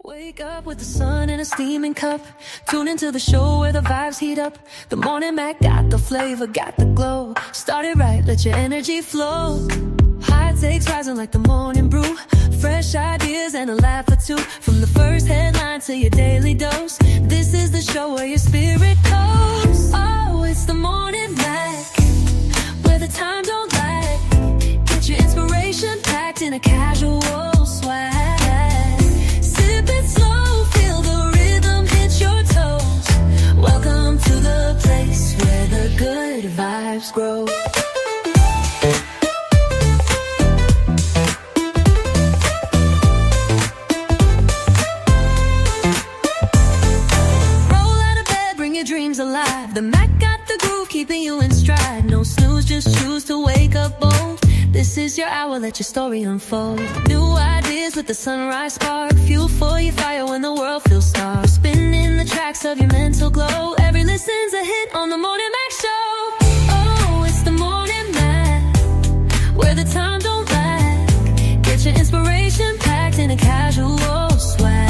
Wake up with the sun in a steaming cup. Tune into the show where the vibes heat up. The Morning Mac got the flavor, got the glow. Start it right, let your energy flow. High takes rising like the morning brew. Fresh ideas and a laugh or two. From the first headline to your daily dose. This is the show where your spirit goes. Oh, it's the Morning Mac, where the time don't lag. Get your inspiration packed in a casual swag. Sip it slow, feel the rhythm hit your toes. Welcome to the place where the good vibes grow. Dreams alive. The Mac got the groove, keeping you in stride. No snooze, just choose to wake up bold. This is your hour, let your story unfold. New ideas with the sunrise spark. Fuel for your fire when the world feels stark. Spinning the tracks of your mental glow. Every listen's a hit on the Morning Mac Show. Oh, it's the Morning Mac, where the time don't lag. Get your inspiration packed in a casual swag.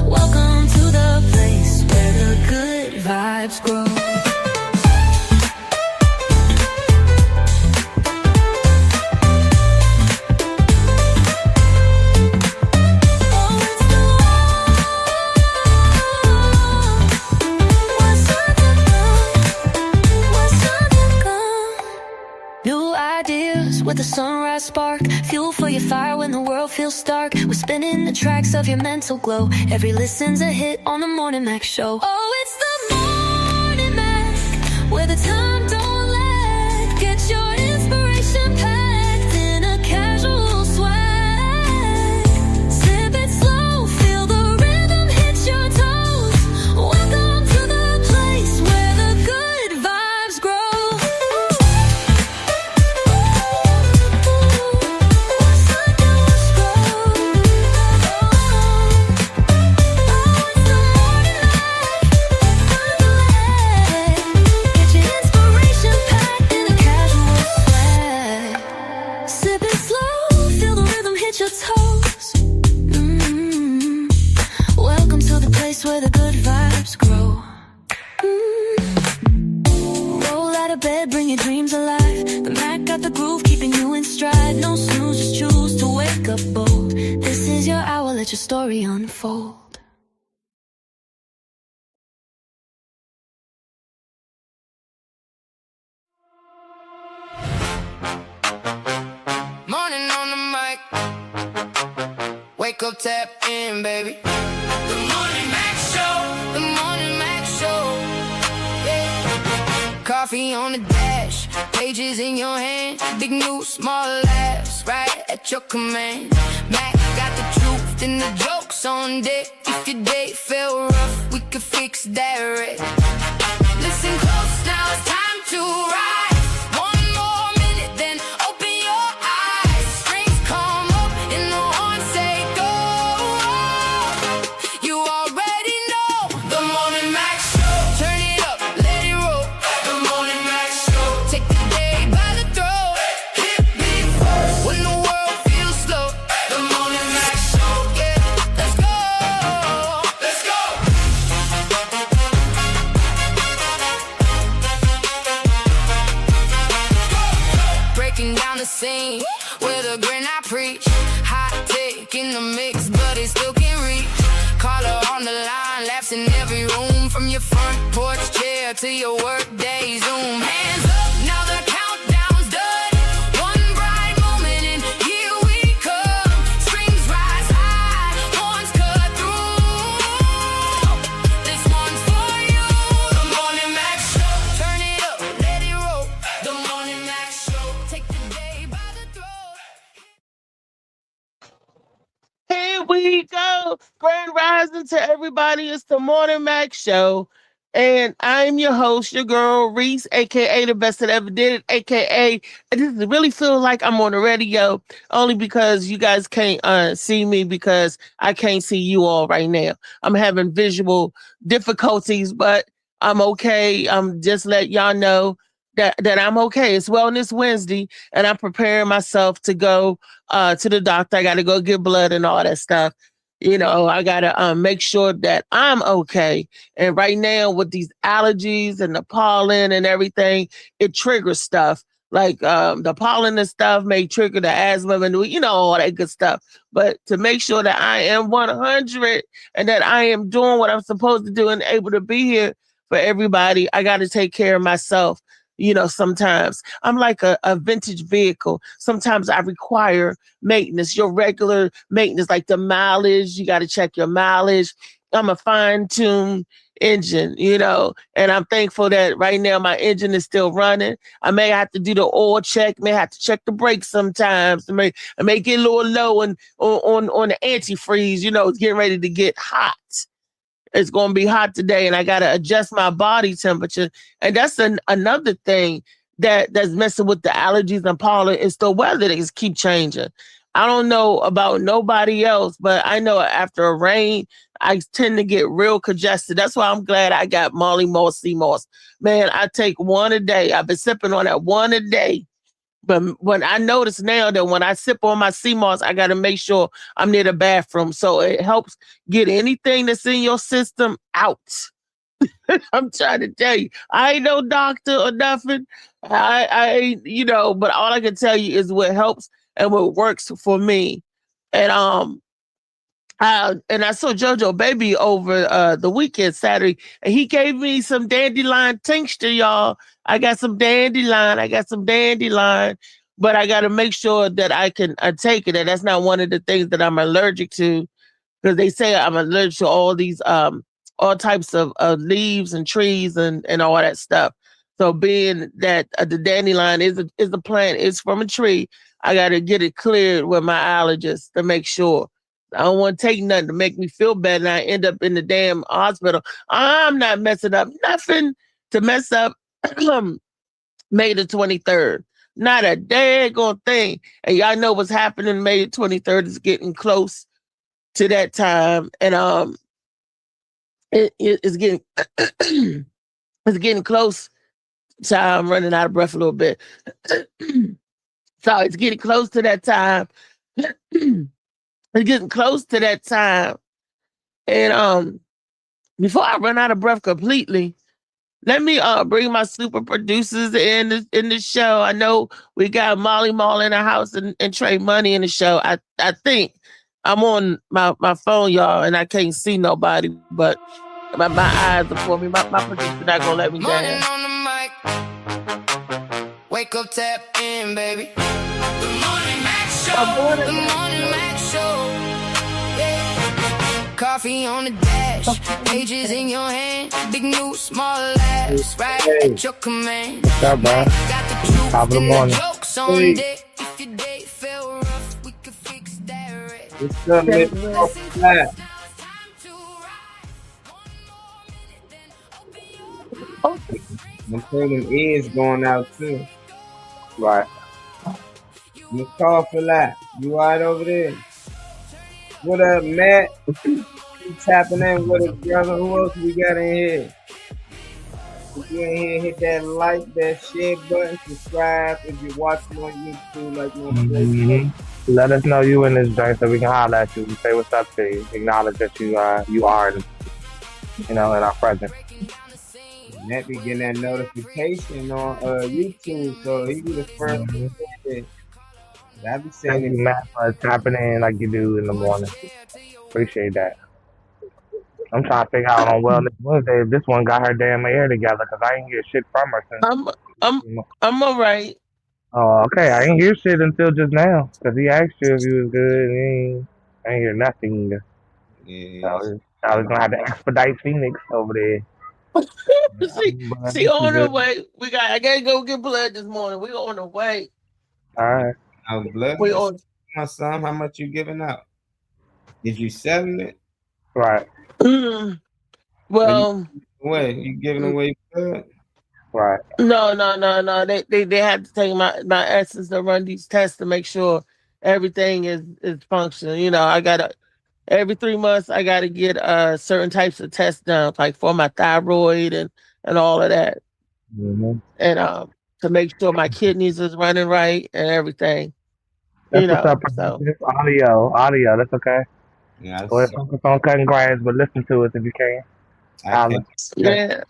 Welcome to the place where the good vibes grow. New ideas with a sunrise spark. Fuel for your fire when the world feels stark. We're spinning the tracks of your mental glow. Every listen's a hit on the Morning Mac Show. Oh, it's the Morning Mac, where the time don't lag. Get your inspiration packed in a casual swag. Sip it slow, feel the rhythm hit your toes. Welcome to the place where the good vibes grow. Welcome to the place where the good vibes grow. Roll out of bed, bring your dreams alive. The Mac got the groove, keeping you in stride. No snooze, just choose to wake up bold. This is your hour, let your story unfold. Morning on the mic. Wake up, tap in, baby. The Morning Mac Show. The Morning Mac Show. Yeah. Coffee on the dash, pages in your hand. Big news, small laughs, right at your command. Mac got the truth and the jokes on deck. If your day felt rough, we could fix that right. Listen close, now it's time to ride. Scene with a grin I preach. Hot take in the mix, but it still can't reach. Caller on the line, laughs in every room. From your front porch chair to your work day Zoom. Hands up, now the countdown's done. One bright moment and here we come. Strings rise high, horns cut through. This one's for you. The Morning Mac Show. Turn it up, let it roll. The Morning Mac Show. Take the day by the throat. Here we go. Grand rising to everybody. It's the Morning Mac Show. And I'm your host, your girl, Reese, a.k.a. the best that ever did it, a.k.a. I just really feel like I'm on the radio, only because you guys can't see me because I can't see you all right now. I'm having visual difficulties, but I'm okay. Just let y'all know that I'm okay. It's Wellness Wednesday, and I'm preparing myself to go to the doctor. I got to go get blood and all that stuff. I got to make sure that I'm okay. And right now, with these allergies and the pollen and everything, it triggers stuff. Like the pollen and stuff may trigger the asthma and all that good stuff. But to make sure that I am 100 and that I am doing what I'm supposed to do and able to be here for everybody, I got to take care of myself. Sometimes I'm like a vintage vehicle. Sometimes I require maintenance, your regular maintenance, like the mileage. You got to check your mileage. I'm a fine tuned engine, and I'm thankful that right now my engine is still running. I may have to do the oil check, may have to check the brakes sometimes. I may get a little low on the antifreeze, it's getting ready to get hot. It's going to be hot today, and I got to adjust my body temperature. And that's another thing that's messing with the allergies and pollen. It's the weather that just keep changing. I don't know about nobody else, but I know after a rain, I tend to get real congested. That's why I'm glad I got Molly Moss Sea Moss. Man, I take one a day. I've been sipping on that one a day. But when I notice now that when I sip on my sea moss, I got to make sure I'm near the bathroom. So it helps get anything that's in your system out. I'm trying to tell you, I ain't no doctor or nothing. I ain't, but all I can tell you is what helps and what works for me. And I saw JoJo Baby over the weekend Saturday, and he gave me some dandelion tincture, y'all. I got some dandelion, but I got to make sure that I can take it. And that's not one of the things that I'm allergic to, because they say I'm allergic to all these all types of leaves and trees and all that stuff. So being that the dandelion is a plant, it's from a tree, I got to get it cleared with my allergist to make sure. I don't want to take nothing to make me feel bad and I end up in the damn hospital. I'm not messing up nothing to mess up May the 23rd. Not a daggone thing. And y'all know what's happening. May the 23rd is getting close to that time. And it's getting it's getting close. So I'm running out of breath a little bit. So it's getting close to that time. It's getting close to that time. And before I run out of breath completely, let me bring my super producers in the show. I know we got Molly Mall in the house and Trey Money in the show. I think I'm on my phone, y'all, and I can't see nobody, but my eyes are for me. My producer not gonna let me Morning down. on the mic. Wake up, tap in, baby. The Morning Mac Show. The Morning Mac Show. Yeah. Coffee on the dash. Pages in your hand. Big news, small laughs. Right at your command. What's up, bro? Got the truth Top of the and morning. the jokes on deck. If your day felt rough, we could fix that wreck. What's up, Mr. Flat? I'm feeling ears going out too. Right. Miss Call for that. You alright over there? What up, Matt? You tapping in with us, brother? Who else we got in here? If you in here, hit that like, that share button, subscribe if you're watching on YouTube like my Let us know you in this joint so we can holler at you and say what's up to you. Acknowledge that you are in our presence. Matt be getting that notification on YouTube, so he be the first to say it. I be saying thank you, Matt, for tapping in like you do in the morning. Appreciate that. I'm trying to figure out on Wellness Wednesday if this one got her damn hair together because I ain't hear shit from her since. I'm all right. Oh, okay. I ain't hear shit until just now because he asked you if you was good and I ain't hear nothing. Yeah. So I was gonna have to expedite Phoenix over there. See, on the way. I gotta go get blood this morning. We on the way. All right. Blood. We on. My son, how much you giving out? Did you selling it? Right. Well, you giving away blood? Right. No. They had to take my essence to run these tests to make sure everything is functioning. I gotta every 3 months I gotta get certain types of tests done, like for my thyroid and all of that. Mm-hmm. And to make sure my kidneys is running right and everything. That's what's up. So It's audio. That's okay. Yeah, Go ahead, focus on cutting grass, but listen to us if you can. I can't. yeah,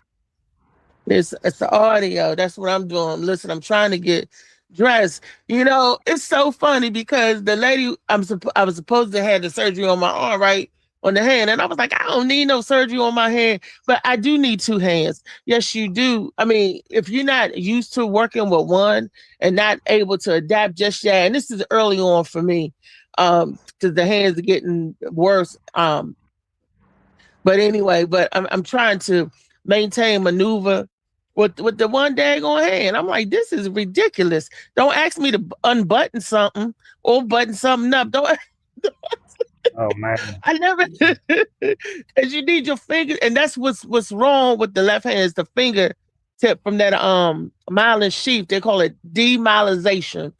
it's the audio. That's what I'm doing. Listen, I'm trying to get dressed. It's so funny because the lady I was supposed to have the surgery on my arm, right? On the hand. And I was like, I don't need no surgery on my hand, but I do need two hands. Yes, you do. I mean, if you're not used to working with one and not able to adapt just yet, and this is early on for me, because the hands are getting worse. But anyway, I'm trying to maintain maneuver with the one daggone hand. I'm like, this is ridiculous. Don't ask me to unbutton something or button something up. Don't. Oh man! I never, because you need your finger, and that's what's wrong with the left hand is the finger tip from that myelin sheath. They call it demyelization.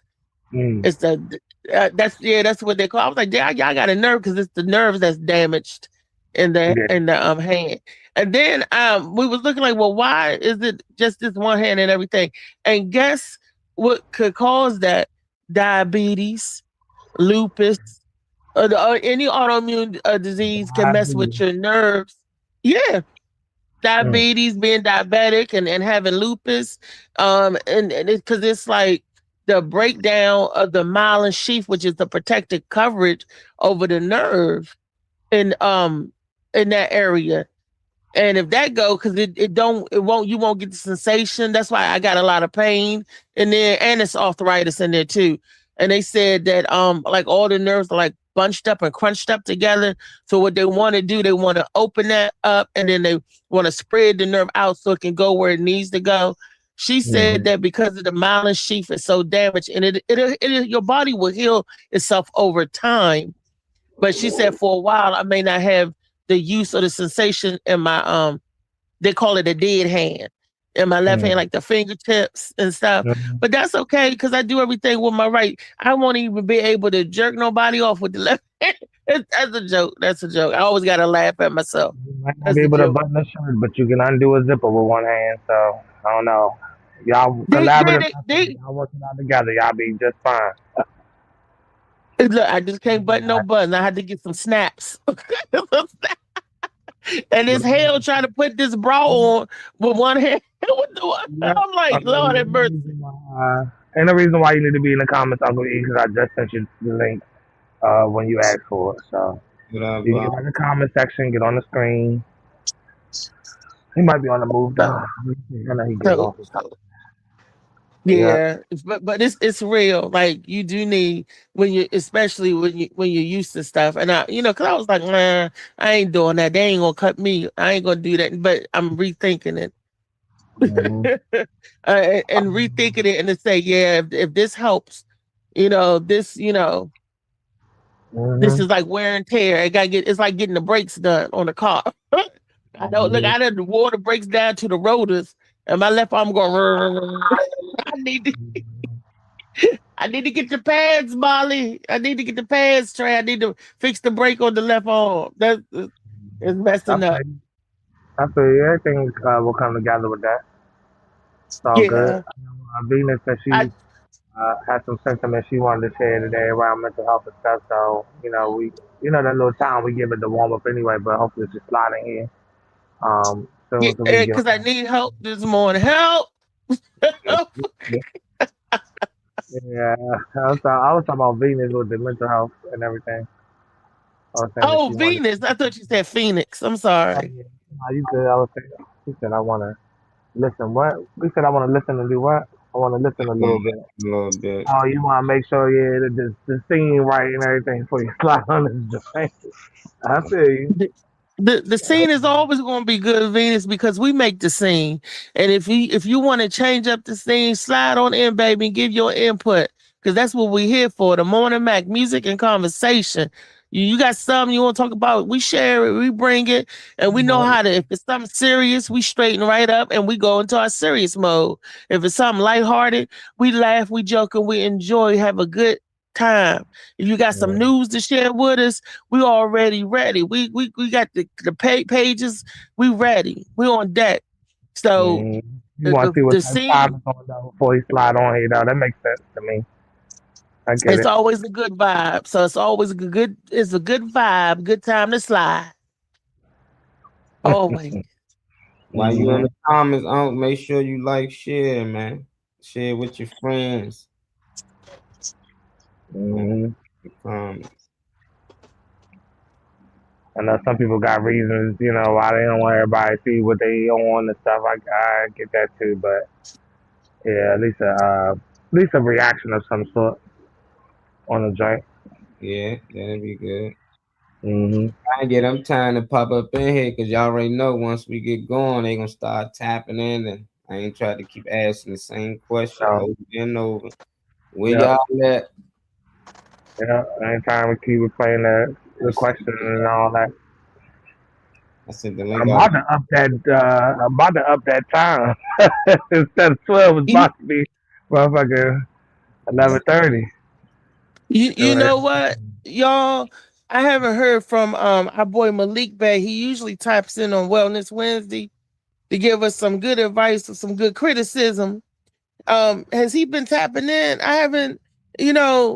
It's that's what they call. I was like, yeah, y'all got a nerve because it's the nerves that's damaged in the hand. And then we was looking like, well, why is it just this one hand and everything? And guess what could cause that? Diabetes, lupus. Any autoimmune disease can mess with your nerves. Yeah. Diabetes, being diabetic and having lupus. And because it's like the breakdown of the myelin sheath, which is the protective coverage over the nerve in that area. And if that go, because you won't get the sensation. That's why I got a lot of pain in there, and it's arthritis in there too. And they said that like all the nerves are like bunched up and crunched up together. So what they want to do, they want to open that up, and then they want to spread the nerve out so it can go where it needs to go. She said that because of the myelin sheath is so damaged, and your body will heal itself over time. But she said for a while I may not have the use or the sensation in my they call it a dead hand. In my left hand, like the fingertips and stuff. But that's okay because I do everything with my right. I won't even be able to jerk nobody off with the left hand. That's a joke. That's a joke. I always got to laugh at myself. You might not be able to button a shirt, but you can undo a zipper with one hand. So, I don't know. Y'all collaborative. Y'all working out together. Y'all be just fine. Look, I just can't button no buttons. I had to get some snaps. And it's hell trying to put this bra on with one hand. I'm like, Lord have mercy. Ain't no reason why you need to be in the comments, Uncle E, because I just sent you the link when you asked for it. So you get in the comment section, get on the screen. He might be on the move though. I know he gets off. Yeah, but it's real. Like you do need especially when you're used to stuff. And because I was like, nah, I ain't doing that. They ain't gonna cut me. I ain't gonna do that. But I'm rethinking it. And rethinking it and to say, yeah, if this helps, this, this is like wear and tear. It's like getting the brakes done on a car. I know. Look, I done wore the brakes down to the rotors, and my left arm going. I need to get the pads, Molly. I need to get the pads, Trey. I need to fix the brake on the left arm. That's it's messing up. I feel everything will come together with that. It's all good. Venus said she had some sentiments she wanted to share today around mental health and stuff. So we that little time we give it the warm up anyway. But hopefully it's just sliding here. Because I need help this morning. Help. Yeah, I was talking about Venus with the mental health and everything. Venus! I thought you said Phoenix. I'm sorry. You good? I was saying. He said I want to listen. What? We said I want to listen and do what? I want to listen a little bit. A little bit. Oh, you want to make sure the scene right and everything before you slide on this joint. I feel you. The scene is always going to be good, Venus, because we make the scene. And if you want to change up the scene, slide on in, baby, and give your input, because that's what we're here for. The Morning Mac, music and conversation. You got something you want to talk about, we share it, we bring it, and we know how to. If it's something serious, we straighten right up and we go into our serious mode. If it's something lighthearted, we laugh, we joke, and we enjoy, have a good time. If you got some news to share with us, we already ready. We got the pages, we ready. We on deck. So You want to see what the type of time scene. is going down before he slide on here, though. That makes sense to me. I get It's it. always a good vibe. So it's always a good. It's a good vibe. Good time to slide. Always. While you in the comments, make sure you like, share, man. Share with your friends. Comments. I know some people got reasons, you know, why they don't want everybody to see what they on and stuff. I get that too, but yeah, at least a reaction of some sort on the joint. Yeah, that'd be good. I get them time to pop up in here because y'all already know once we get going, they gonna start tapping in, and I ain't trying to keep asking the same question over and over. Where y'all at? Yeah, anytime we keep replaying the question and all that. I sent the link. I'm about to up that time. Instead of 12, it's about to be motherfucking 11:30. You know what, y'all? I haven't heard from our boy Malik Bay. He usually types in on Wellness Wednesday to give us some good advice or some good criticism. Has he been tapping in? I haven't, I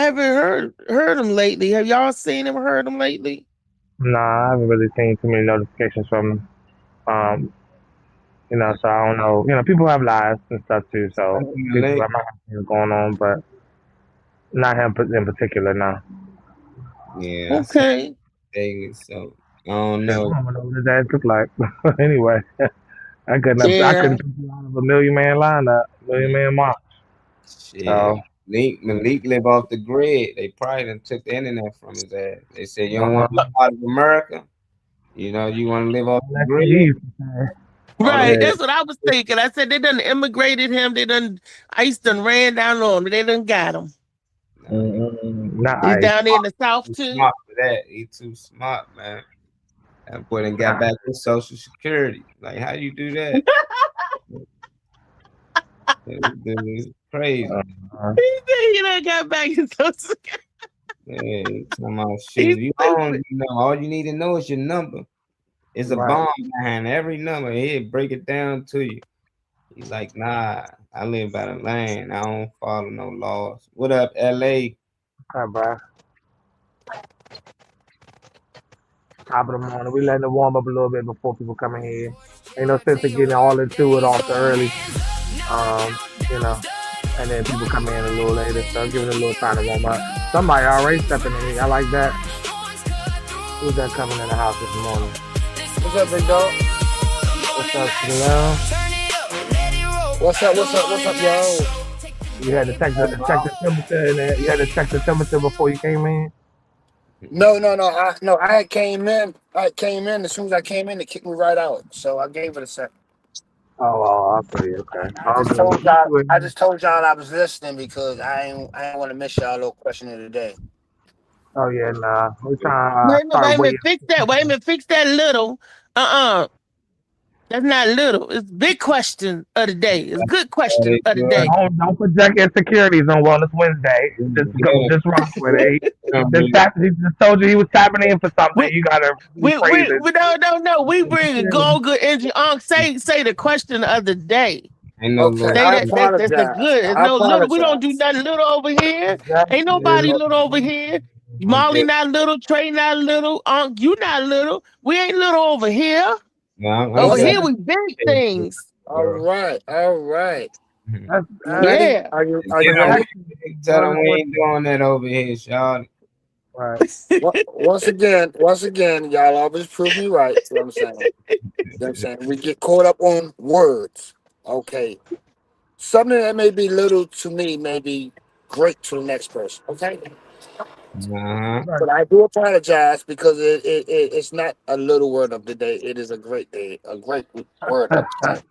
haven't heard him lately. Have y'all seen him or heard him lately? Nah, I haven't really seen too many notifications from him. So I don't know. People have lives and stuff too, so people might have things going on, but not him in particular now. Yeah. Okay. So I don't know. I don't know what his ass look like. Anyway, I couldn't pick you out of a million man lineup, million man march. Shit. So, Malik live off the grid. They probably done took the internet from his ass. They said you don't want to be part of America. You want to live off the grid. Right, that's what I was thinking. I said they done immigrated him. ICE done ran down on him. They done got him. He's down there in the South too. Smart for that. He too smart, man. That boy done got back to Social Security. Like, how you do that? It's crazy. He said he done got back to Social Security. Yeah, come on, shit. All you need to know is your number. It's a bomb behind every number. He'll break it down to you. He's like, nah, I live by the lane. I don't follow no laws. What up, LA? Hi, bro. Top of the morning. We letting it warm up a little bit before people come in here. Ain't no sense in getting all into it off the early. And then people come in a little later. So give it a little time to warm up. Somebody already stepping in here. I like that. Who's that coming in the house this morning? What's up, big dog? What's up, Jaleel? What's up, yo? You had to check the temperature in there. You had to check the temperature before you came in? No. I came in. As soon as I came in, they kicked me right out. So I gave it a second. Oh, I see. Okay. I just told y'all I was listening because I ain't want to miss y'all little question of the day. Oh yeah, nah. We're trying. Wait a minute, fix that. Wait a minute, fix that little. That's not little. It's big question of the day. It's good question of the day. Don't project insecurities on Wellness Wednesday. Just rock with it. He just told you he was tapping in for something. You gotta rephrase it. No. We bring a good energy. Say the question of the day. Okay, that's good. It's no little. We don't do nothing little over here. Ain't nobody little over here. Molly not little. Trey not little. You not little. We ain't little over here. Over here we big things. All right. Yeah. Are you ready? Tell them we ain't doing that over here, Sean. Right. Once again, y'all always prove me right. That's what I'm saying. We get caught up on words. Okay. Something that may be little to me may be great to the next person. Okay. But I do apologize because it's not a little word of the day. It is a great day, a great word of the day.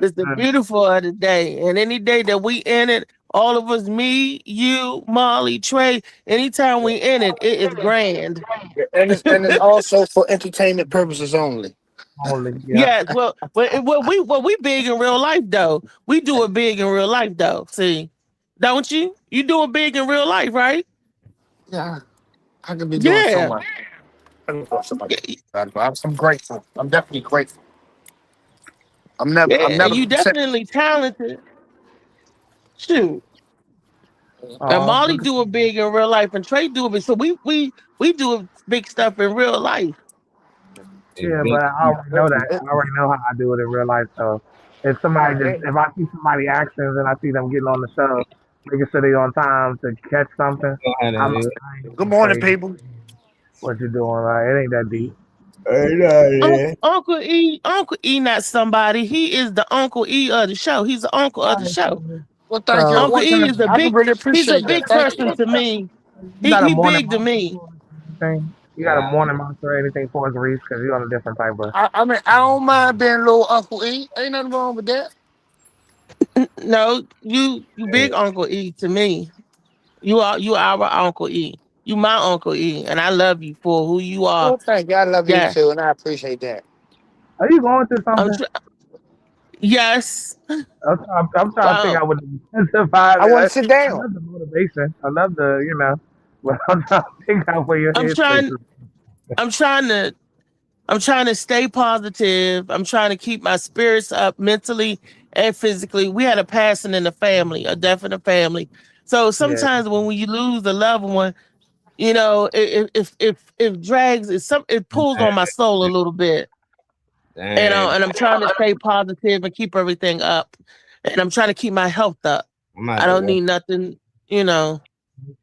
It's the beautiful of the day. And any day that we in it, all of us, me, you, Molly, Trey, anytime we in it, it is grand. And it's also for entertainment purposes only. Yes, well, we big in real life though. We do it big in real life though. See, don't you? You do it big in real life, right? Yeah, I could be doing so much. I'm grateful. I'm definitely grateful. I'm never. Yeah, I'm and never you gonna say. definitely talented. Shoot. And Oh, Molly do it big in real life, and Trey do it big. So we do big stuff in real life. yeah, but I already know that. I already know how I do it in real life. So if somebody just, if I see somebody actions and I see them getting on the show, making sure they on time to catch something, How I'm that like, is. I ain't Good gonna morning, crazy people. what you doing. Like, it ain't that deep. Hey, yeah. Uncle E, not somebody. He is the Uncle E of the show. He's the uncle of the Alright, show. Well, thank you. so Uncle What E can is a I can big. really He's a appreciate that. big Thank you. person to me. you got a He morning big to mantra me. or anything? You got a Yeah. morning mantra or anything for us, Reese? Because you're on a different type of. I mean, I don't mind being a little Uncle E. Ain't nothing wrong with that. No, you big Uncle E to me. You our Uncle E. You my Uncle E, and I love you for who you are. Well, thank you. I love you Yeah, too, and I appreciate that. Are you going through I'm. something? Yes. I'm trying to figure Um, out what the intensifies I it. want to sit I down. love the motivation. I love the, but I'm trying to figure out where your I'm headspace trying. is. I'm trying to. I'm trying to stay positive. I'm trying to keep my spirits up mentally and physically. We had a passing in the family, a death in the family. So Yeah, sometimes when you lose a loved one, if drags it pulls on my soul a little bit. Dang. And I'm trying to stay positive and keep everything up. And I'm trying to keep my health up. I'm about I to don't watch need nothing, you know.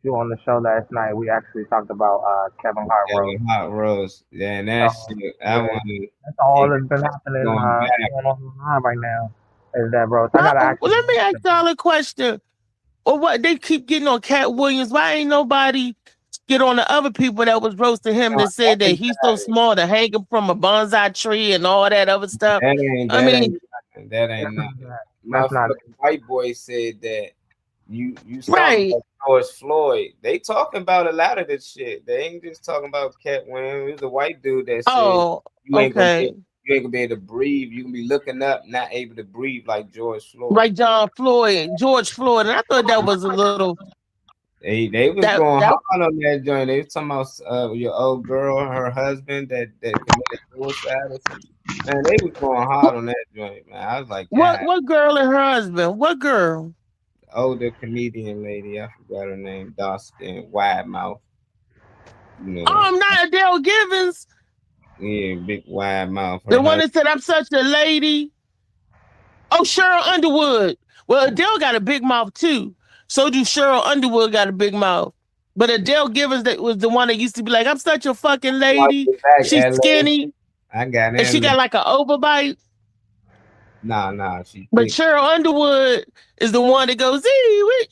you on the show last night. We actually talked about Kevin Hart Rose. Kevin Hot Rose. Yeah, and that So shit, I yeah, want to that's all it that's been happening going back. going on online right now. Is that, bro? So I Well, gotta actually let me watch ask it. y'all a question. Or what they keep getting on Cat Williams. Why ain't nobody get on the other people that was roasting him No, that said that he's so small to hang him from a bonsai tree and all that other stuff? that ain't I that mean, ain't nothing. That ain't That's not nothing. that. That's not it. Motherfucking white boy said that you something right. like George Floyd. They talking about a lot of this shit. They ain't just talking about Cat Williams. It was a white dude that said Oh, you ain't gonna be okay. you ain't gonna be able to breathe. You can be looking up, not able to breathe like George Floyd. Like George Floyd. And I thought that was a little They was that going that hard on that joint. They was talking about your old girl, her husband that committed suicide or something. Man, they was going hard on that joint, man. I was like, God, what girl and her husband? What girl? older comedian lady, I forgot her name, Dawson, wide mouth, you Oh, know, I'm not Adele Givens. yeah, big wide mouth. Her The one husband, that said I'm such a lady. Oh, Cheryl Underwood. Well, Adele got a big mouth too. So do Cheryl Underwood got a big mouth. But Adele Givens that was the one that used to be like, I'm such a fucking lady. back, She's LA. skinny I got and she in. got like an overbite. Nah, she But thick. Cheryl Underwood is the one that goes,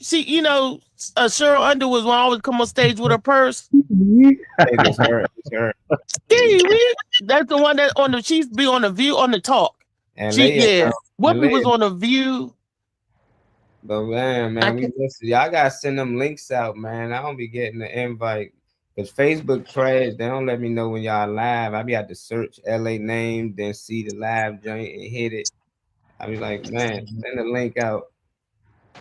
she, Cheryl Underwood's one always come on stage with her purse. It's her. It's her. That's the one that she's be on the View on the Talk. LA, Whoopi was LA. on the View. But man, we listen. Y'all gotta send them links out, man. I don't be getting the invite because Facebook trash. They don't let me know when y'all live. I be have to search LA name, then see the live joint and hit it. I be like, man, send the link out.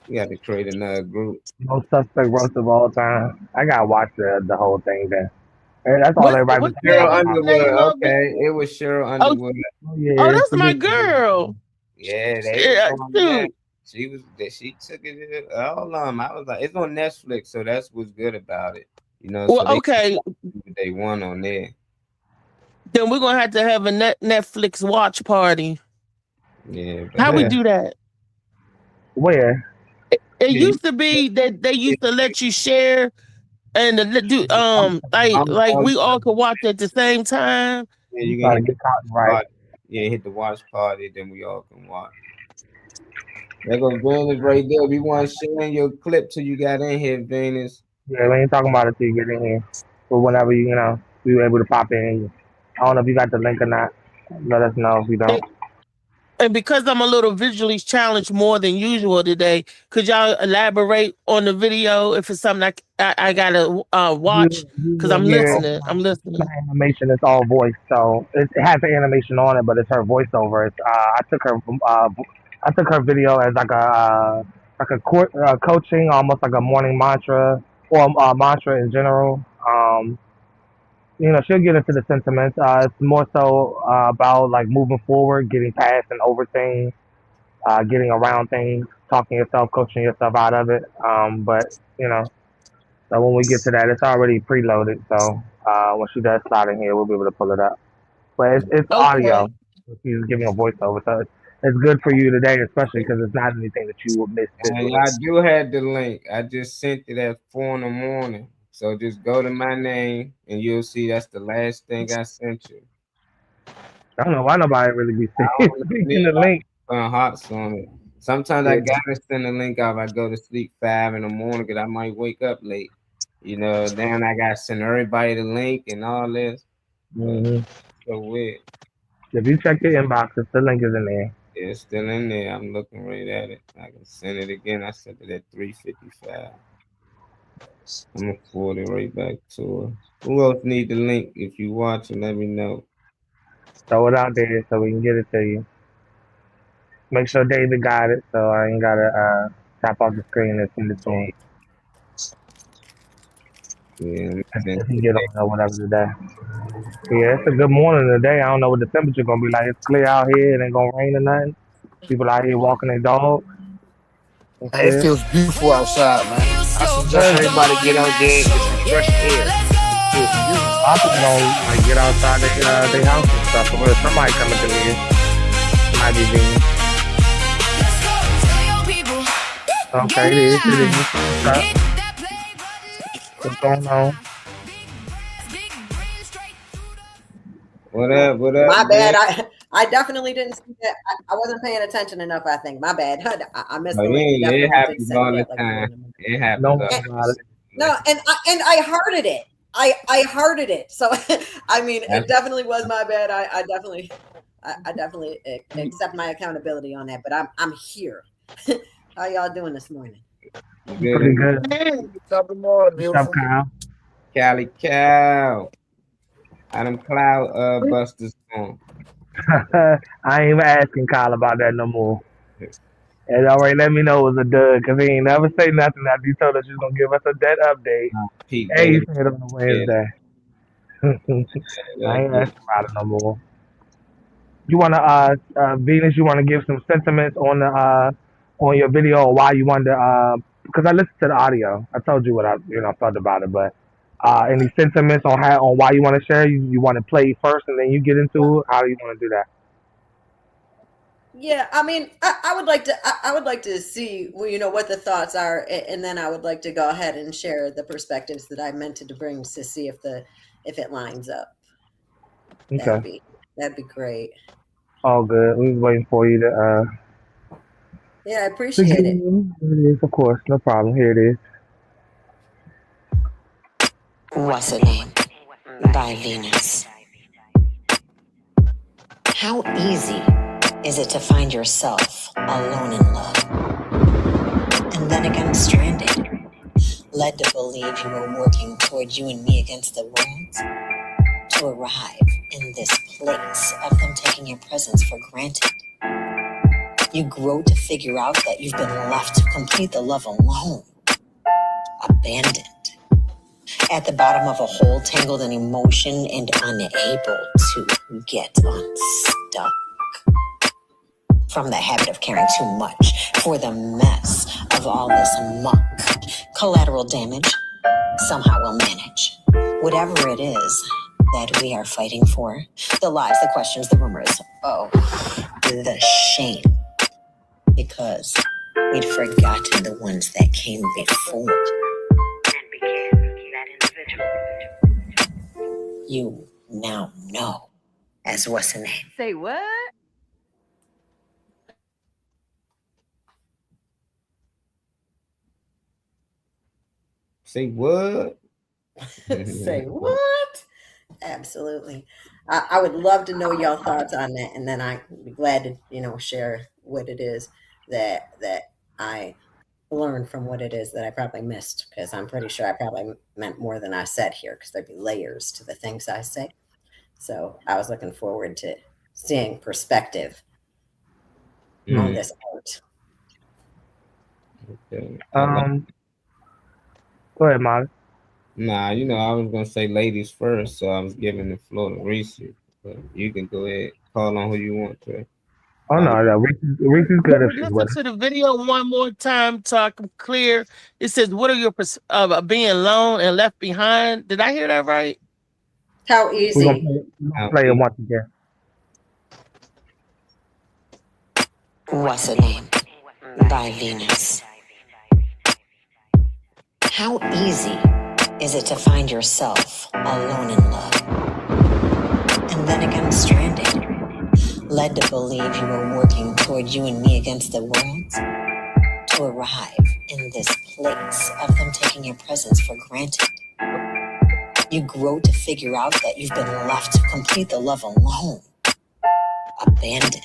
We got to create another group. Most suspect roast of all time. I gotta watch the whole thing then. And that's all everybody was talking Cheryl What's the about. Underwood. name of it? Okay, it was Cheryl Oh, Underwood. Oh yeah, oh, it's that's the my big. girl. Yeah, they was Yeah, going there. dude. She took it all I was like, it's on Netflix, so that's what's good about it. Well, So they okay. do what they want on there. Then we're gonna have to have a Netflix watch party. Yeah, but How we Where? do that? Where? It used to be that they used to let you share and do like we all could watch at the same time. yeah, you can Try to hit the get copyright. party. Yeah, hit the watch party, then we all can watch. There goes Venus right there. We want sharing your clip till you got in here, Venus. Yeah, we ain't talking about it till you get in here. But whenever we were able to pop in. I don't know if you got the link or not. Let us know if you don't. And because I'm a little visually challenged more than usual today, could y'all elaborate on the video if it's something I gotta watch? Because I'm Yeah, listening. I'm listening. animation. It's all voice, so it has the animation on it, but it's her voiceover. I took her video as like a coaching, almost like a morning mantra or mantra in general. she'll get into the sentiments. It's more so about like moving forward, getting past and over things, getting around things, talking yourself, coaching yourself out of it. But so when we get to that, it's already preloaded. So when she does slide in here, we'll be able to pull it up. But it's Okay. audio. She's giving a voiceover, so it's good for you today, especially because it's not anything that you would miss. And I do have the link. I just sent it at 4 in the morning. So just go to my name and you'll see that's the last thing I sent you. I don't know why nobody really be speaking the link. Hearts on it. Sometimes I gotta send the link out. I go to sleep 5 in the morning because I might wake up late. Then I gotta send everybody the link and all this. Mm-hmm. So weird. If you check your inboxes, the link is in there. It's still in there. I'm looking right at it. I can send it again. I sent it at 3:55. I'm gonna forward it right back to her. Who else need the link? If you watching, let me know. Throw it out there so we can get it to you. Make sure David got it, so I ain't gotta tap off the screen and send it to him. Yeah, if he get on or whatever today. Yeah, it's a good morning today. I don't know what the temperature gonna be like. It's clear out here. It ain't gonna rain or nothing. People out here walking their dogs. It feels beautiful outside, man. I suggest everybody get out there and get some fresh air. I think gonna like get outside their house and stuff. Or somebody coming through here. Might be me. Okay, it is. What's going on? What up? My bad. I definitely didn't see that. I wasn't paying attention enough, I think. My bad. I missed the link. It happens all the time. It happens. No, and I hearted it. I hearted it. So I mean, it definitely was my bad. I definitely accept my accountability on that. But I'm here. How y'all doing this morning? Pretty good. Top of the morning, beautiful. Cali Cow. Adam Cloud Busters on. I ain't even asking Kyle about that no more. And already let me know it was a dud because he ain't never say nothing after you told us you was gonna give us a dead update. Hey, you said on the Wednesday. I ain't asking about it no more. You wanna Venus, you wanna give some sentiments on your video or why you wanted to because I listened to the audio. I told you what I thought about it, but any sentiments on why you want to share? You want to play first and then you get into it? How do you want to do that? Yeah, I mean, I would like to see what the thoughts are, and then I would like to go ahead and share the perspectives that I meant to bring to see if it lines up. Okay, that'd be great. All good. We was waiting for you to. Yeah, I appreciate it. It is, of course, no problem. Here it is. What's the name? By Venus. How easy is it to find yourself alone in love? And then again stranded, led to believe you were working toward you and me against the world, to arrive in this place of them taking your presence for granted. You grow to figure out that you've been left to complete the love alone, abandoned. At the bottom of a hole, tangled in emotion and unable to get unstuck. From the habit of caring too much for the mess of all this muck. Collateral damage, somehow we'll manage. Whatever it is that we are fighting for, the lies, the questions, the rumors, the shame. Because we'd forgotten the ones that came before. You now know as what's the name. Say what? Say what? Say what? Absolutely. I would love to know your thoughts on that, and then I'd be glad to share what it is that I learn from what it is that I probably missed, because I'm pretty sure I probably meant more than I said here, because there'd be layers to the things I say. So I was looking forward to seeing perspective on this art. Okay. Go ahead, Molly. Nah, you know, I was gonna say ladies first, so I was giving the floor to Reese. But you can go ahead, call on who you want to. Oh Like, no, Reese is good Let if me she's listen with us. to the video one more time so I can clear. It says, "What are your being alone and left behind?" Did I hear that right? How We're gonna easy. play it once again. What's Her Name by Venus. How easy is it to find yourself alone in love? And then again stranded, led to believe you were working toward you and me against the world, to arrive in this place of them taking your presence for granted. You grow to figure out that you've been left to complete the love alone, abandoned,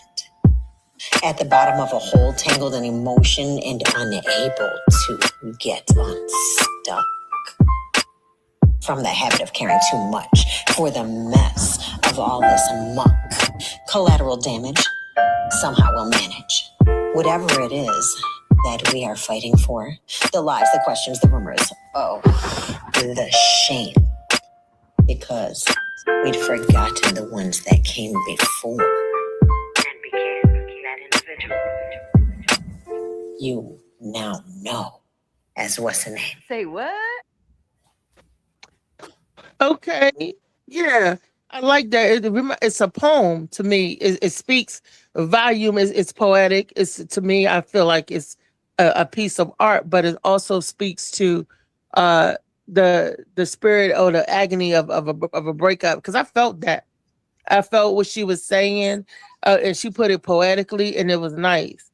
at the bottom of a hole, tangled in emotion and unable to get unstuck from the habit of caring too much for the mess of all this muck. Collateral damage, somehow we'll manage. Whatever it is that we are fighting for, the lies, the questions, the rumors, oh, the shame. Because we'd forgotten the ones that came before. And became that individual you now know as What's Her Name. Say what? Okay. Yeah. I like that. It's a poem to me. It speaks volume. It's poetic. It's, to me, I feel like it's a piece of art, but it also speaks to the spirit or the agony of a breakup. Because I felt that. I felt what she was saying, and she put it poetically, and it was nice.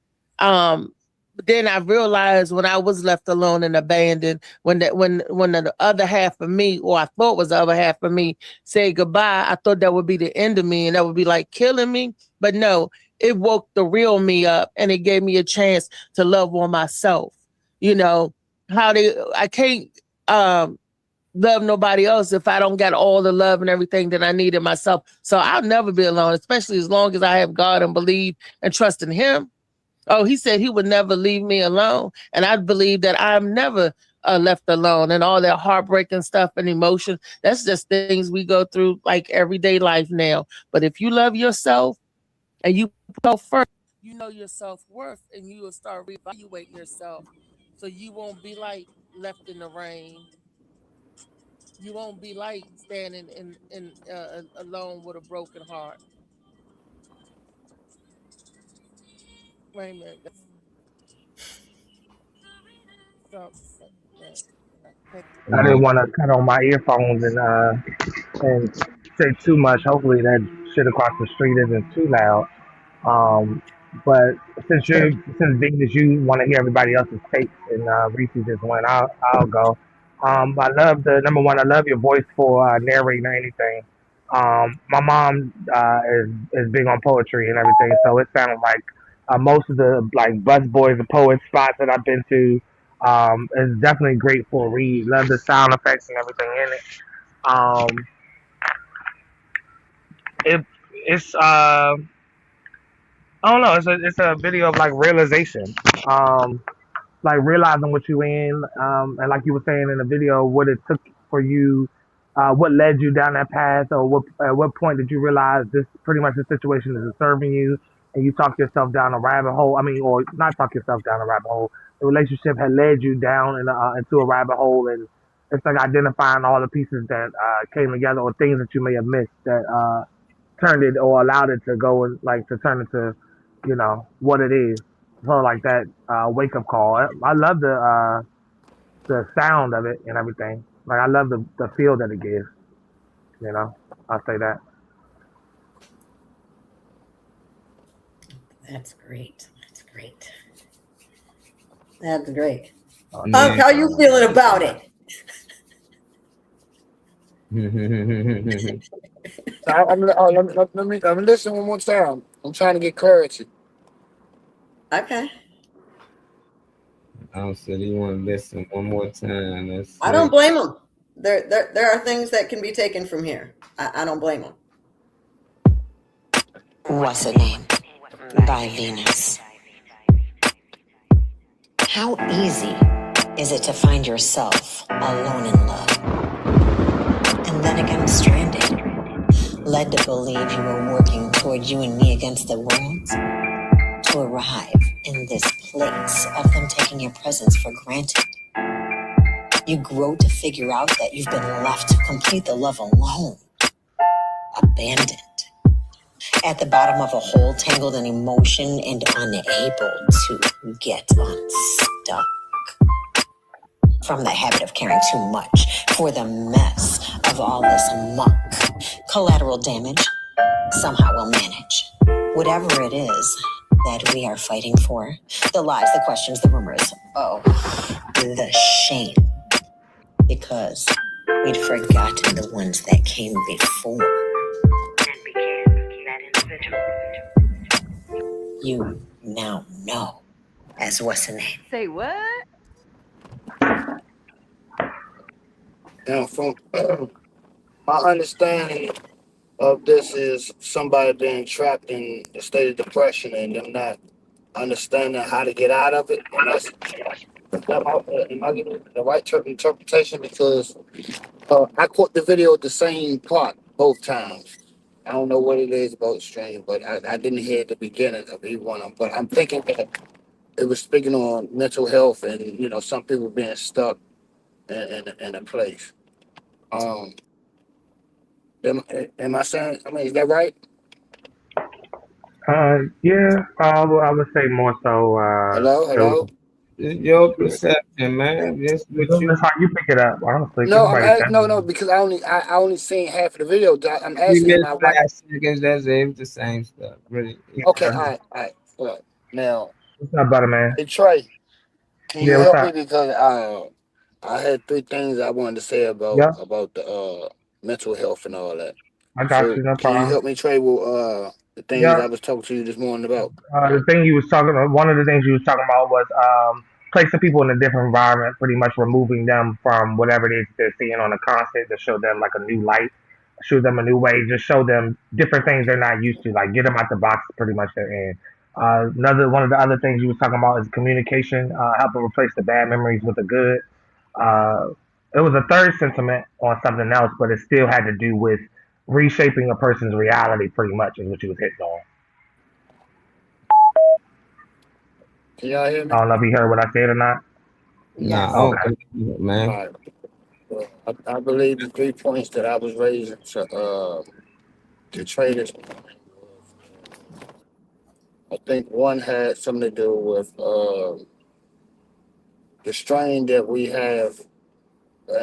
But then I realized when I was left alone and abandoned, when the other half of me, or I thought was the other half of me, said goodbye, I thought that would be the end of me, and that would be like killing me. But no, it woke the real me up, and it gave me a chance to love on myself. You know, I can't love nobody else if I don't get all the love and everything that I need in myself. So I'll never be alone, especially as long as I have God and believe and trust in Him. Oh, He said He would never leave me alone. And I believe that I'm never left alone, and all that heartbreaking stuff and emotion. That's just things we go through like everyday life now. But if you love yourself and you put yourself first, you know your self-worth, and you will start reevaluating yourself. So you won't be like left in the rain. You won't be like standing in alone with a broken heart. Wait a minute. I didn't want to cut on my earphones and say too much. Hopefully that shit across the street isn't too loud. But since Venus, you want to hear everybody else's takes, and Reese just went, I'll go. I love number one. I love your voice for narrating anything. My mom is big on poetry and everything, so it sounded like most of the like bus boys and poets spots that I've been to is definitely great for a read. Love the sound effects and everything in it. It's I don't know. It's a video of like realization, like realizing what you in, and like you were saying in the video, what it took for you, what led you down that path, or at what point did you realize this pretty much the situation is serving you, and you talk yourself down a rabbit hole. I mean, or not talk yourself down a rabbit hole. The relationship had led you down into a rabbit hole, and it's like identifying all the pieces that came together, or things that you may have missed that turned it or allowed it to go and like to turn into, what it is. So like that wake up call. I love the sound of it and everything. Like I love the feel that it gives. I'll say that. That's great. That's great. That's great. Oh, How you feeling about it? Let me listen one more time. I'm trying to get clarity. Okay. I said you want to listen one more time. I don't blame them. There are things that can be taken from here. I don't blame them. What's Her Name by Venus. How easy is it to find yourself alone in love? stranded, led to believe you were working toward you and me against the world, to arrive in this place of them taking your presence for granted. You grow to figure out that you've been left to complete the love alone, abandoned, at the bottom of a hole, tangled in emotion and unable to get unstuck from the habit of caring too much for the mess of all this muck. Collateral damage, somehow we'll manage. Whatever it is that we are fighting for, the lies, the questions, the rumors, oh, the shame. Because we'd forgotten the ones that came before. And became that individual you now know as what's the name? Say what? Now, from my understanding of this is somebody being trapped in a state of depression and them not understanding how to get out of it. And am I getting the right interpretation? Because I caught the video at the same part both times. I don't know what it is about the stream, but I didn't hear the beginning of either one of them. But I'm thinking that it was speaking on mental health and, you know, some people being stuck in a place. Am I saying, I mean, is that right? Yeah, I would say more so. Hello? Your perception, man. Just That's how you pick it up, honestly. No, because I only seen half of the video. I'm asking my wife. 5 seconds, that's it. It's the same stuff, really. Okay, all right. Well, now, what's up, brother, man? hey, Trey, can you Yeah, help what's me? up? Because I had 3 things I wanted to say about Yeah, the mental health and all that. I got So you. No can you problem. help me, Trey, with the things Yeah, I was talking to you this morning about? the thing you was talking about, one of the things you was talking about was placing people in a different environment, pretty much removing them from whatever it is they're seeing on the constant to show them like a new light, show them a new way, just show them different things they're not used to, like get them out the box pretty much they're in. Another one of the other things you was talking about is communication, helping replace the bad memories with the good. Uh, it was a third sentiment on something else, but it still had to do with reshaping a person's reality pretty much is what you was hitting on. Can y'all hear me? I don't know if you heard what I said or not. Nah, Yes. Okay. man. All right. Well, I believe the 3 points that I was raising to Trey this morning was, I think one had something to do with the strain that we have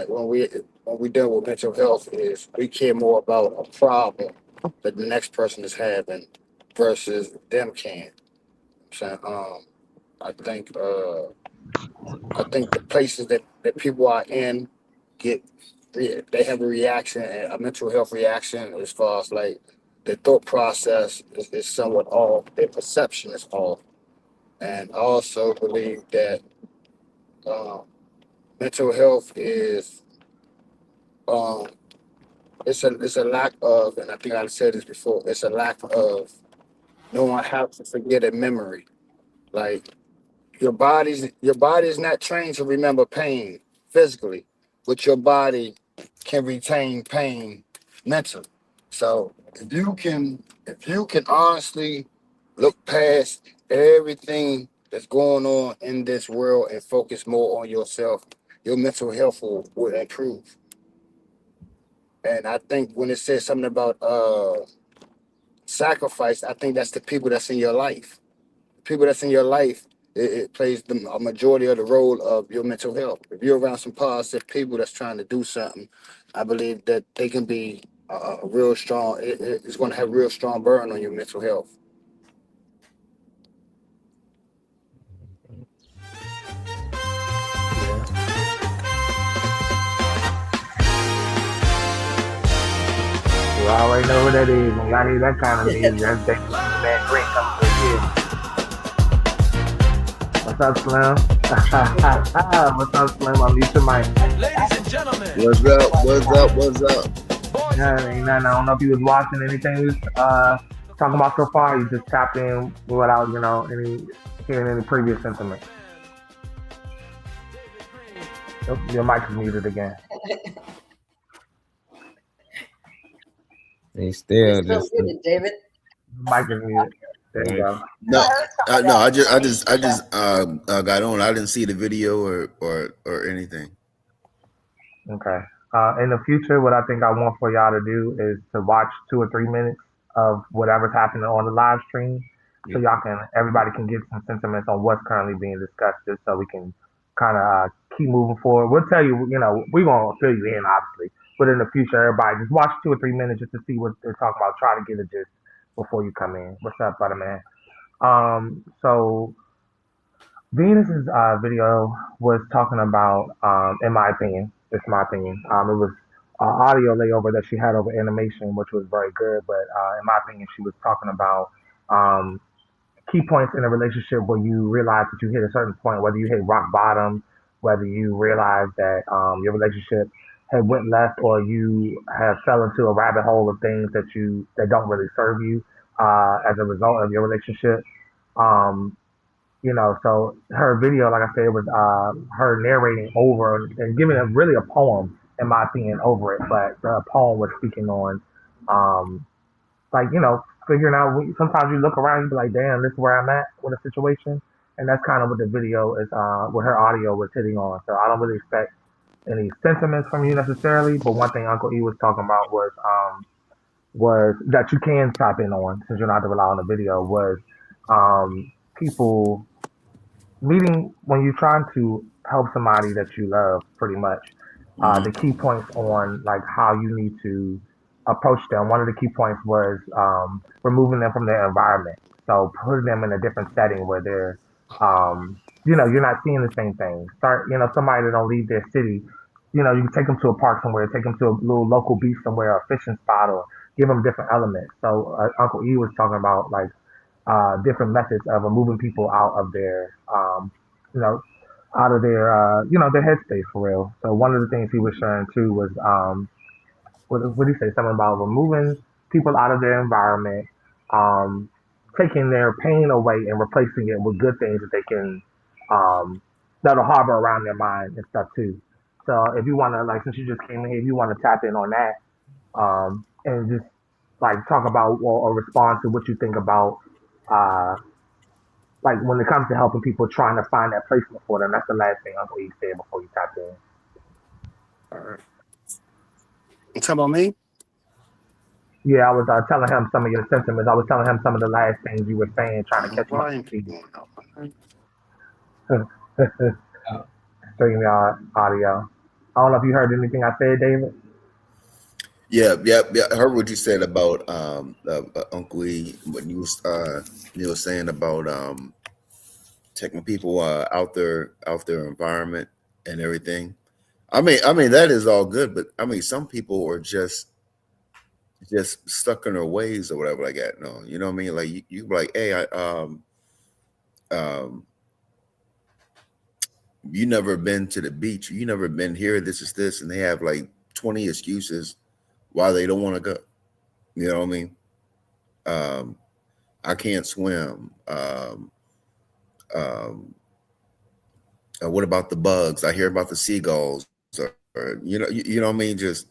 when we deal with mental health is we care more about a problem that the next person is having versus them caring. So, I think the places that people are in they have a reaction, a mental health reaction, as far as like their thought process is somewhat off, their perception is off, and I also believe that mental health is it's a lack of, and I think I said this before, it's a lack of knowing how to forget a memory. Like your body's not trained to remember pain physically, but your body can retain pain mentally. So if you can honestly look past everything that's going on in this world and focus more on yourself, your mental health will improve. And I think when it says something about sacrifice, I think that's the people that's in your life. The people that's in your life, it plays a majority of the role of your mental health. If you're around some positive people that's trying to do something, I believe that they can be a real strong, it's going to have a real strong burn on your mental health. You already know what that is. When y'all hear that kind of music, that's that drink coming to the What's up, Slim? What's up, Slim? I'm used to my. Ladies and gentlemen. What's up? Yeah, ain't nothing. I don't know if you was watching anything we was talking about so far. You just tapped in without, hearing any previous sentiment. Your mic is muted again. They still You're just still muted, David. Mic is muted. There you go. No, no. I just got on. I didn't see the video or anything. Okay. In the future, what I think I want for y'all to do is to watch 2 or 3 minutes of whatever's happening on the live stream, so everybody can get some sentiments on what's currently being discussed, just so we can kind of keep moving forward. We'll tell you, we're gonna fill you in, obviously, but in the future, everybody just watch 2 or 3 minutes just to see what they're talking about. Try to get a gist before you come in. What's up, brother man? So Venus's video was talking about, in my opinion, it's my opinion. It was audio layover that she had over animation, which was very good. But in my opinion, she was talking about um, key points in a relationship where you realize that you hit a certain point, whether you hit rock bottom, whether you realize that your relationship had went left, or you have fell into a rabbit hole of things that don't really serve you as a result of your relationship. Um, so her video, like I said, was her narrating over and giving really a poem, in my opinion, over it. But the poem was speaking on, um, figuring out. Sometimes you look around, you be like, "Damn, this is where I'm at with a situation," and that's kind of what the video is. What her audio was hitting on. So I don't really expect any sentiments from you necessarily. But one thing Uncle E was talking about was that you can tap in on, since you're not to rely on the video, was people meeting when you're trying to help somebody that you love, pretty much. The key points on like how you need to approach them. One of the key points was removing them from their environment. So putting them in a different setting where they're, you're not seeing the same thing. Somebody that don't leave their city. You can take them to a park somewhere, take them to a little local beach somewhere, or a fishing spot, or give them different elements. So Uncle E was talking about like different methods of removing people out of their, their headspace for real. So one of the things he was sharing too was, what did he say? Something about removing people out of their environment, taking their pain away and replacing it with good things that they can, that'll harbor around their mind and stuff too. So if you want to, like, since you just came in here, if you want to tap in on that, and just like talk about or respond to what you think about, like when it comes to helping people trying to find that placement for them. That's the last thing Uncle E said before you tap in. All right. You talking about me? Yeah, I was telling him some of your sentiments. I was telling him some of the last things you were saying, trying to catch him up to speed. Stream y'all audio. I don't know if you heard anything I said, David. Yeah. I heard what you said about Uncle E, when you was saying about taking people out their environment and everything. I mean that is all good, but I mean some people are just stuck in their ways or whatever like that. No, you know what I mean? Like you be like, hey, you never been to the beach, you never been here, this is this, and they have like 20 excuses why they don't want to go. You know what I mean? I can't swim. What about the bugs? I hear about the seagulls, or you know what I mean? Just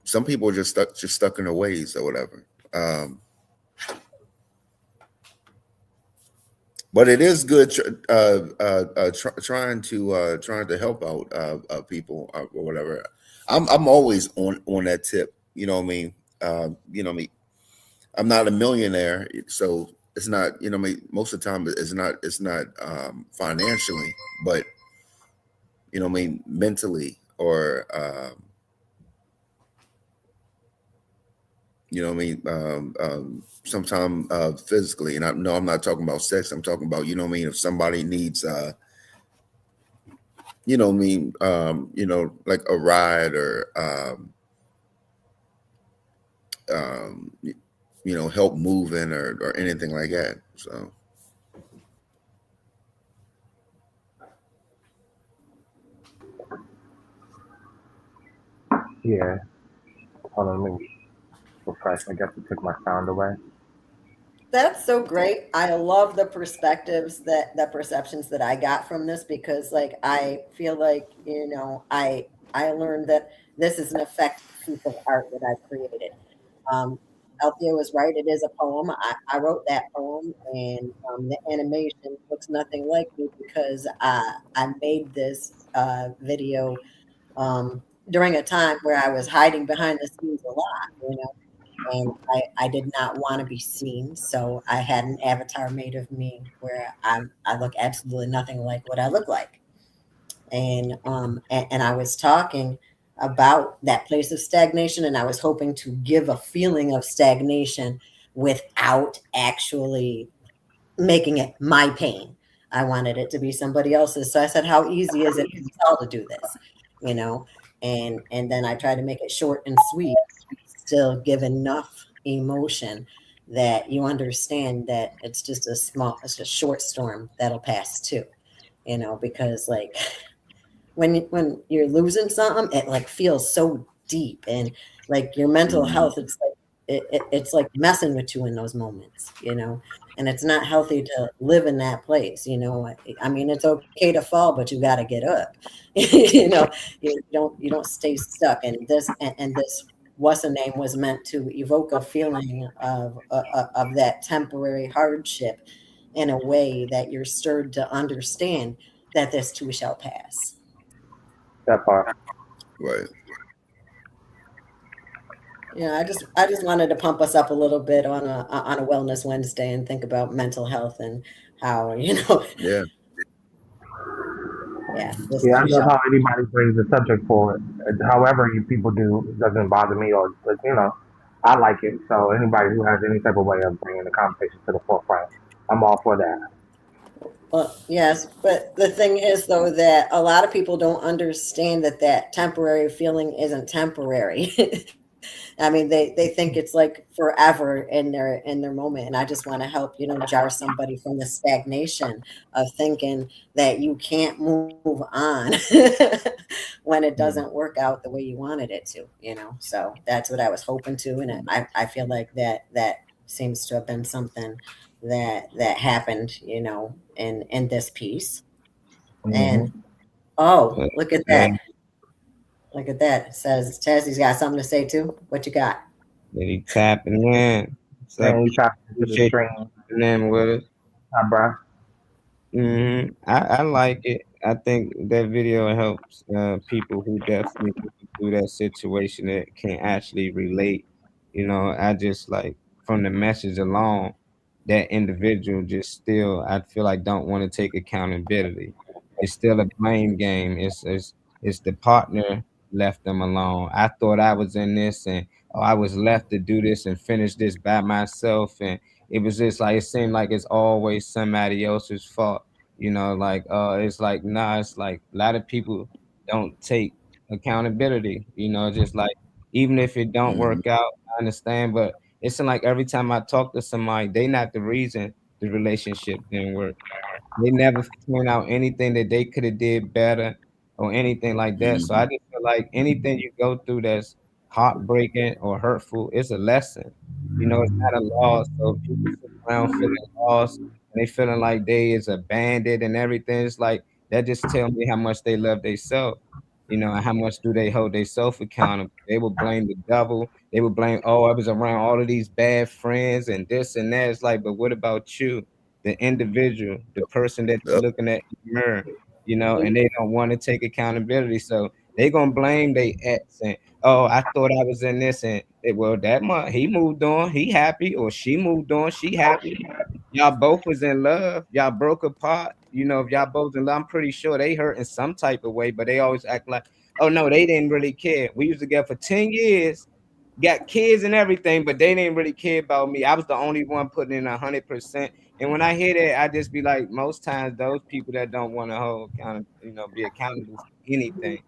some people are just stuck in their ways or whatever. But it is good trying to help out people or whatever. I'm always on that tip. You know what I mean? You know what I mean? I'm not a millionaire, so it's not. You know what I mean? Most of the time, it's not financially, but you know what I mean, mentally, or you know what I mean, sometimes physically. And I'm not talking about sex. I'm talking about, you know what I mean, if somebody needs you know what I mean, like a ride, or help moving, or anything like that. So yeah. Hold on, let me refresh. I guess it took my sound away. That's so great. I love the the perceptions that I got from this, because like I feel like, I learned that this is an effective piece of art that I've created. Althea was right. It is a poem. I wrote that poem, and the animation looks nothing like me because I made this video during a time where I was hiding behind the scenes a lot, and I did not want to be seen. So I had an avatar made of me where I look absolutely nothing like what I look like. And I was talking about that place of stagnation, and I was hoping to give a feeling of stagnation without actually making it my pain. I wanted it to be somebody else's. So I said, how easy is it for y'all to do this? And then I tried to make it short and sweet, still give enough emotion that you understand that it's a short storm that'll pass too, because like when you're losing something, it like feels so deep, and like your mental health, it's like it's like messing with you in those moments, and it's not healthy to live in that place. I mean, it's okay to fall, but you got to get up. You don't stay stuck. And this what's the name was meant to evoke a feeling of that temporary hardship in a way that you're stirred to understand that this too shall pass. That part. Right. Yeah, I just wanted to pump us up a little bit on a Wellness Wednesday and think about mental health and how Yeah. yeah. Yeah, I love how anybody brings the subject forward. However you people do, it doesn't bother me, or I like it. So anybody who has any type of way of bringing the conversation to the forefront, I'm all for that. Well, yes, but the thing is, though, that a lot of people don't understand that temporary feeling isn't temporary. I mean, they think it's like forever in their moment, and I just want to help jar somebody from the stagnation of thinking that you can't move on when it doesn't work out the way you wanted it to. So that's what I was hoping to, and I feel like that seems to have been something that happened, in this piece. And look at that. Look at that. It says Tazzy's got something to say too. What you got? He tapping in. He tapping into the string. In with us. Hi, bro. I like it. I think that video helps people who definitely go through that situation that can actually relate. I just like from the message alone, that individual just still, I feel like, don't want to take accountability. It's still a blame game. It's the partner left them alone. I thought I was in this, and I was left to do this and finish this by myself, and it was just like it seemed like it's always somebody else's fault. It's like nah, it's like a lot of people don't take accountability. Just like even if it don't work out, I understand, but it's like every time I talk to somebody, they not the reason the relationship didn't work. They never point out anything that they could have did better or anything like that. So I just feel like anything you go through that's heartbreaking or hurtful, it's a lesson. It's not a loss. So people sit around feeling lost and they feeling like they is abandoned and everything. It's like that just tell me how much they love themselves. And how much do they hold themselves accountable? They will blame the devil. They would blame, I was around all of these bad friends and this and that. It's like, but what about you? The individual, the person that you're looking at in the mirror, and they don't want to take accountability. So they gonna blame their ex and I thought I was in this and that month he moved on, he happy, or she moved on, she happy. Y'all both was in love, y'all broke apart. If y'all both in love, I'm pretty sure they hurt in some type of way, but they always act like, oh no, they didn't really care. We was together for 10 years, got kids and everything, but they didn't really care about me. I was the only one putting in 100%. And when I hear that, I just be like, most times those people that don't want to hold be accountable for anything,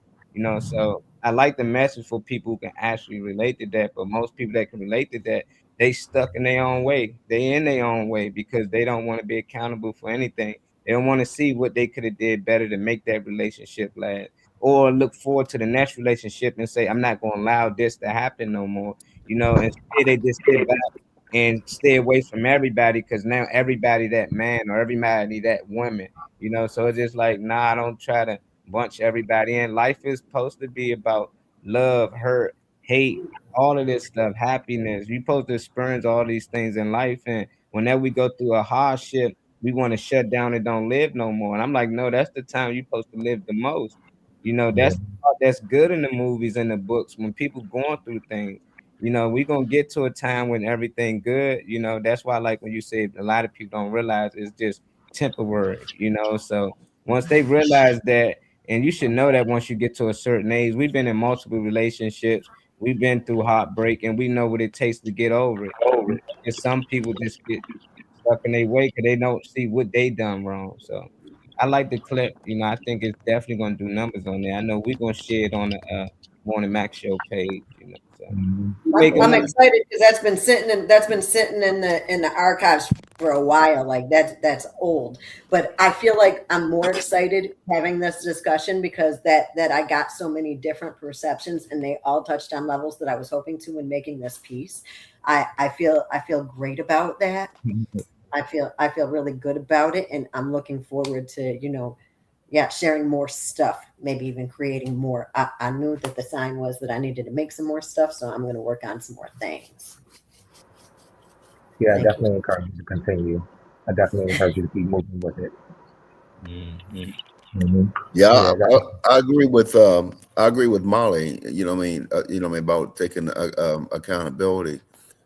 So I like the message for people who can actually relate to that. But most people that can relate to that, they stuck in their own way. They in their own way because they don't want to be accountable for anything. They don't want to see what they could have did better to make that relationship last, or look forward to the next relationship and say, I'm not going to allow this to happen no more. Instead they just sit back and stay away from everybody because now everybody that man or everybody that woman, so it's just like, nah, I don't try to bunch everybody in. Life is supposed to be about love, hurt, hate, all of this stuff, happiness. We supposed to experience all these things in life, and whenever we go through a hardship, we want to shut down and don't live no more. And I'm like, no, that's the time you're supposed to live the most. You know, that's good in the movies and the books when people going through things. You know, we're gonna get to a time when everything good. You know, that's why, like when you say a lot of people don't realize it's just temporary. You know, so once they realize that, and you should know that once you get to a certain age, we've been in multiple relationships, we've been through heartbreak, and we know what it takes to get over it. And some people just get stuck in their way because they don't see what they done wrong. So I like the clip. You know, I think it's definitely gonna do numbers on there. I know we're gonna share it on the Morning Max Show page. You know, so I'm excited because that's been sitting in the archives for a while. Like that's old, but I feel like I'm more excited having this discussion because that I got so many different perceptions and they all touched on levels that I was hoping to when making this piece. I feel great about that. I feel really good about it, and I'm looking forward to sharing more stuff, maybe even creating more. I knew that the sign was that I needed to make some more stuff, so I'm going to work on some more things. Yeah, I definitely encourage you to continue. I definitely encourage you to keep moving with it. Yeah, I agree with Molly. You know what I mean? About taking accountability,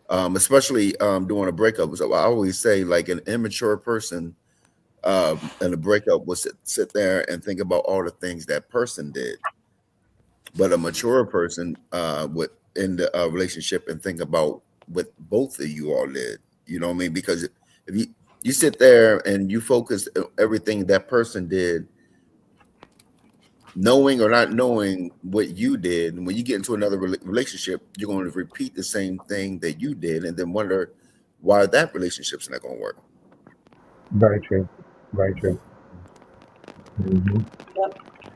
especially during a breakup. So I always say, like, an immature person in a breakup will sit there and think about all the things that person did, but a mature person would end the relationship and think about what both of you all did. You know what I mean? Because if you sit there and you focus everything that person did, knowing or not knowing what you did, and when you get into another relationship, you're going to repeat the same thing that you did, and then wonder why that relationship's not going to work. Very true. Very true.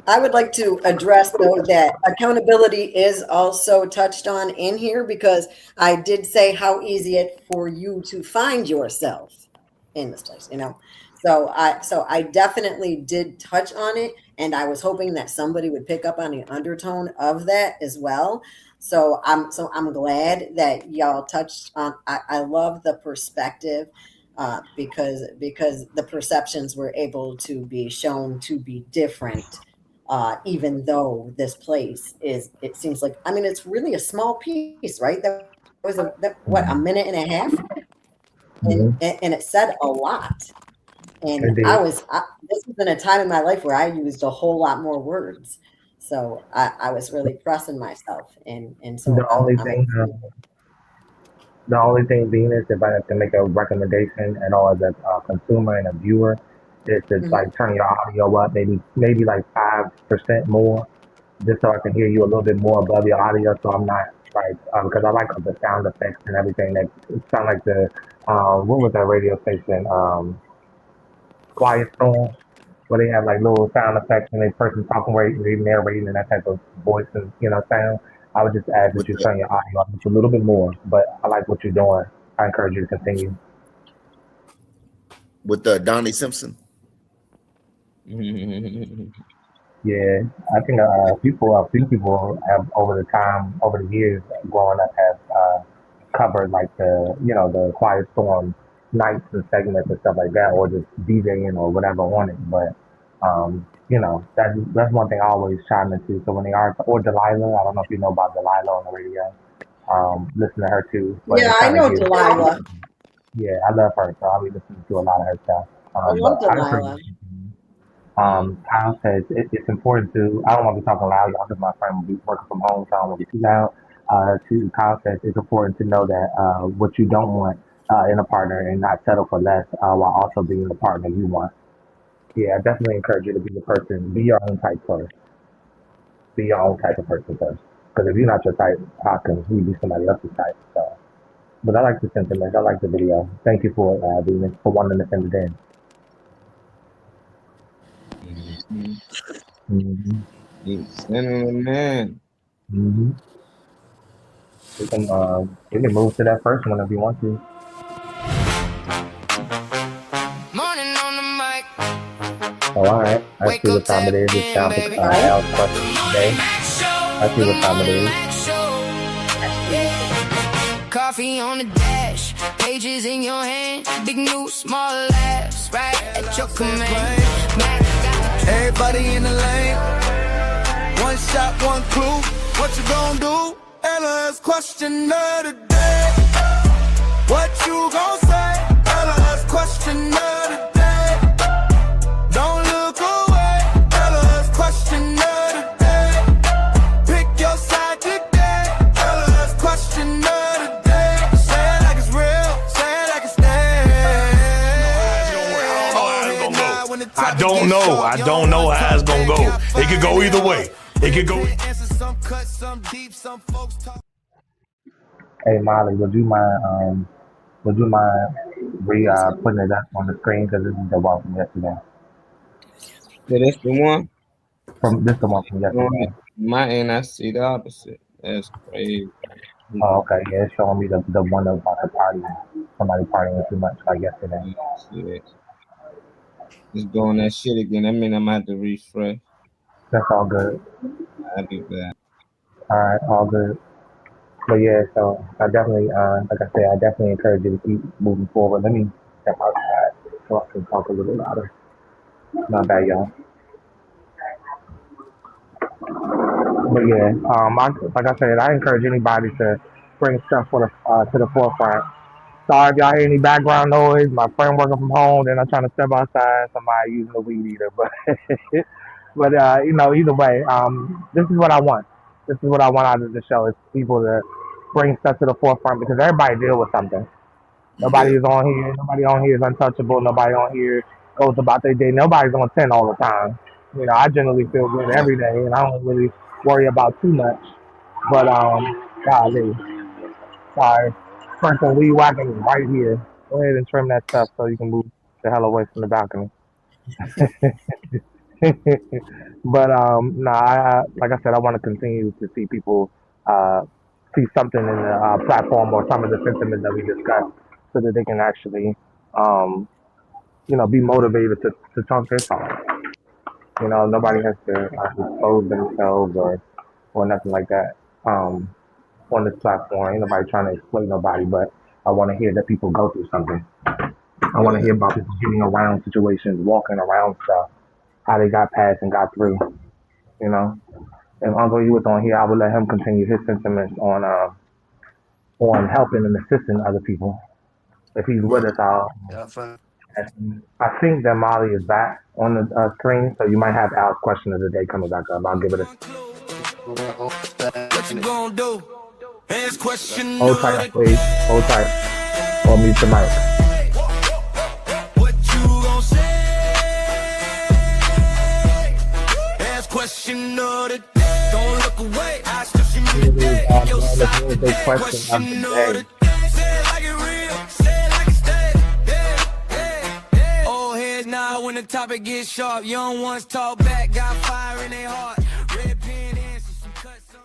I would like to address, though, that accountability is also touched on in here because I did say how easy it for you to find yourself in this place, So I definitely did touch on it, and I was hoping that somebody would pick up on the undertone of that as well. So I'm glad that y'all touched on. I love the perspective. Because the perceptions were able to be shown to be different, even though this place it seems like, it's really a small piece, right? That was a minute and a half, and it said a lot. And this was in a time in my life where I used a whole lot more words, so I was really pressing myself, and so the only thing being is, if I have to make a recommendation and all as a consumer and a viewer, is to like turn your audio up maybe like 5% more, just so I can hear you a little bit more above your audio. So I'm not like because I like the sound effects and everything that sound like the what was that radio station, Quiet Storm, where they have like little sound effects and a person talking, narrating, and that type of voice and sound. I would just ask that you turn your audio up a little bit more, but I like what you're doing. I encourage you to continue. With Donnie Simpson. Yeah, I think a few people have over the years growing up have covered like the Quiet Storm nights and segments and stuff like that, or just DJing or whatever on it. But that's one thing I always chime into. So when they are, or Delilah, I don't know if you know about Delilah on the radio. Listen to her too. But yeah, I know Delilah. Yeah, I love her, so I'll be listening to a lot of her stuff. I love Delilah. Kyle says it's important to. I don't want to be talking loud, y'all, because my friend will be working from home, so I don't want to be too loud. Kyle says it's important to know that what you don't want in a partner and not settle for less while also being the partner you want. Yeah, I definitely encourage you to be the person. Be your own type first. Be your own type of person first. Because if you're not your type, how can you be somebody else's type? So, but I like the sentiment. I like the video. Thank you for Venus, for wanting to send it in. Man. We can move to that first one if you want to. Oh, all right. I see what time it is. It's time for Al's question today. I see what time it is. Coffee on the dash, pages in your hand, big news, small laughs, right at your command. Everybody in the lane, one shot, one clue. What you gonna do? Ella's question of the day. What you gonna say? Ella's question of the day. Don't look away. Ella's question of the day. Pick your side today. Ella's question of the day. Say it like it's real. Say it like it's I don't know. I don't know how it's gonna go. It could go either way. It could go. Hey Molly, would you mind putting it up on the screen because this is the one from yesterday. So that's the one? This the one from yesterday. My end, I see the opposite. That's crazy. Oh, okay. Yeah, it's showing me the one about the party. Somebody partying too much like yesterday. It's doing that shit again. I mean, I'm have to refresh. That's all good. I'll be back. All right, all good. But yeah, so I definitely, like I said, I definitely encourage you to keep moving forward. Let me step outside so I can talk a little louder. Not bad, y'all. But yeah, like I said, I encourage anybody to bring stuff to the forefront. Sorry if y'all hear any background noise. My friend working from home, then I'm trying to step outside. Somebody using a weed eater, but you know, either way, this is what I want. This is what I want out of the show: is people to bring stuff to the forefront because everybody deal with something. Nobody is on here. Nobody on here is untouchable. Nobody on here goes about their day. Nobody's on 10 all the time. You know, I generally feel good every day, and I don't really worry about too much. But golly, sorry. Person weed whacking is right here. Go ahead and trim that stuff so you can move the hell away from the balcony. But I like I said, I want to continue to see people see something in the platform or some of the sentiments that we discussed, so that they can actually, you know, be motivated to talk their talk. You know, nobody has to expose themselves or nothing like that. On this platform, ain't nobody trying to exploit nobody, but I want to hear that people go through something. I want to hear about people getting around situations, walking around stuff, how they got past and got through. You know, if Uncle E was on here, I would let him continue his sentiments on helping and assisting other people. If he's with us, I think that Molly is back on the screen, so you might have Al's question of the day coming back up. I'll give it a. What you gonna do? Ask question. Hold tight, please. Hold tight. Or mute the mic. What you gonna say? Ask question of the day. Don't look away. I still see me today. Your side today. Question of the day. Say it like it real. Say it like it's dead. Old heads now when the topic gets sharp. Young ones talk back. Got fire in their heart. Red pen answers. Some cuts.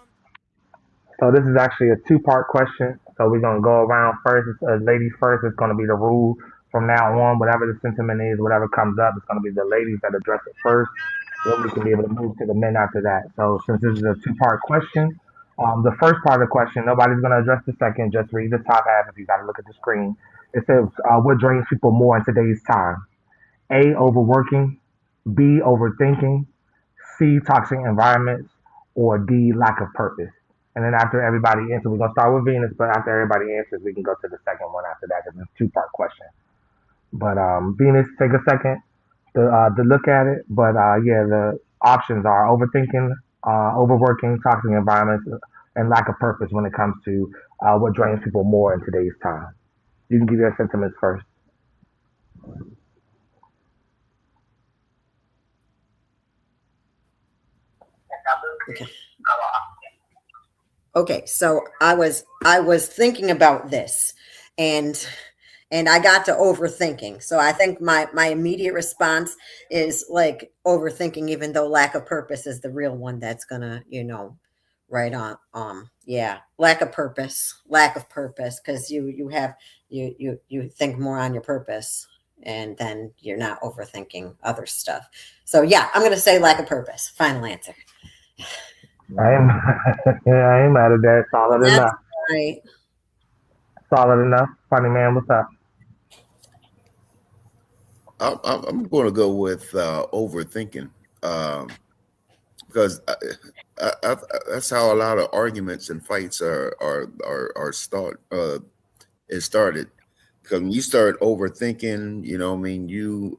So this is actually a two-part question. So we're gonna go around first. Ladies first. It's gonna be the rule from now on. Whatever the sentiment is, whatever comes up, it's gonna be the ladies that address it first. Then we can be able to move to the men after that. So since this is a two-part question, the first part of the question, nobody's gonna address the second. Just read the top half if you gotta look at the screen. It says, what drains people more in today's time? A, overworking. B, overthinking. C, toxic environments. Or D, lack of purpose. And then after everybody answers, we're going to start with Venus, but after everybody answers, we can go to the second one after that because it's a two-part question. But Venus, take a second to look at it. But yeah, the options are overthinking, overworking, toxic environments, and lack of purpose when it comes to what drains people more in today's time. You can give your sentiments first. Okay, so I was thinking about this, and I got to overthinking. So I think my immediate response is like overthinking, even though lack of purpose is the real one that's gonna, you know, right on. Yeah, lack of purpose, because you think more on your purpose, and then you're not overthinking other stuff. So yeah, I'm gonna say lack of purpose. Final answer. I ain't mad at that. Solid enough. Right. Solid enough. Funny man, what's up? I'm going to go with overthinking, because that's how a lot of arguments and fights are started. Because when you start overthinking, you know, what I mean, you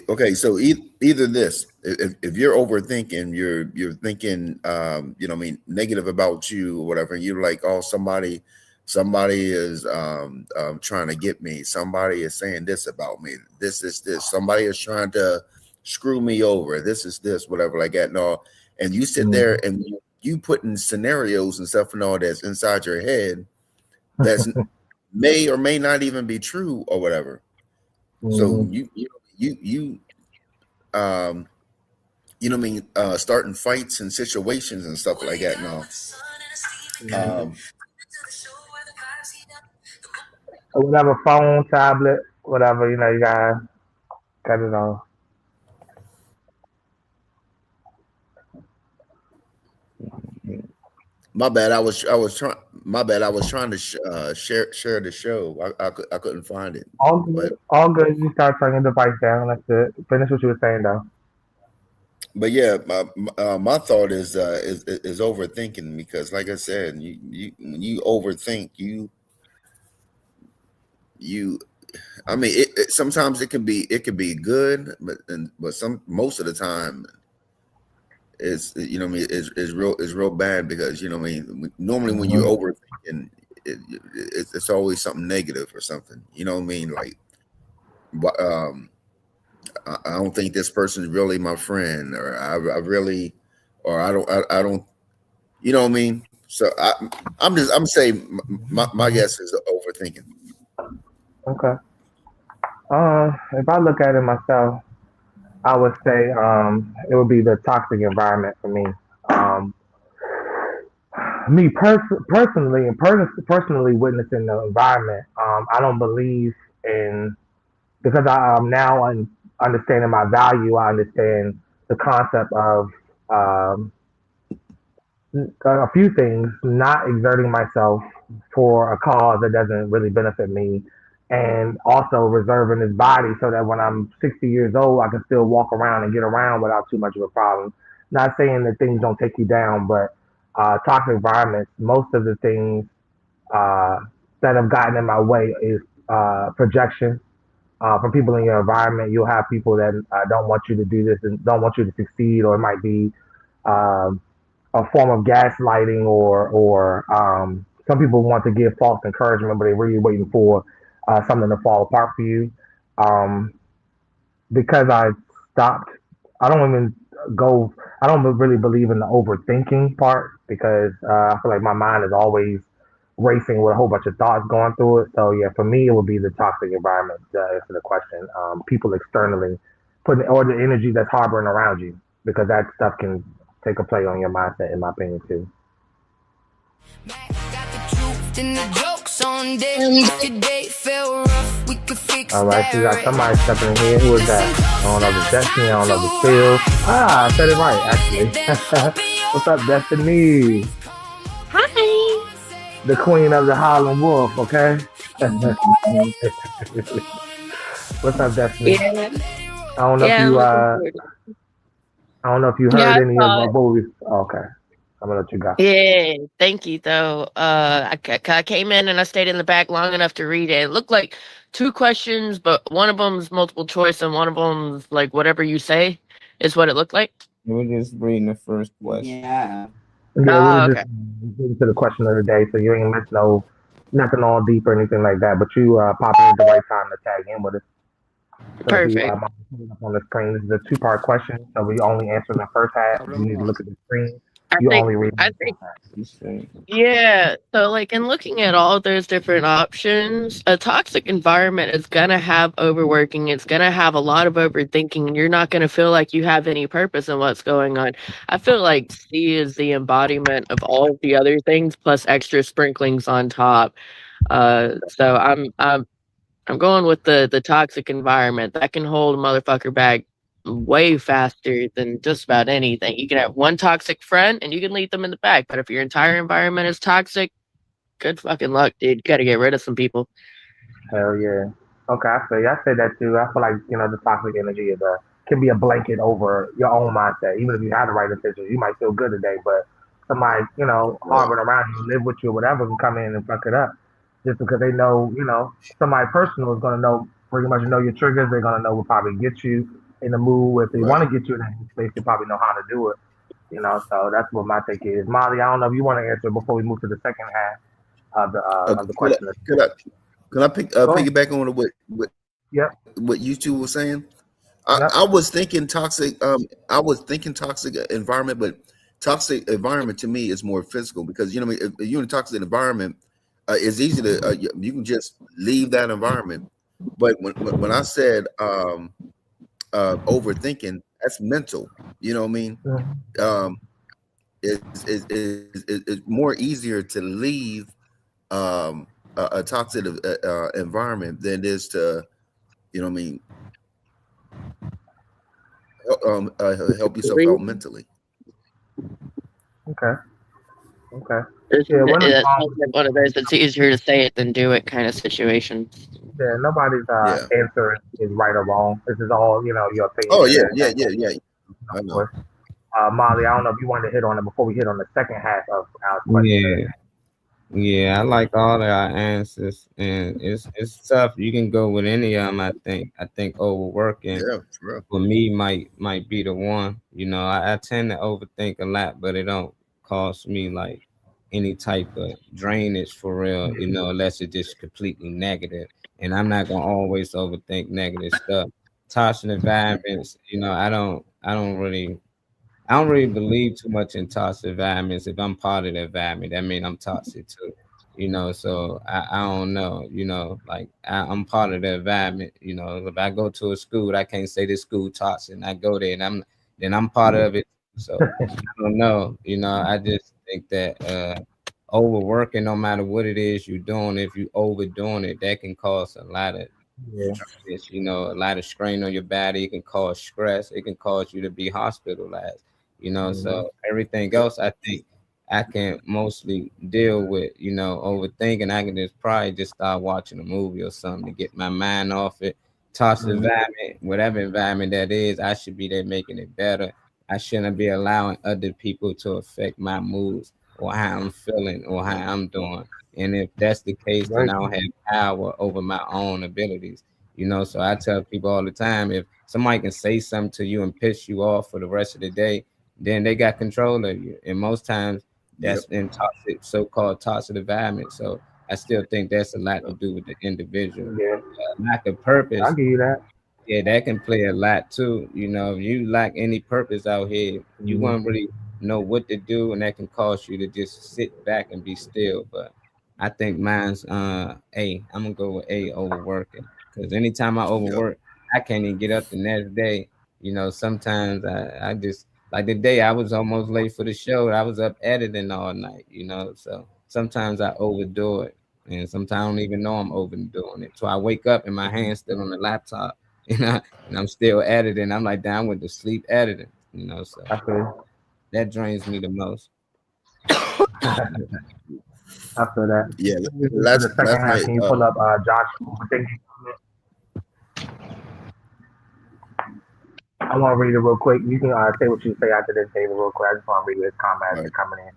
okay. So either this, if you're overthinking, you're thinking, you know, what I mean, negative about you or whatever. And you're like, oh, somebody is trying to get me. Somebody is saying this about me. This is this. Somebody is trying to screw me over. This is this, whatever, like that. No, and you sit there and you put in scenarios and stuff and all that's inside your head that's may or may not even be true or whatever. So you know what I mean, starting fights and situations and stuff like that now. Whatever, phone, tablet, whatever, you know, you gotta cut it off. My bad. I was trying. My bad. I was trying to share the show. I couldn't find it. All good. All good. You start turning the device down. That's it. Finish what you were saying though. But yeah, my thought is overthinking, because, like I said, when you overthink, you. I mean, sometimes it can be good, but most of the time, is, you know what I mean, is real bad, because, you know what I mean, normally when you're overthinking, it's always something negative or something, you know what I mean, like, I don't think this person is really my friend, or I don't, you know what I mean. So I'm saying my guess is overthinking. Okay. If I look at it myself, I would say it would be the toxic environment for me. Me personally witnessing the environment, I don't believe in, because I'm now understanding my value. I understand the concept of a few things: not exerting myself for a cause that doesn't really benefit me, and also reserving this body so that when I'm 60 years old, I can still walk around and get around without too much of a problem. Not saying that things don't take you down, but toxic environments, most of the things that have gotten in my way is projection. From people in your environment, you'll have people that don't want you to do this and don't want you to succeed, or it might be a form of gaslighting, or some people want to give false encouragement, but they're really waiting for something to fall apart for you. Because I stopped, I don't really believe in the overthinking part, because I feel like my mind is always racing with a whole bunch of thoughts going through it. So yeah, for me, it would be the toxic environment to answer the question. People externally or the energy that's harboring around you, because that stuff can take a play on your mindset, in my opinion, too. All right, so you got somebody stepping in here. Who is that? I don't know if it's Destiny. I don't know if it's Phil. I said it right, actually. What's up, Destiny? Hi. The queen of the Harlem Wolf, okay? What's up, Destiny? Yeah. I don't know if you heard any of our movies. Okay. I'm gonna let you go. Yeah, thank you though. I came in and I stayed in the back long enough to read it. It looked like 2 questions, but one of them's multiple choice and one of them's like whatever you say is what it looked like. We're just reading the first question. Yeah, we were just getting to the question of the day, so you ain't missed nothing all deep or anything like that. But you popped in at the right time to tag in with us. So Perfect. Up on the screen. This is a 2-part question, so we only answer the first half. You need to look at the screen. Yeah. So like in looking at all those different options, a toxic environment is gonna have overworking. It's gonna have a lot of overthinking, and you're not gonna feel like you have any purpose in what's going on. I feel like C is the embodiment of all of the other things plus extra sprinklings on top. So I'm going with the toxic environment that can hold a motherfucker back way faster than just about anything. You can have one toxic friend and you can leave them in the back, but if your entire environment is toxic, good fucking luck, dude. You gotta get rid of some people. Hell yeah. Okay, I say that too. I feel like, the toxic energy can be a blanket over your own mindset. Even if you have the right intentions, you might feel good today, but somebody, harboring around you, live with you, whatever, can come in and fuck it up. Just because they know, somebody personal is gonna know pretty much your triggers. They're gonna know what probably get you in the mood. If they want to get you in that space, they probably know how to do it. So that's what my take is. Molly, I don't know if you want to answer before we move to the second half of the question. Can I piggyback on what you two were saying? I was thinking toxic. I was thinking toxic environment, but toxic environment to me is more physical because if you're in a toxic environment, it's easy to you can just leave that environment. But when I said overthinking, that's mental. You know what I mean? It's more easier to leave a toxic environment than it is to, help yourself out mentally. Okay. It's one of those. It's easier to say it than do it kind of situation. Yeah, nobody's answer is right or wrong. This is all your opinion. Oh yeah. I know. Molly, I don't know if you wanted to hit on it before we hit on the second half of our question. Yeah, I like all of our answers, and it's tough. You can go with any of them. I think overworking for me might be the one. I tend to overthink a lot, but it don't cost me like any type of drainage for real. Unless it's just completely negative, and I'm not gonna always overthink negative stuff. Toxic environments, I don't really believe too much in toxic environments. If I'm part of the environment, that means I'm toxic too. So I don't know. Like I'm part of the environment. If I go to a school, I can't say this school toxic, and I go there, and I'm part of it. So I don't know. I just think that overworking, no matter what it is you're doing, if you overdoing it, that can cause a lot of a lot of strain on your body. It can cause stress. It can cause you to be hospitalized. So everything else, I think I can mostly deal with, overthinking. I can probably just start watching a movie or something to get my mind off it. Toxic environment, whatever environment that is, I should be there making it better. I shouldn't be allowing other people to affect my moods or how I'm feeling or how I'm doing. And if that's the case, then I don't have power over my own abilities. So I tell people all the time, if somebody can say something to you and piss you off for the rest of the day, then they got control of you. And most times that's in toxic, so-called toxic environment. So I still think that's a lot to do with the individual. Lack of purpose. I'll give you that. Yeah, that can play a lot too. If you lack any purpose out here, you won't really know what to do, and that can cause you to just sit back and be still. But I think mine's A. I'm gonna go with A, overworking. Because anytime I overwork, I can't even get up the next day. Sometimes I just like the day I was almost late for the show. I was up editing all night, so sometimes I overdo it. And sometimes I don't even know I'm overdoing it. So I wake up and my hand's still on the laptop, and I'm still editing. I'm like, damn, I went to sleep editing, so that drains me the most. After that. Yeah, last night. Can you pull up Josh? I want to read it real quick. You can say what you say after this, David, real quick. I just want to read his comments coming in.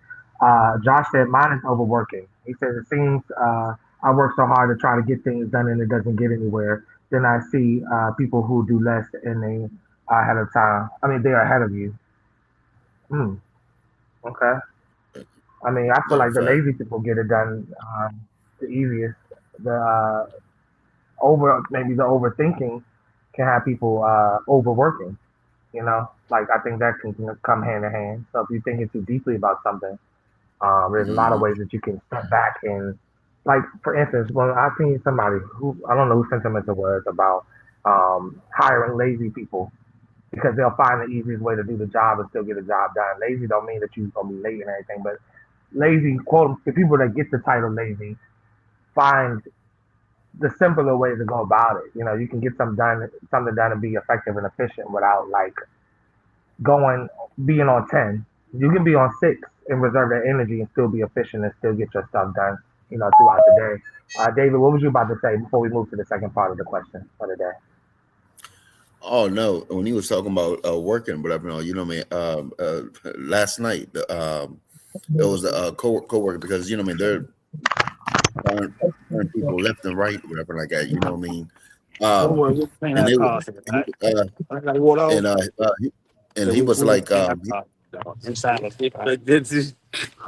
Josh said, mine is overworking. He says, it seems I work so hard to try to get things done and it doesn't get anywhere. Then I see people who do less and they are ahead of time. I mean, they're ahead of you. Okay. I mean, I feel like the lazy people get it done the easiest. The overthinking can have people overworking. Like I think that can come hand in hand. So if you're thinking too deeply about something, there's a lot of ways that you can step back and, like for instance, when I've seen somebody who I don't know who sentimental was about hiring lazy people because they'll find the easiest way to do the job and still get a job done. Lazy don't mean that you're gonna be late and everything, but lazy, quote, the people that get the title lazy find the simpler ways to go about it. You know, you can get something done and be effective and efficient without like being on 10. You can be on 6 and reserve that energy and still be efficient and still get your stuff done, you know, throughout the day. David, what was you about to say before we move to the second part of the question for the day? Oh no! When he was talking about working, whatever, you know what I mean. Last night, it was a co-worker because you know what I mean. They're firing people left and right, whatever like that. You know what I mean. And they were, and he was like,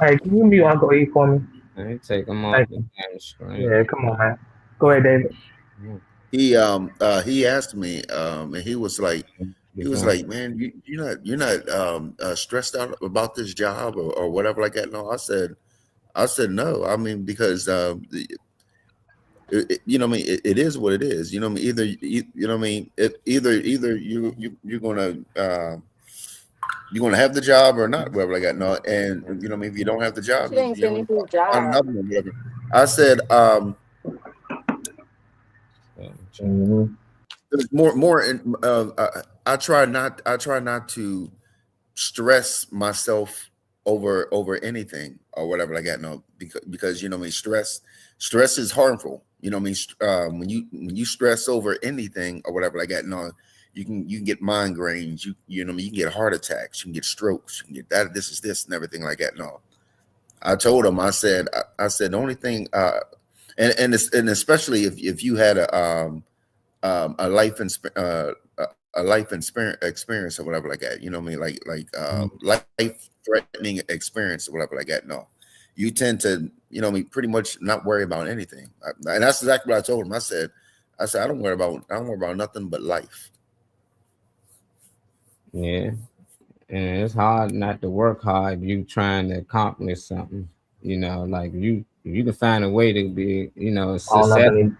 Hey, can you mute Uncle E for me? Let me take him off the screen. Yeah, come on, man. Go ahead, David. He asked me, and he was like, man, you're not stressed out about this job or whatever like that. No, I said no. I mean, because you know what I mean, it is what it is. You know what I mean. You know what I mean. Either you're gonna have the job or not, whatever like that. No, and you know what I mean. If you don't have the job, you know, another one, whatever. I said, there's more. I try not to stress myself over anything or whatever like that. No, because you know what I mean. Stress is harmful. You know what I mean. When you stress over anything or whatever like that. No, you can get migraines. You know what I mean. You can get heart attacks. You can get strokes. You can get that. This and everything like that. No, I told him. I said the only thing. And especially if you had a life experience or whatever like that, you know what I mean, like life threatening experience or whatever like that. No, you tend to, you know what I mean, pretty much not worry about anything. And that's exactly what I told him. I said I don't worry about nothing but life. Yeah, and it's hard not to work hard. You trying to accomplish something, you know, like you can find a way to be, you know, successful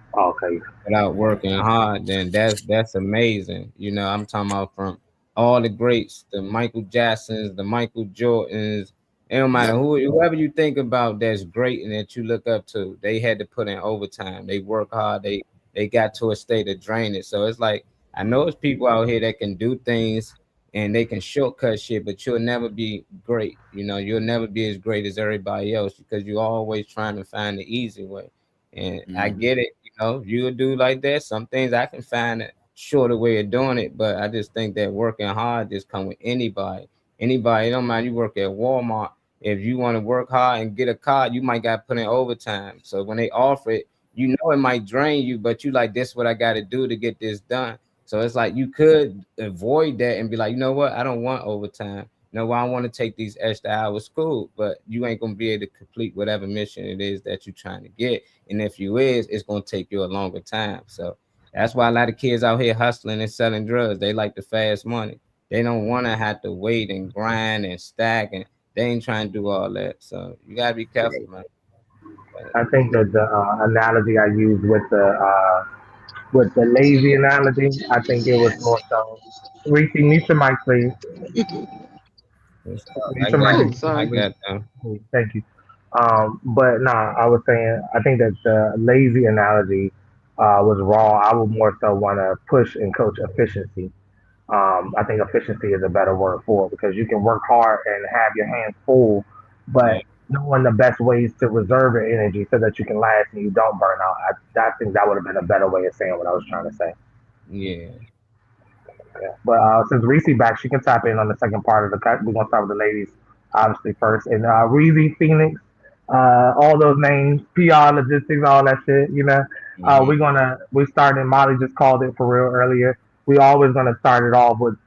without working hard, then that's amazing. You know, I'm talking about from all the greats, the Michael Jacksons, the Michael Jordans. It don't matter whoever you think about that's great and that you look up to, they had to put in overtime. They work hard. They got to a state of drainage. So it's like, I know it's people out here that can do things and they can shortcut shit, but you'll never be great. You know, you'll never be as great as everybody else because you're always trying to find the easy way. And I get it, you know, you'll do like that. Some things I can find a shorter way of doing it, but I just think that working hard just come with anybody. Anybody, it don't matter, you work at Walmart. If you want to work hard and get a car, you might got to put in overtime. So when they offer it, you know it might drain you, but you like, this is what I got to do to get this done. So it's like you could avoid that and be like, you know what? I don't want overtime. No, I want to take these extra hours, cool, but you ain't going to be able to complete whatever mission it is that you're trying to get. And if you is, it's going to take you a longer time. So that's why a lot of kids out here hustling and selling drugs, they like the fast money. They don't want to have to wait and grind and stack, and they ain't trying to do all that. So you got to be careful, man. I think that the analogy I used with the lazy analogy, I think it was more so. Reese, mute your mic, please. Thank you. But nah, I was saying, I think that the lazy analogy was wrong. I would more so want to push and coach efficiency. I think efficiency is a better word for it because you can work hard and have your hands full, but knowing the best ways to reserve your energy so that you can last and you don't burn out. I think that would have been a better way of saying what I was trying to say. Yeah. But since Reese back, she can tap in on the second part of the cut. We're gonna start with the ladies, obviously first. And Reese, Phoenix, all those names, PR, logistics, all that shit. You know, we started. Molly just called it for real earlier. We always gonna start it off with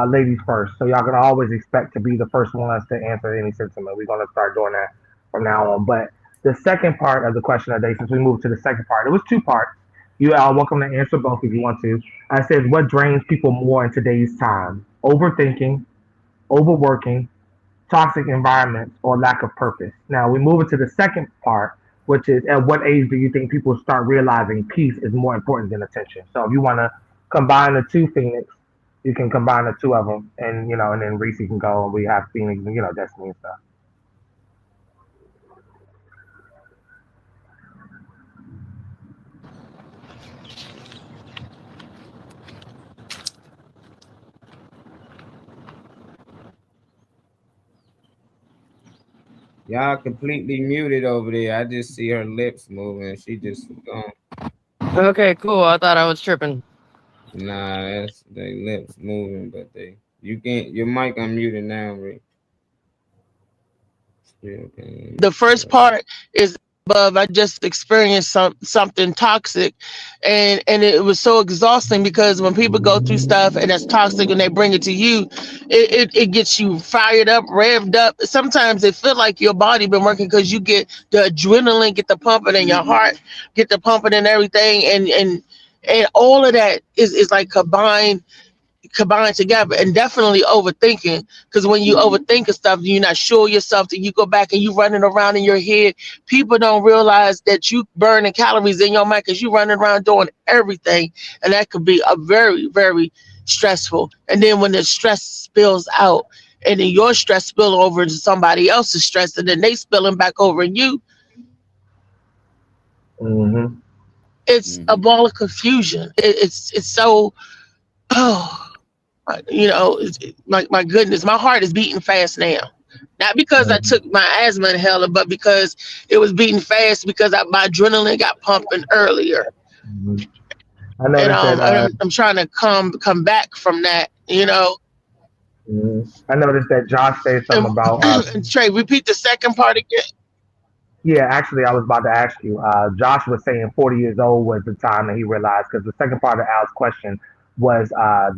ladies first, so y'all can always expect to be the first ones to answer any sentiment. We're gonna start doing that from now on. But the second part of the question of the day, since we moved to the second part, it was two parts. You are welcome to answer both if you want to. I said, what drains people more in today's time? Overthinking, overworking, toxic environments, or lack of purpose. Now we move into the second part, which is at what age do you think people start realizing peace is more important than attention? So if you want to combine the two, Phoenix, you can combine the two of them, and you know, and then Reese can go, and we have Phoenix, and you know, Destiny and stuff. Y'all completely muted over there. I just see her lips moving. She just gone. Okay, cool. I thought I was tripping. Nah, that's they lips moving, but you can't. Your mic unmuted now, Rick. The first part is above. I just experienced something toxic, and it was so exhausting because when people go through stuff and that's toxic and they bring it to you, it gets you fired up, revved up. Sometimes it feel like your body been working because you get the adrenaline, get the pumping in your heart, get the pumping and everything, and all of that is like combined together, and definitely overthinking, because when you overthink stuff, you're not sure yourself, that you go back and you running around in your head. People don't realize that you burning calories in your mind because you running around doing everything, and that could be a very, very stressful. And then when the stress spills out, and then your stress spill over into somebody else's stress, and then they spilling back over in you, it's a ball of confusion. It's so, oh, you know, my goodness, my heart is beating fast now. Not because I took my asthma inhaler, but because it was beating fast because my adrenaline got pumping earlier. I noticed that, I'm trying to come back from that, you know. I noticed that Josh said something about Trey, repeat the second part again. Yeah, actually, I was about to ask you. Josh was saying 40 years old was the time that he realized, because the second part of Al's question was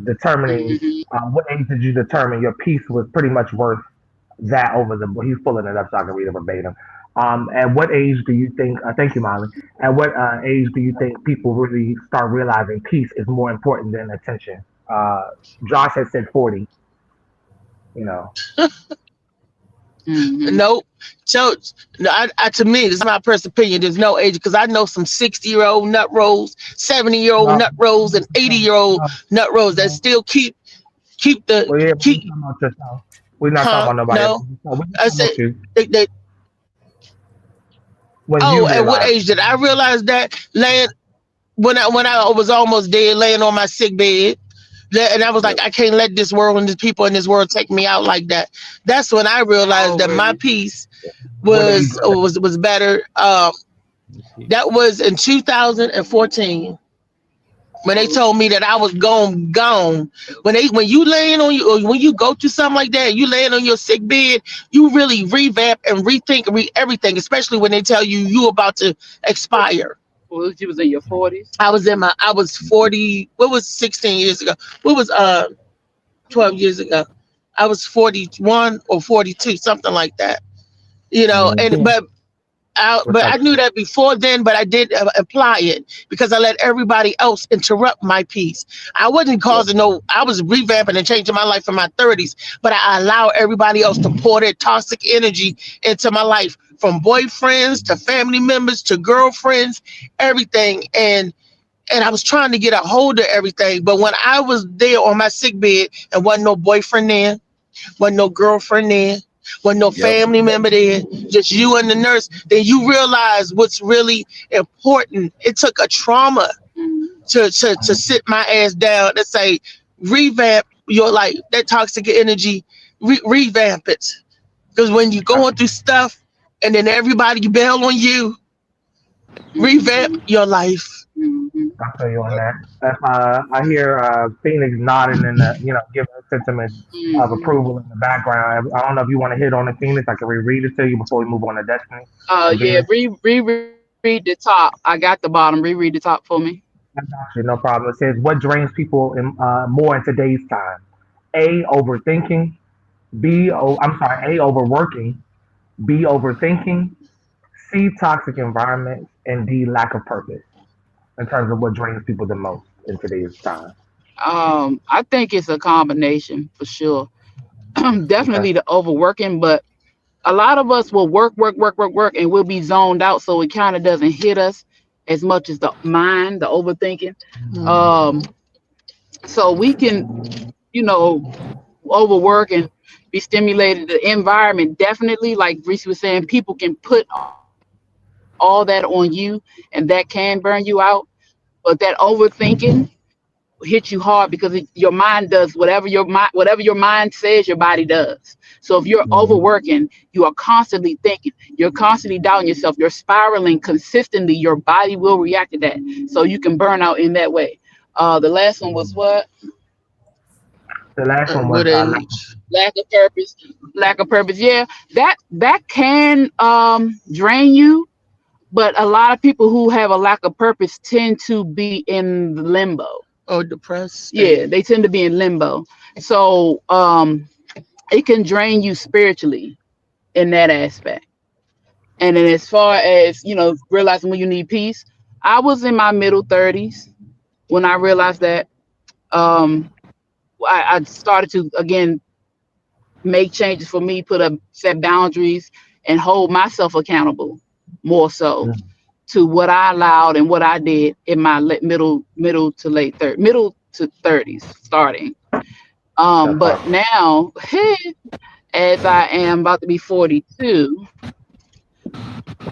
determining what age did you determine your piece was pretty much worth that over the. He's pulling it up so I can read it verbatim. At what age do you think? Thank you, Molly. At what age do you think people really start realizing peace is more important than attention? Josh had said 40. You know. Nope. So, to me, this is my personal opinion. There's no age, because I know some 60-year-old nut rolls, 70-year-old nut rolls, and 80-year-old nut rolls that still keep the. Well, yeah, keep. We're not talking about nobody. No, I said they. At what age did I realize that? When I was almost dead, laying on my sick bed. And I was like, I can't let this world and the people in this world take me out like that. That's when I realized that my peace was better. That was in 2014 when they told me that I was gone. When you laying on you, or when you go through something like that, you laying on your sick bed, you really revamp and rethink everything, especially when they tell you about to expire. Well, you was in your 40s? I was 40, what was 16 years ago? What was 12 years ago? I was 41 or 42, something like that. You know, but I knew that before then, but I did apply it because I let everybody else interrupt my peace. I wasn't causing I was revamping and changing my life in my 30s, but I allow everybody else to pour their toxic energy into my life, from boyfriends to family members to girlfriends, everything. And I was trying to get a hold of everything. But when I was there on my sick bed and wasn't no boyfriend there, wasn't no girlfriend there, wasn't no family member there, just you and the nurse, then you realize what's really important. It took a trauma to sit my ass down and say, revamp your life, that toxic energy, revamp it. Because when you're going through stuff and then everybody bail on you, revamp your life. I'll tell you on that. I hear Phoenix nodding and giving a sentiment of approval in the background. I don't know if you want to hit on it, Phoenix. I can reread it to you before we move on to Destiny. Yeah, reread the top. I got the bottom. Reread the top for me. I got you, no problem. It says, what drains people more in today's time? A, overthinking. A, overworking. B, overthinking. C, toxic environments. And D, lack of purpose. In terms of what drains people the most in today's time? I think it's a combination for sure. Definitely the overworking, but a lot of us will work, and we'll be zoned out, so it kind of doesn't hit us as much as the mind, the overthinking. So we can, overwork and be stimulated. The environment, definitely, like Reese was saying, people can put all that on you, and that can burn you out. But that overthinking, hit you hard because your mind does whatever your mind says your body does. So if you're overworking, you are constantly thinking, you're constantly doubting yourself, you're spiraling consistently, your body will react to that. So you can burn out in that way. The last one was what? The last one was lack of purpose. Lack of purpose. Yeah, that can drain you, but a lot of people who have a lack of purpose tend to be in limbo. Oh, depressed. Yeah, they tend to be in limbo. So it can drain you spiritually in that aspect. And then as far as, realizing when you need peace, I was in my middle 30s when I realized that. I started to, again, make changes for me, set boundaries, and hold myself accountable more so to what I allowed and what I did in my middle to 30s starting. But now, as I am about to be 42,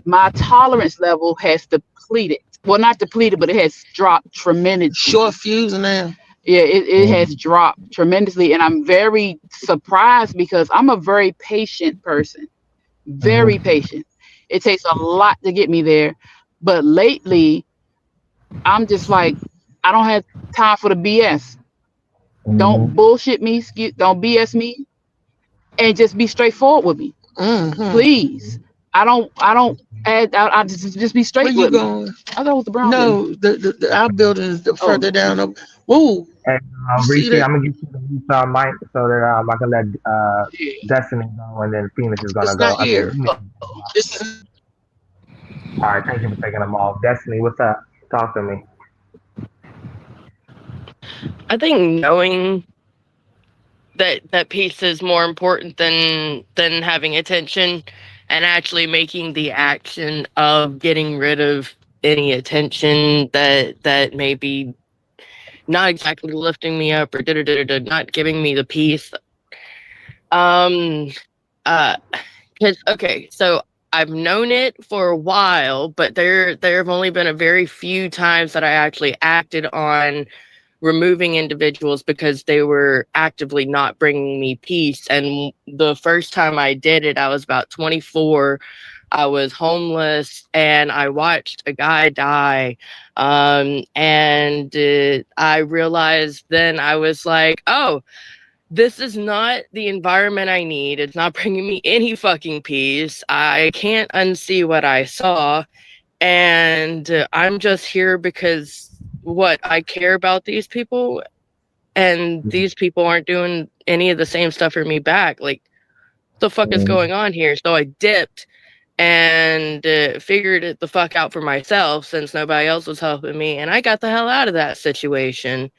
my tolerance level has depleted. Well, not depleted, but it has dropped tremendously. Short fuse now. Yeah, it has dropped tremendously. And I'm very surprised because I'm a very patient person. Very patient. It takes a lot to get me there. But lately, I'm just like, I don't have time for the BS. Don't bullshit me. Don't BS me. And just be straightforward with me. Please. I just be straight with me. Where you going? I thought it was the brown. No, our building is further down. Whoa. Hey, Reese, I'm gonna get you the restart mic so that I can let Destiny go, and then Phoenix is gonna go. Not here. All right, thank you for taking them off. Destiny, what's up? Talk to me. I think knowing that peace is more important than having attention, and actually making the action of getting rid of any attention that may be not exactly lifting me up or not giving me the peace. Okay, so I've known it for a while, but there have only been a very few times that I actually acted on removing individuals because they were actively not bringing me peace. And the first time I did it, I was about 24. I was homeless and I watched a guy die. And I realized then, I was like, oh, this is not the environment I need. It's not bringing me any fucking peace. I can't unsee what I saw. And I'm just here because I care about these people, and these people aren't doing any of the same stuff for me back. Like, what the fuck is going on here? So I dipped and figured it the fuck out for myself since nobody else was helping me, and I got the hell out of that situation.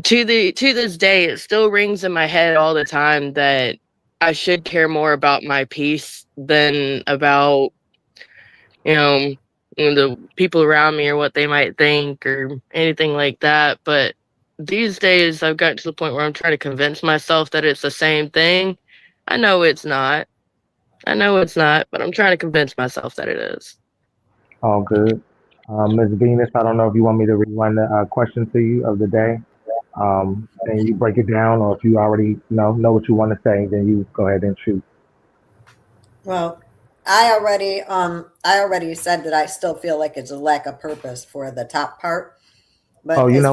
To this day, it still rings in my head all the time that I should care more about my peace than about, the people around me or what they might think or anything like that. But these days I've gotten to the point where I'm trying to convince myself that it's the same thing. I know it's not, but I'm trying to convince myself that it is. All good. Ms. Venus, I don't know if you want me to rewind the question to you of the day, and you break it down, or if you already know what you want to say, then you go ahead and shoot. Well, I already said that I still feel like it's a lack of purpose for the top part. But as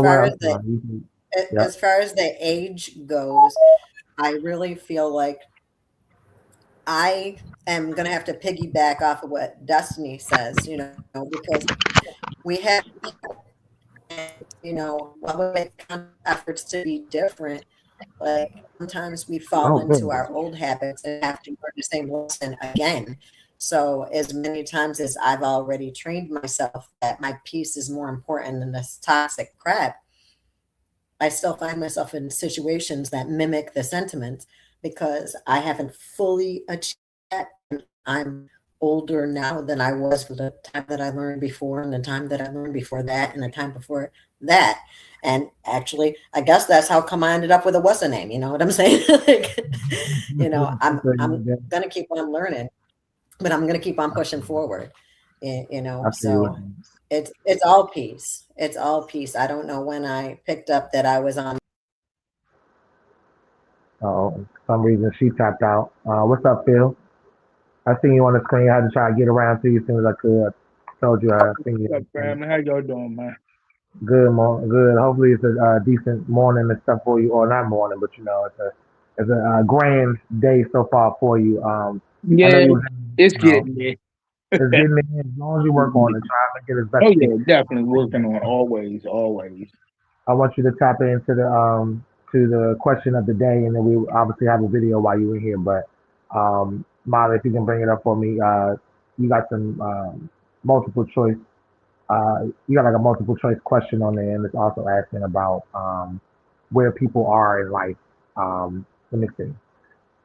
far as the age goes, I really feel like I am going to have to piggyback off of what Destiny says, because we have, while we make efforts to be different, like sometimes we fall into our old habits and have to learn the same lesson again. So as many times as I've already trained myself that my peace is more important than this toxic crap, I still find myself in situations that mimic the sentiments because I haven't fully achieved that. I'm older now than I was for the time that I learned before, and the time that I learned before that, and the time before that. And actually, I guess that's how come I ended up with a what's the name. You know what I'm saying? I'm gonna keep on learning, but I'm gonna keep on pushing forward. So It's all peace. It's all peace. I don't know when I picked up that I was on. For some reason she tapped out. What's up, Phil? I seen you on the screen. I had to try to get around to you as soon as I could. Told you I seen you. What's up, family? How y'all doing, man? Good, good. Hopefully it's a decent morning and stuff for you, or not morning, but it's a grand day so far for you. Yeah, it's getting there. It's getting there as long as you work on it. Try to make it as best. Oh yeah, definitely working on it. Always. I want you to tap into the question of the day, and then we obviously have a video while you're in here. But Molly, if you can bring it up for me, you got some multiple choice. You got like a multiple choice question on there, and it's also asking about where people are in life. Let me see.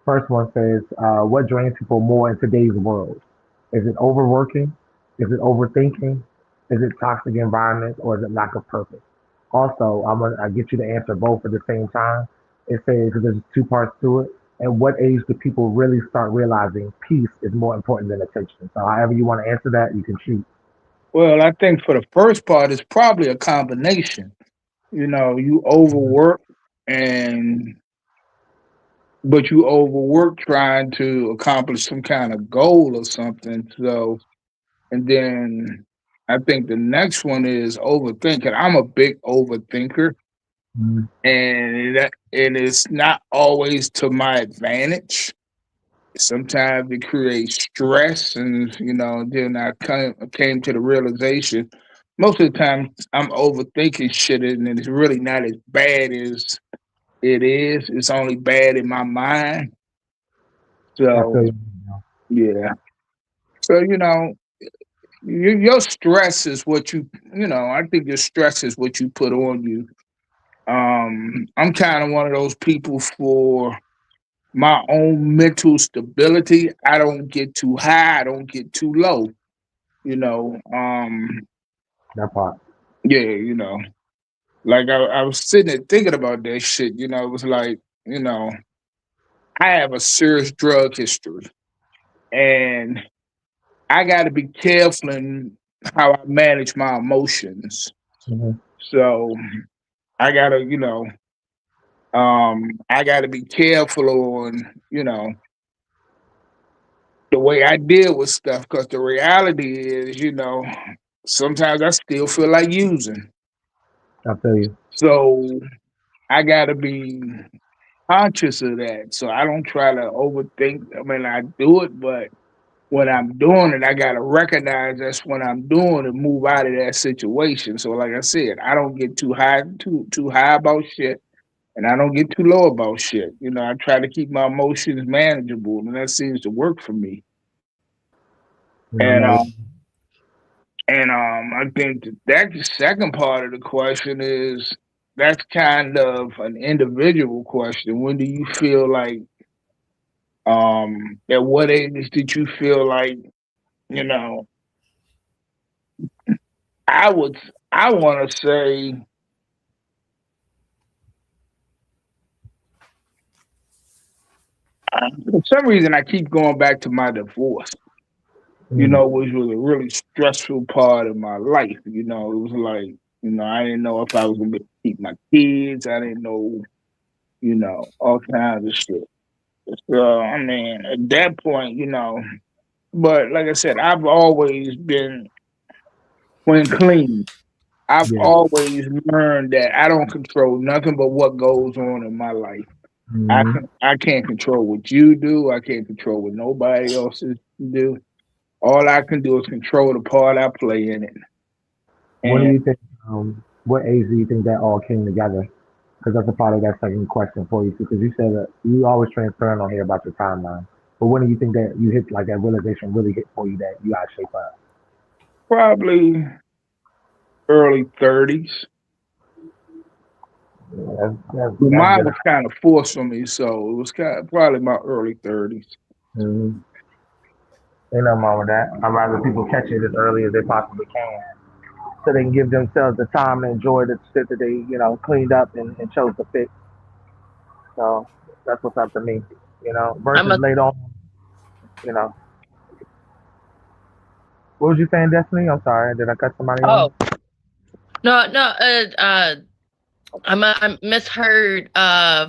First one says, what drains people more in today's world? Is it overworking? Is it overthinking? Is it toxic environments, or is it lack of purpose? Also, I get you to answer both at the same time. It says there's two parts to it. At what age do people really start realizing peace is more important than attention? So however you want to answer that, you can choose. Well, I think for the first part, it's probably a combination. You overwork but you overwork trying to accomplish some kind of goal or something. So, and then I think the next one is overthinking. I'm a big overthinker, and it's not always to my advantage. Sometimes it creates stress, and then I came to the realization most of the time I'm overthinking shit, and it's really not as bad as it is. It's only bad in my mind. So yeah. So your stress is what I think your stress is what you put on you. I'm kind of one of those people for my own mental stability. I don't get too high, I don't get too low. That part. Yeah, like I was sitting there thinking about that shit. It was like, I have a serious drug history, and I got to be careful in how I manage my emotions. So I gotta, I gotta be careful on, the way I deal with stuff, because the reality is, sometimes I still feel like using. I feel you. So I gotta be conscious of that. So I don't try to overthink. I mean, I do it, but when I'm doing it, I gotta recognize that's when I'm doing it, move out of that situation. So like I said, I don't get too high about shit, and I don't get too low about shit. I try to keep my emotions manageable, and that seems to work for me. And I think that the second part of the question is that's kind of an individual question. When do you feel like, at what age did you feel like, I want to say for some reason I keep going back to my divorce, which was a really stressful part of my life. It was like, I didn't know if I was going to keep my kids. I didn't know, all kinds of shit. So, I mean, at that point, but like I said, I've always been clean. I've always learned that I don't control nothing but what goes on in my life. I can't control what you do. I can't control what nobody else do. All I can do is control the part I play in it. What do you think? What age do you think that all came together? Because that's a part of that second question for you. Because you said that you always transparent on here about your timeline. But when do you think that you hit like that realization really hit for you that you got to shape up? Probably early 30s. Mine was kind of forced on me, so it was probably my early 30s. Ain't nothing wrong with that. I'd rather people catch it as early as they possibly can, so they can give themselves the time to enjoy the shit that they, cleaned up and chose to fix. So that's what's up to me, versus later on, What was you saying, Destiny? I'm sorry. Did I cut somebody off? No, I misheard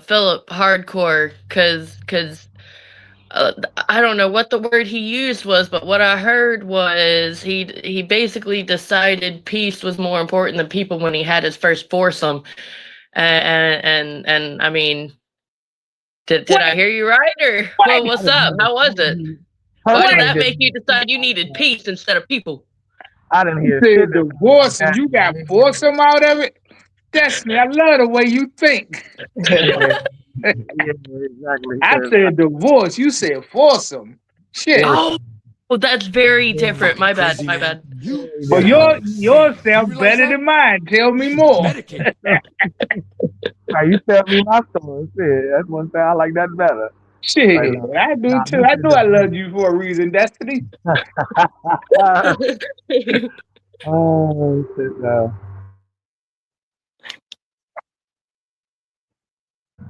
Philip hardcore because I don't know what the word he used was, but what I heard was he basically decided peace was more important than people when he had his first foursome, and I mean, did I hear you right, or well, what's up? How was it? Why did that make you decide you needed peace instead of people? I didn't hear you said divorce and you got foursome out of it. Destiny, I love the way you think. Exactly. I said divorce. You said foursome. Shit. Oh, well, that's very different. My bad. But yours sounds better than mine. Tell me more. Now you tell me my story. Shit, that's one thing I like that better. Shit, Like, I do too. I knew I loved you for a reason, Destiny. Oh shit, no.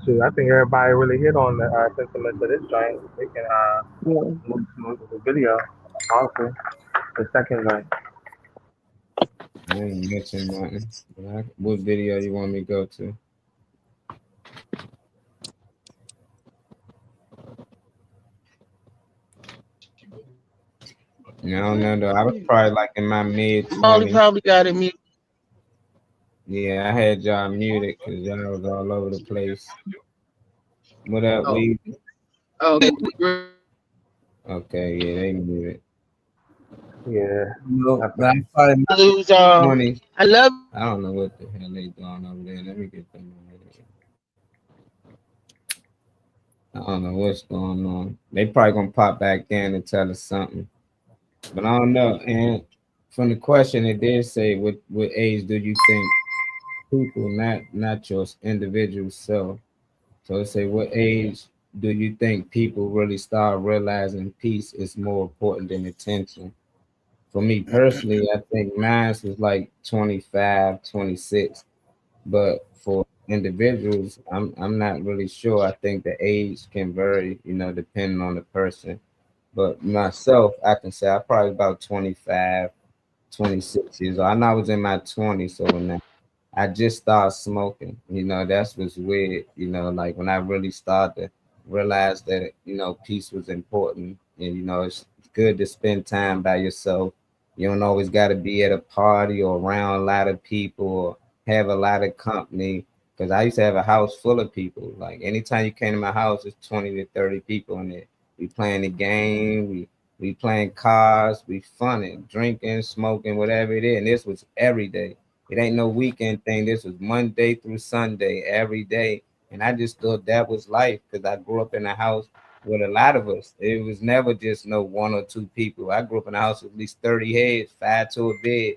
Shoot, I think everybody really hit on the sentiment of this joint. They can move to the video. Also, the second joint. I ain't mention nothing. What video you want me to go to? No, I was probably like in my mid. Molly probably got it muted. Yeah, I had y'all muted because y'all was all over the place. What up, we? Okay. Okay, yeah, they muted. Yeah. No, I'm probably lose 20. I love. I don't know what the hell they doing over there. Let me get them over there. I don't know what's going on. They probably gonna pop back in and tell us something. But I don't know. And from the question, it did say, what age do you think people, not your individual self? So it say, what age do you think people really start realizing peace is more important than attention? For me personally, I think mine was like 25, 26. But for individuals, I'm not really sure. I think the age can vary, depending on the person. But myself, I can say I'm probably about 25, 26 years old. I know I was in my 20s, so when I just started smoking, that's what's weird, like when I really started to realize that, peace was important. And, it's good to spend time by yourself. You don't always got to be at a party or around a lot of people or have a lot of company. Because I used to have a house full of people. Like anytime you came to my house, there's 20 to 30 people in there. We playing the game, we playing cards, we funning, drinking, smoking, whatever it is. And this was every day. It ain't no weekend thing. This was Monday through Sunday, every day. And I just thought that was life because I grew up in a house with a lot of us. It was never just no one or two people. I grew up in a house with at least 30 heads, 5 to a bed,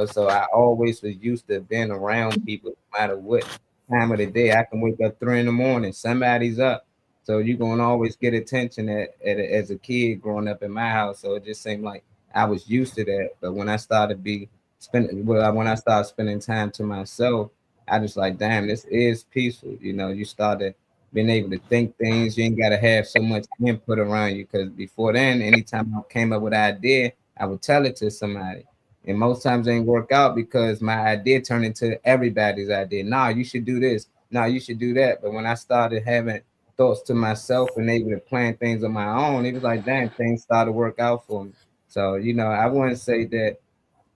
so I always was used to being around people no matter what time of the day. I can wake up 3 a.m, somebody's up. So you're going to always get attention as a kid growing up in my house. So it just seemed like I was used to that. But when I started when I started spending time to myself, I just like, damn, this is peaceful. You started being able to think things. You ain't got to have so much input around you. Because before then, anytime I came up with an idea, I would tell it to somebody. And most times it ain't work out because my idea turned into everybody's idea. Nah, you should do this. Nah, you should do that. But when I started having thoughts to myself and able to plan things on my own, it was like, damn, things started to work out for me. So, I wouldn't say that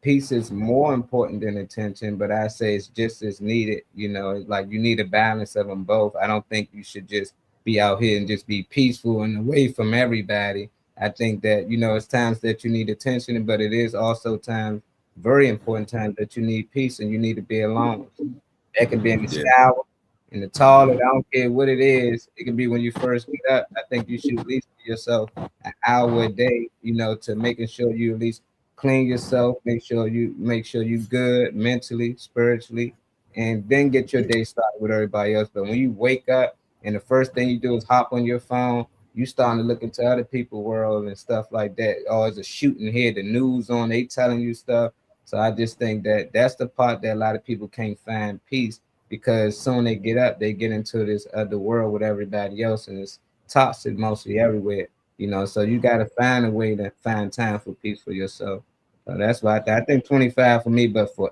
peace is more important than attention, but I say it's just as needed. Like you need a balance of them both. I don't think you should just be out here and just be peaceful and away from everybody. I think that, it's times that you need attention, but it is also times, very important times that you need peace and you need to be alone. That can be in the shower, in the toilet, I don't care what it is. It can be when you first get up. I think you should at least give yourself an hour a day, to making sure you at least clean yourself, make sure you good mentally, spiritually, and then get your day started with everybody else. But when you wake up and the first thing you do is hop on your phone, you starting to look into other people's world and stuff like that. Oh, it's a shooting here, the news on, they telling you stuff. So I just think that that's the part that a lot of people can't find peace, because soon they get up, they get into this other world with everybody else, and it's toxic mostly everywhere. So you got to find a way to find time for peace for yourself. So that's why I think 25 for me, but for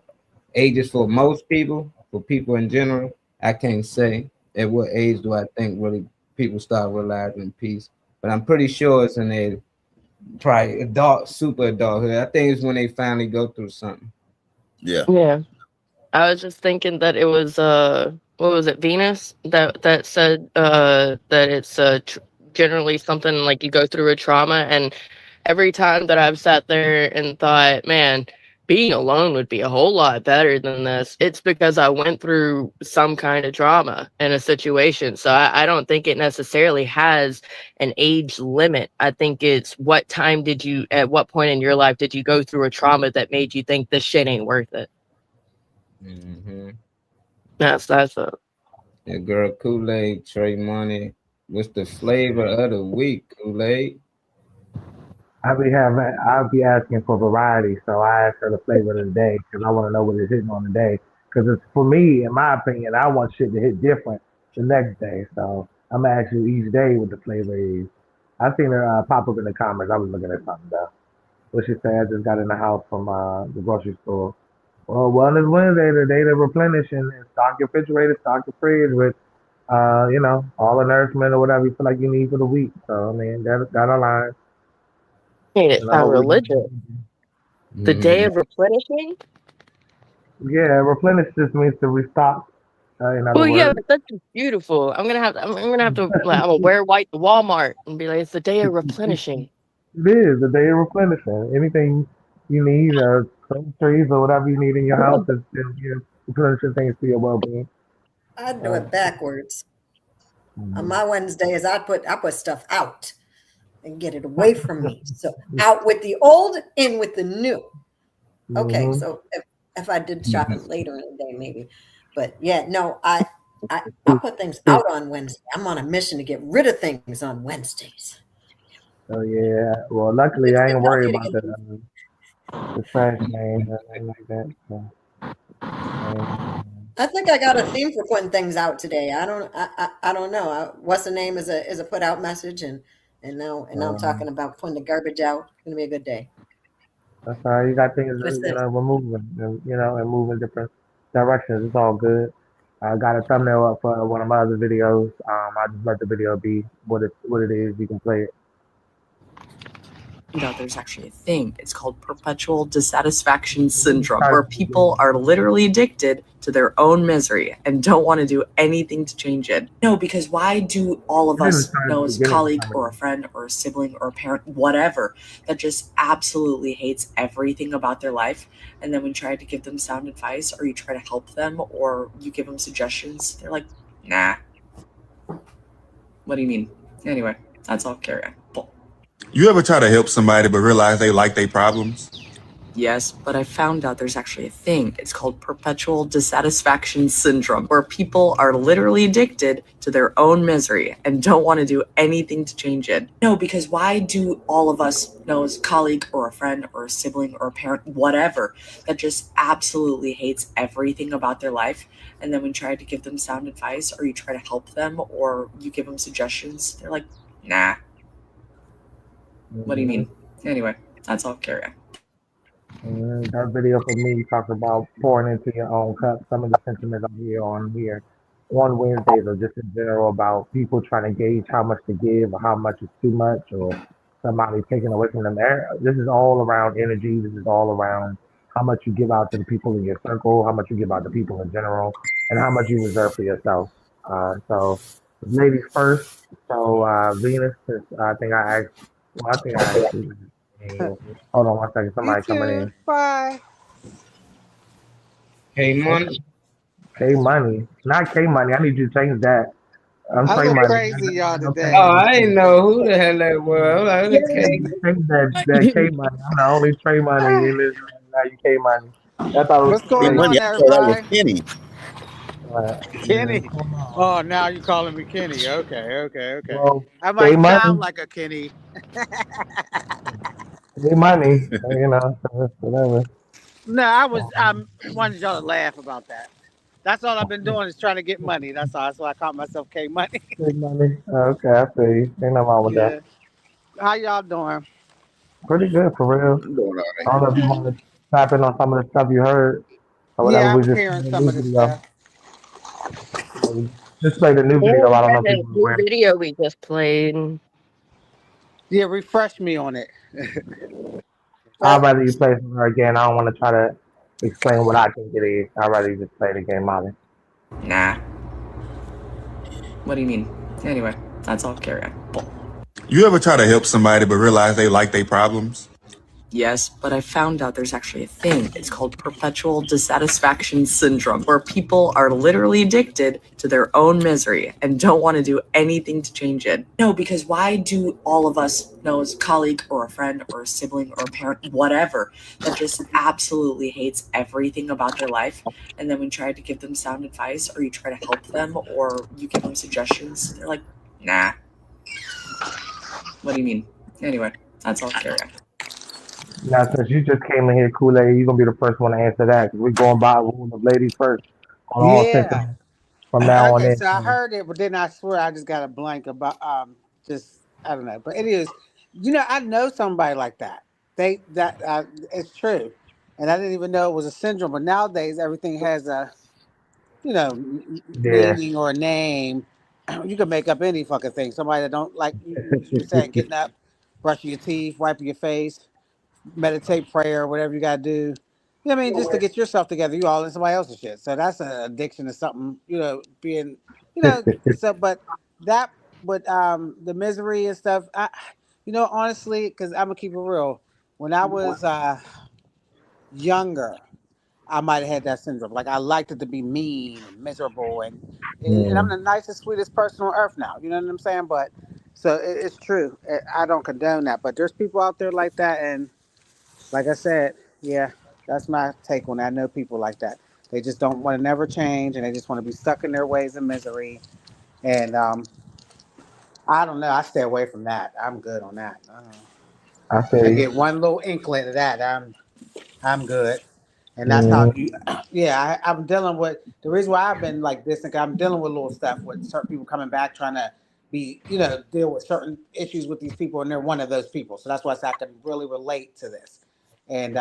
ages for most people, for people in general, I can't say at what age do I think really people start realizing peace. But I'm pretty sure it's in their probably super adulthood. I think it's when they finally go through something. Yeah. Yeah. I was just thinking that it was what was it, Venus that said that it's generally something like you go through a trauma, and every time that I've sat there and thought, man, being alone would be a whole lot better than this, it's because I went through some kind of trauma in a situation. So I don't think it necessarily has an age limit. I think it's what time at what point in your life did you go through a trauma that made you think this shit ain't worth it? Mm-hmm. That's a Yeah, girl, Kool-Aid, Trey Money. What's the flavor of the week, Kool-Aid? I'll be asking for variety, so I ask her the flavor of the day because I want to know what it's hitting on the day. Because it's for me, in my opinion, I want shit to hit different the next day. So I'm gonna ask you each day what the flavor is. I seen her pop up in the comments. I was looking at something though. What she said, I just got in the house from the grocery store. Well, Wellness Wednesday, the day to replenish and stock your refrigerator, stock your fridge with, all the nourishment or whatever you feel like you need for the week. So I mean, that aligns. made it And I sound hope we religious. The day of replenishing? Yeah, replenish just means to restock. In other Well, yeah, words, but that's just beautiful. I'm gonna have to like, I'm gonna wear white to Walmart and be like, it's the day of replenishing. it is the day of replenishing. Anything you need, trees or whatever you need in your house, is you're replenishing things for your well-being. I do it backwards. On my Wednesdays, I put stuff out and get it away from me. So out with the old, in with the new. Okay, so if I did shopping later in the day, maybe, but yeah, no, I put things out on Wednesday. I'm on a mission to get rid of things on Wednesdays. So yeah, well, luckily I ain't worried about the trash thing or anything like that. So, I think I got a theme for putting things out today. I don't know. What's the name is a put out message, and now I'm talking about putting the garbage out. It's gonna be a good day. That's all right. You got things, we're moving, and moving different directions. It's all good. I got a thumbnail up for one of my other videos. I just let the video be what it is. You can play it. There's actually a thing. It's called perpetual dissatisfaction syndrome, where people are literally addicted to their own misery and don't want to do anything to change it. No, because why do all of us know as a colleague or a friend or a sibling or a parent, whatever, that just absolutely hates everything about their life, and then when you try to give them sound advice or you try to help them or you give them suggestions, they're like, nah. What do you mean? Anyway, that's all. Carry on. You ever try to help somebody but realize they like their problems? Yes, but I found out there's actually a thing. It's called perpetual dissatisfaction syndrome, where people are literally addicted to their own misery and don't want to do anything to change it. No, because why do all of us know as a colleague or a friend or a sibling or a parent, whatever, that just absolutely hates everything about their life, and then when you try to give them sound advice or you try to help them or you give them suggestions, they're like, nah. What do you mean? Anyway, that's all. Carry on. That video for me talks about pouring into your own cup. Some of the sentiments I hear on Wednesdays are just in general about people trying to gauge how much to give or how much is too much or somebody taking away from them. This is all around energy. This is all around how much you give out to the people in your circle, how much you give out to people in general, and how much you reserve for yourself. So ladies first. So Venus, I think I asked. Well, I think I actually. Hold on 1 second. Somebody coming in. Bye. K Money. K Money, not K Money. I need you to change that. I'm Trey Money. Crazy y'all today. Oh, I didn't know who the hell that was. Like, Change that K Money. I'm the only Trey Money in this. Now you K Money. That's all. What's going on, everybody? Kenny. Kenny. Oh, now you're calling me Kenny. Okay. Well, I might K-Money. sound like a Kenny. K Money, whatever. No, I wanted y'all to laugh about that. That's all I've been doing is trying to get money. That's all. That's why I call myself K Money. K Money. Okay, I see you. Ain't no wrong with that. How y'all doing? Pretty good for real. I'm doing all I don't know if you want to tap in on some of the stuff you heard or whatever. Yeah, I We was just hearing played a some new of the video. stuff. We just played a new video. Oh I don't yeah, know if that people new were aware. video we just played. Yeah, refresh me on it. I'd rather you play it for her again. I don't want to try to explain what I think it is. I'd rather you just play the game, Molly. Nah. What do you mean? Anyway, that's all. Carry on. You ever try to help somebody but realize they like their problems? Yes, but I found out there's actually a thing. It's called perpetual dissatisfaction syndrome, where people are literally addicted to their own misery and don't want to do anything to change it. No, because why do all of us know as a colleague or a friend or a sibling or a parent, whatever, that just absolutely hates everything about their life, and then when you try to give them sound advice or you try to help them or you give them suggestions, they're like, nah. What do you mean? Anyway, that's all. Carry on. Now, since you just came in here, Kool-Aid, you're going to be the first one to answer that because we're going by rule of ladies first on all Yeah. sentiments from now on Okay, in. so I heard it, but then I swear I just got a blank about just I don't know. But it is, I know somebody like that. It's true, and I didn't even know it was a syndrome. But nowadays everything has a Yeah. meaning or a name. You can make up any fucking thing. Somebody that don't like you saying getting up, brushing your teeth, wiping your face, meditate, prayer, whatever you gotta do. You know what I mean? Just to get yourself together, you all in somebody else's shit. So that's an addiction to something, being, so, but that, but the misery and stuff, honestly, because I'm gonna keep it real. When I was younger, I might have had that syndrome. Like I liked it to be mean and miserable, and I'm the nicest, sweetest person on earth now. You know what I'm saying? But so it's true. I don't condone that, but there's people out there like that, and like I said, yeah, that's my take on that. I know people like that. They just don't want to never change, and they just want to be stuck in their ways of misery. And I don't know. I stay away from that. I'm good on that. I I say, get one little inkling of that. I'm good. And that's how you, yeah, I'm dealing with the reason why I've been like this. Like I'm dealing with little stuff with certain people coming back trying to be, deal with certain issues with these people, and they're one of those people. So that's why I can really relate to this. And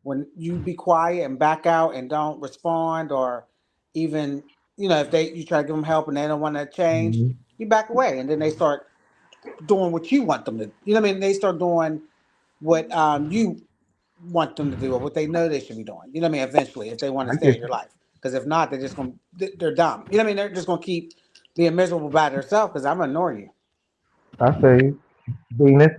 when you be quiet and back out and don't respond, or even, if you try to give them help and they don't want to change, you back away, and then they start doing what you want them to. You know what I mean? They start doing what you want them to do or what they know they should be doing. You know what I mean? Eventually, if they want to I stay get in your life, because if not, they're dumb. You know what I mean? They're just gonna keep being miserable by themselves because I'm gonna ignore you. I say, Venus.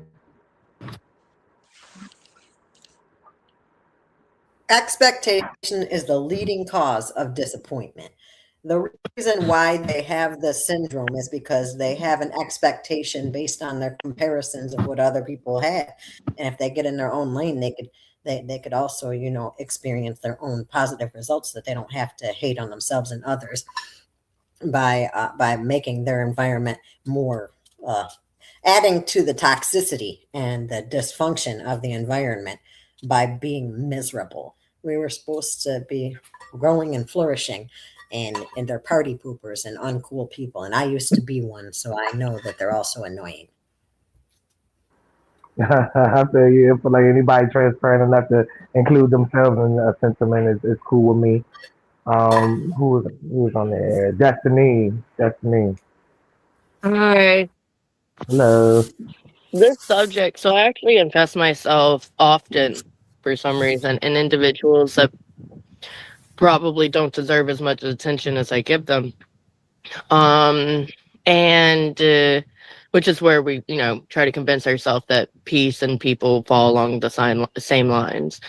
Expectation is the leading cause of disappointment. The reason why they have the syndrome is because they have an expectation based on their comparisons of what other people have. And if they get in their own lane, they could also, experience their own positive results, that they don't have to hate on themselves and others by making their environment more adding to the toxicity and the dysfunction of the environment by being miserable. We were supposed to be growing and flourishing, and they're party poopers and uncool people. And I used to be one, so I know that they're also annoying. I feel you. For like anybody transparent enough to include themselves in a sentiment is cool with me. Who was on there? Destiny. Hi. Hello. This subject, so I actually invest myself often for some reason in individuals that probably don't deserve as much attention as I give them. And which is where we, try to convince ourselves that peace and people fall along the same lines.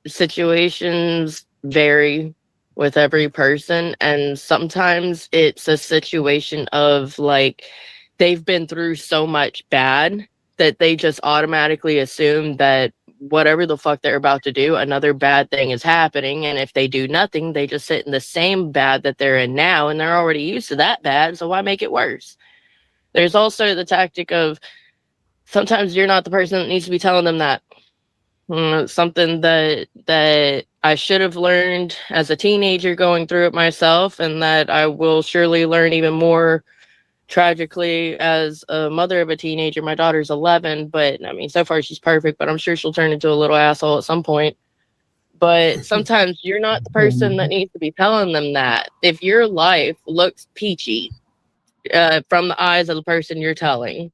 Situations vary with every person, and sometimes it's a situation of like they've been through so much bad that they just automatically assume that whatever the fuck they're about to do, another bad thing is happening, and if they do nothing, they just sit in the same bad that they're in now, and they're already used to that bad, so why make it worse? There's also the tactic of sometimes you're not the person that needs to be telling them that. Something that I should have learned as a teenager going through it myself, and that I will surely learn even more tragically, as a mother of a teenager, my daughter's 11, but I mean, so far she's perfect, but I'm sure she'll turn into a little asshole at some point. But sometimes you're not the person that needs to be telling them that. If your life looks peachy from the eyes of the person you're telling,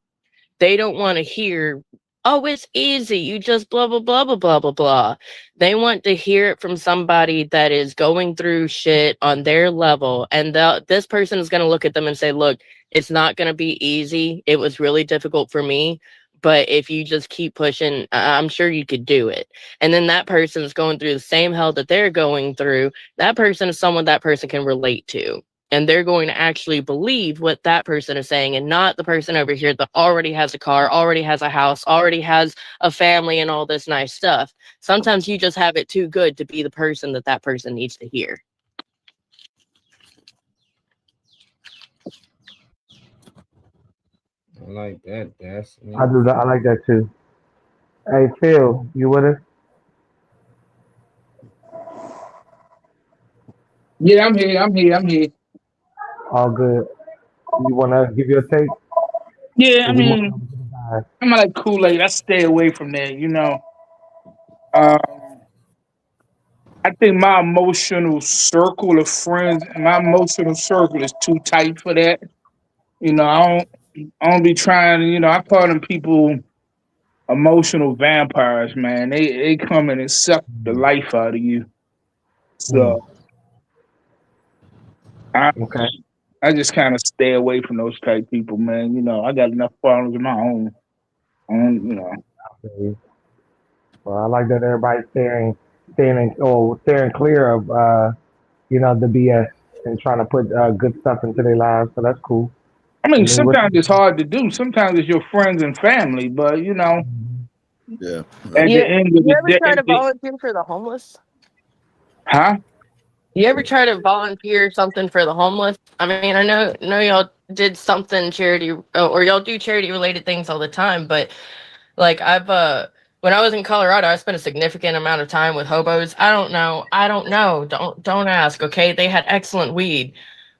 they don't want to hear, oh, it's easy. You just blah, blah, blah, blah, blah, blah, blah. They want to hear it from somebody that is going through shit on their level. And this person is going to look at them and say, look, it's not going to be easy. It was really difficult for me. But if you just keep pushing, I'm sure you could do it. And then that person is going through the same hell that they're going through. That person is someone that person can relate to. And they're going to actually believe what that person is saying, and not the person over here that already has a car, already has a house, already has a family and all this nice stuff. Sometimes you just have it too good to be the person that that person needs to hear. I like that. That's I do that. I like that too. Hey, Phil, you with us? Yeah, I'm here. All good. You want to give your take? Yeah, I mean, I'm like Kool-Aid. I stay away from that, you know. I think my emotional circle of friends, my emotional circle is too tight for that. You know, I don't be trying. You know, I call them people emotional vampires, man. They come in and suck the life out of you. So I just kind of stay away from those type people, man. You know, I got enough problems of my own. You know. Well, I like that everybody's steering clear of the BS and trying to put good stuff into their lives. So that's cool. I mean, sometimes it's hard to do. Sometimes it's your friends and family, but you know. Yeah. At the end of You the ever day, try to volunteer for the homeless? Huh? You ever try to volunteer something for the homeless? I mean, I know y'all did something charity, or y'all do charity related things all the time, but like when I was in Colorado, I spent a significant amount of time with hobos. I don't know. Don't ask. Okay, they had excellent weed,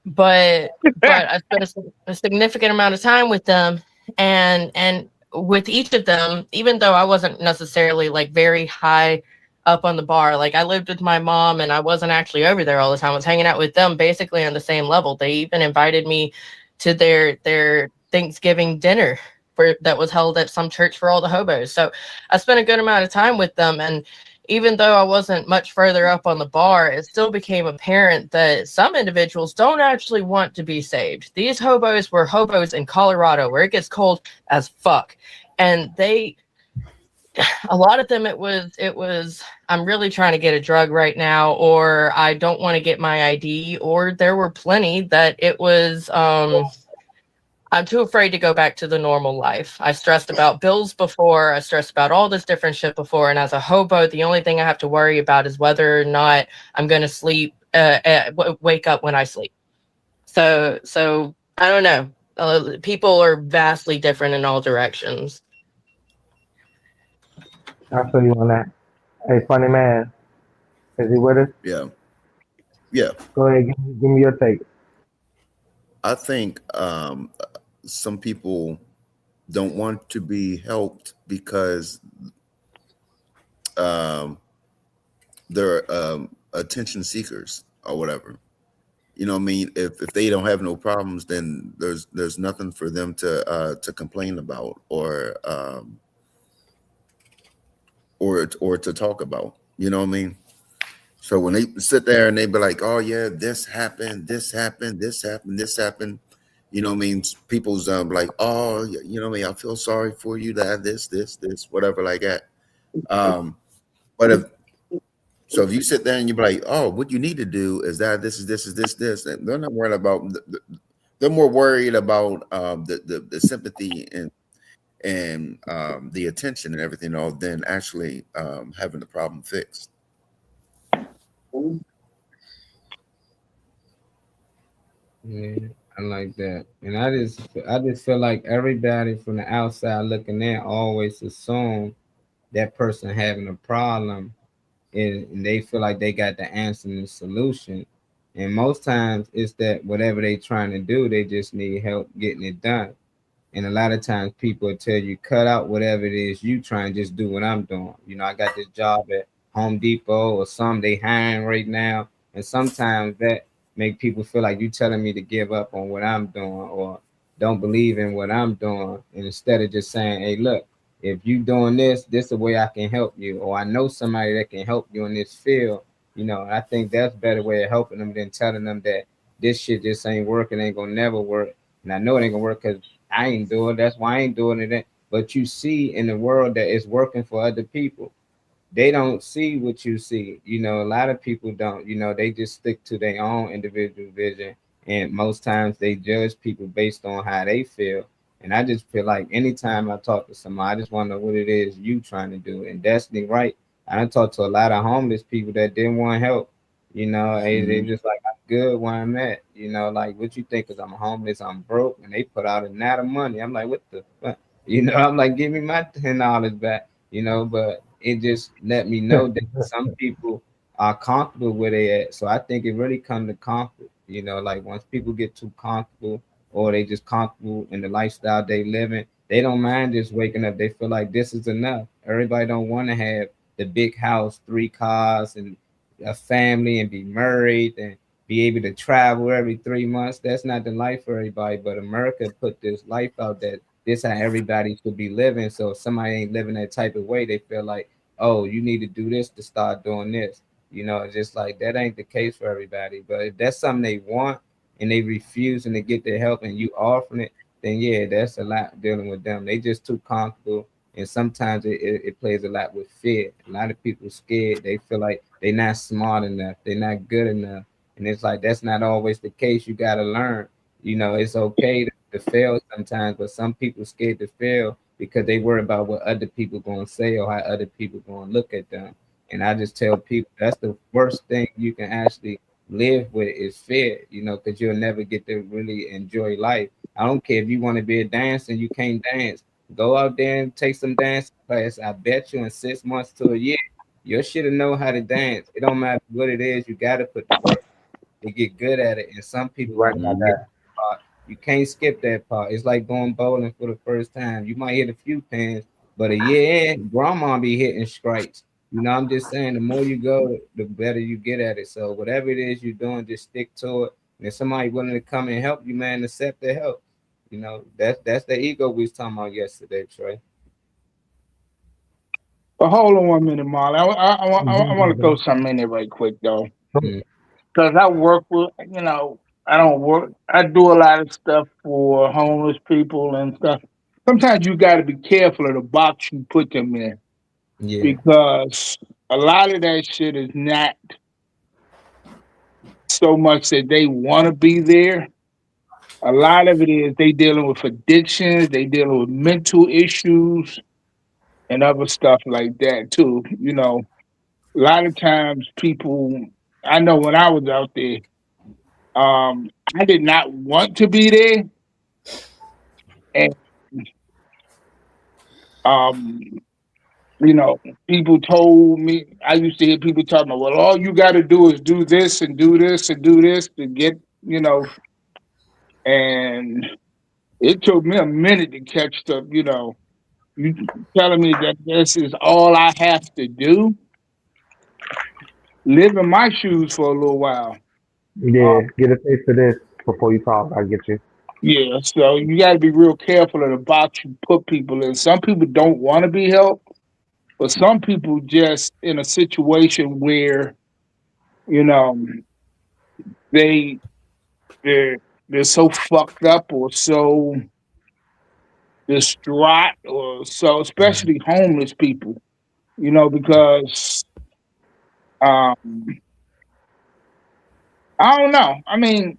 but I spent a significant amount of time with them, and with each of them, even though I wasn't necessarily like very high up on the bar, like I lived with my mom and I wasn't actually over there all the time. I was hanging out with them basically on the same level. They even invited me to their Thanksgiving dinner that was held at some church for all the hobos. So I spent a good amount of time with them. And even though I wasn't much further up on the bar, it still became apparent that some individuals don't actually want to be saved. These hobos were hobos in Colorado, where it gets cold as fuck. And a lot of them, it was, I'm really trying to get a drug right now, or I don't want to get my ID, or there were plenty that it was, I'm too afraid to go back to the normal life. I stressed about bills before. I stressed about all this different shit before. And as a hobo, the only thing I have to worry about is whether or not I'm going to sleep, wake up when I sleep. So I don't know. People are vastly different in all directions. I feel you on that. Hey, funny man, is he with us? Yeah. Yeah. Go ahead, give me your take. I think some people don't want to be helped because they're attention seekers or whatever. You know what I mean? If they don't have no problems, then there's nothing for them to complain about or to talk about. You know what I mean? So when they sit there and they be like, oh yeah, this happened, this happened, this happened, this happened. You know what I mean? People's like, oh, you know what I mean? I feel sorry for you to have this, whatever like that. But if you sit there and you be like, oh, what you need to do is that this, and they're not worried about. They're more worried about the sympathy and the attention and everything, all than actually having the problem fixed. Yeah, I like that. And I just feel like everybody from the outside looking in always assume that person having a problem and they feel like they got the answer and the solution. And most times it's that whatever they trying to do, they just need help getting it done. And a lot of times people will tell you, cut out whatever it is you try and just do what I'm doing. You know, I got this job at Home Depot or some they hiring right now. And sometimes that make people feel like you telling me to give up on what I'm doing or don't believe in what I'm doing. And instead of just saying, hey, look, if you doing this is the way I can help you. Or I know somebody that can help you in this field. You know, I think that's a better way of helping them than telling them that this shit just ain't working, ain't gonna never work. And I know it ain't gonna work because I ain't doing it. That's why I ain't doing it. But you see in the world that it's working for other people. They don't see what you see. You know, a lot of people don't. You know, they just stick to their own individual vision. And most times they judge people based on how they feel. And I just feel like anytime I talk to somebody, I just want to know what it is you trying to do. And Destiny, right? I done talked to a lot of homeless people that didn't want help. You know, they just like, I'm good where I'm at. You know, like, what you think? Because I'm homeless, I'm broke, and they put out a lot of money. I'm like, what the fuck? You know, I'm like, give me my $10 back. You know, but it just let me know that some people are comfortable where they at. So I think it really comes to comfort. You know, like once people get too comfortable or they just comfortable in the lifestyle they living, they don't mind just waking up. They feel like this is enough. Everybody don't want to have the big house, 3 cars, and a family, and be married and be able to travel every 3 months. That's not the life for everybody. But America put this life out that this how everybody should be living. So if somebody ain't living that type of way, they feel like, oh, you need to do this to start doing this. You know, it's just like that ain't the case for everybody. But if that's something they want and they refusing to get their help and you offering it, then yeah, that's a lot dealing with them. They just too comfortable. And sometimes it plays a lot with fear. A lot of people scared. They feel like they're not smart enough. They're not good enough. And it's like, that's not always the case. You got to learn. You know, it's okay to fail sometimes, but some people scared to fail because they worry about what other people going to say or how other people going to look at them. And I just tell people that's the worst thing you can actually live with is fear, you know, because you'll never get to really enjoy life. I don't care if you want to be a dancer and you can't dance. Go out there and take some dance class. I bet you in 6 months to a year, you should know how to dance. It don't matter what it is, you got to put the work to get good at it. And some people Right about that. you can't skip that part. It's like going bowling for the first time. You might hit a few pins, but a year in, grandma be hitting strikes. You know, I'm just saying, the more you go, the better you get at it. So whatever it is you're doing, just stick to it. And if somebody willing to come and help you, man, accept the help. You know, that's the ego we was talking about yesterday, Trey. But hold on 1 minute, Marley. I want to throw something in there right quick though, because I work with, you know, I don't work. I do a lot of stuff for homeless people and stuff. Sometimes you got to be careful of the box you put them in, because a lot of that shit is not so much that they want to be there. A lot of it is they dealing with addictions, they dealing with mental issues, and other stuff like that too. You know, a lot of times people, I know when I was out there, I did not want to be there, and you know, people told me, I used to hear people talking about, well, all you got to do is do this and do this and do this to get, you know, and it took me a minute to catch the, you know, you telling me that this is all I have to do? Live in my shoes for a little while. Yeah, get a taste of this before you talk. I get you. Yeah, so you got to be real careful of the box you put people in. Some people don't want to be helped, but some people just in a situation where, you know, they're so fucked up or so distraught or so, especially homeless people, you know, because I don't know. I mean,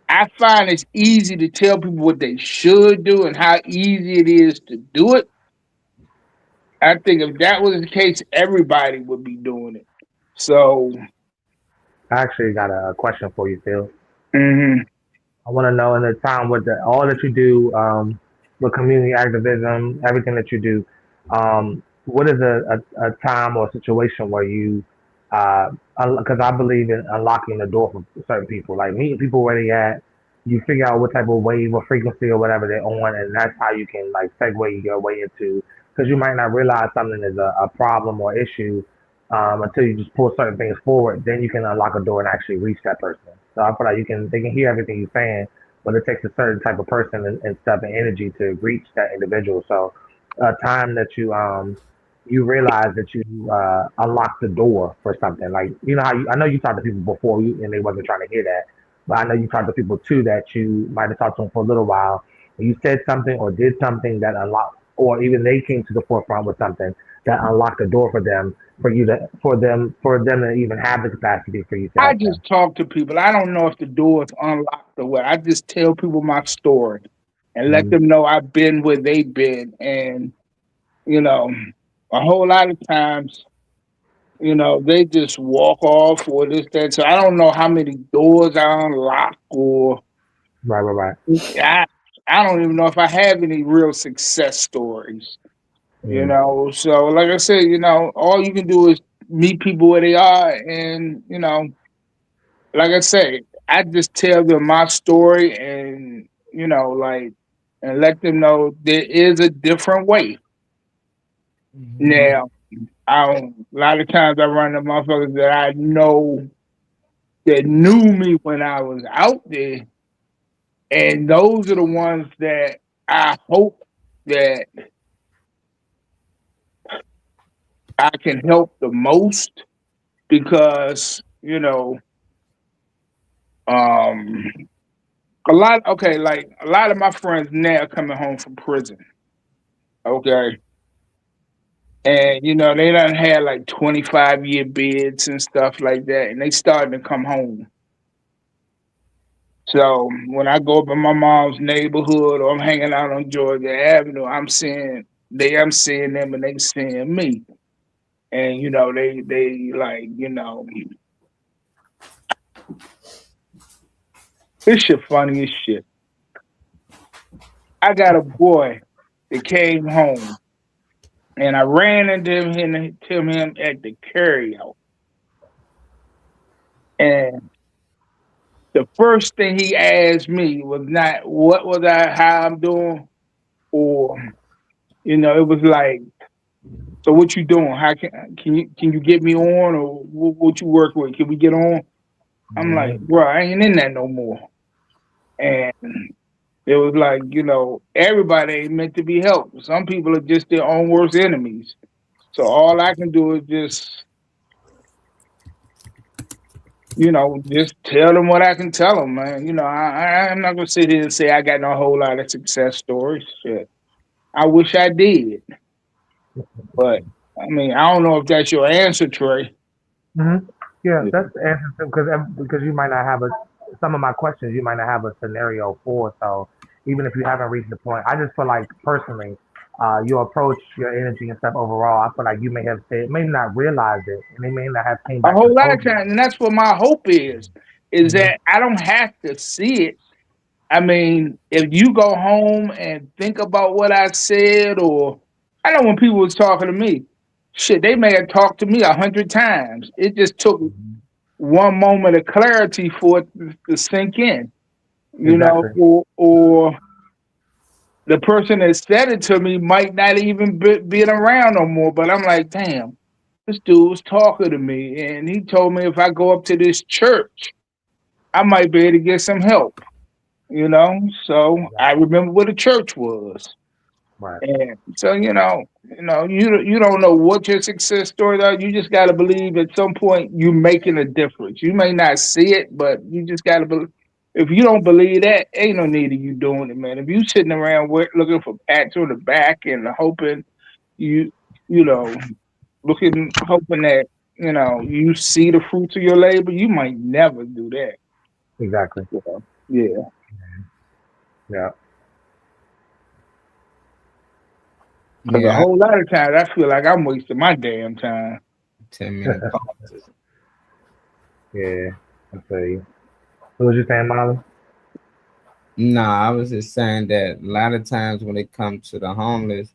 I find it's easy to tell people what they should do and how easy it is to do it. I think if that was the case, everybody would be doing it. So, I actually got a question for you, Phil. Mm-hmm. I want to know in the time with all that you do, with community activism, everything that you do, what is a time or situation where you because I believe in unlocking the door for certain people, like meeting people where they at. You figure out what type of wave or frequency or whatever they're on, and that's how you can like segue your way into. Because you might not realize something is a problem or issue until you just pull certain things forward. Then you can unlock a door and actually reach that person. So I feel like they can hear everything you're saying, but it takes a certain type of person and stuff and energy to reach that individual. So time that you realize that you unlock the door for something. Like, you know how I know you talked to people before and they wasn't trying to hear that, but I know you talked to people too that you might have talked to them for a little while and you said something or did something that unlocked, or even they came to the forefront with something that unlocked the door for them to even have the capacity for you to I help just them. talk to people. I don't know if the door is unlocked or what. I just tell people my story and let them know I've been where they've been. And, you know, a whole lot of times, you know, they just walk off or this, that. So I don't know how many doors I unlock or Right. I don't even know if I have any real success stories. You know, so like I said, you know, all you can do is meet people where they are, and you know, like I say, I just tell them my story, and you know, like, and let them know there is a different way. Now, a lot of times I run into motherfuckers that I know that knew me when I was out there, and those are the ones that I hope that I can help the most, because you know, a lot of my friends now are coming home from prison, okay, and you know they done had like 25-year bids and stuff like that, and they starting to come home. So when I go up in my mom's neighborhood or I'm hanging out on Georgia Avenue, I'm seeing them and they seeing me. And you know, they like, you know, this shit funny as shit. I got a boy that came home and I ran into him at the carryout. And the first thing he asked me was not how I'm doing, or you know, it was like, so what you doing? How can you get me on, or what you work with? Can we get on? I'm like, bro, I ain't in that no more. And it was like, you know, everybody ain't meant to be helped. Some people are just their own worst enemies. So all I can do is just, you know, just tell them what I can tell them, man. You know, I'm not gonna sit here and say I got no whole lot of success stories. Shit, I wish I did, but I mean, I don't know if that's your answer, Trey. Yeah, that's the answer, because you might not have some of my questions you might not have a scenario for. So even if you haven't reached the point, I just feel like personally, your approach, your energy and stuff overall, I feel like you may not realize it, and they may not have came A back whole and lot told of you. times, and that's what my hope is that I don't have to see it. I mean, if you go home and think about what I said, or I know when people was talking to me, shit, they may have talked to me 100 times. It just took one moment of clarity for it to sink in, you know, or the person that said it to me might not even be around no more. But I'm like, damn, this dude was talking to me, and he told me if I go up to this church, I might be able to get some help. You know, so I remember what the church was. Right. And so, you don't know what your success stories are. You just got to believe at some point you're making a difference. You may not see it, but you just got to believe. If you don't believe that, ain't no need of you doing it, man. If you sitting around looking for pats on the back and hoping hoping that, you know, you see the fruits of your labor, you might never do that. Exactly. Yeah. Yeah. Because a whole lot of times I feel like I'm wasting my damn time. 10-minute Yeah, I feel you. What was you saying, Molly? Nah, I was just saying that a lot of times when it comes to the homeless,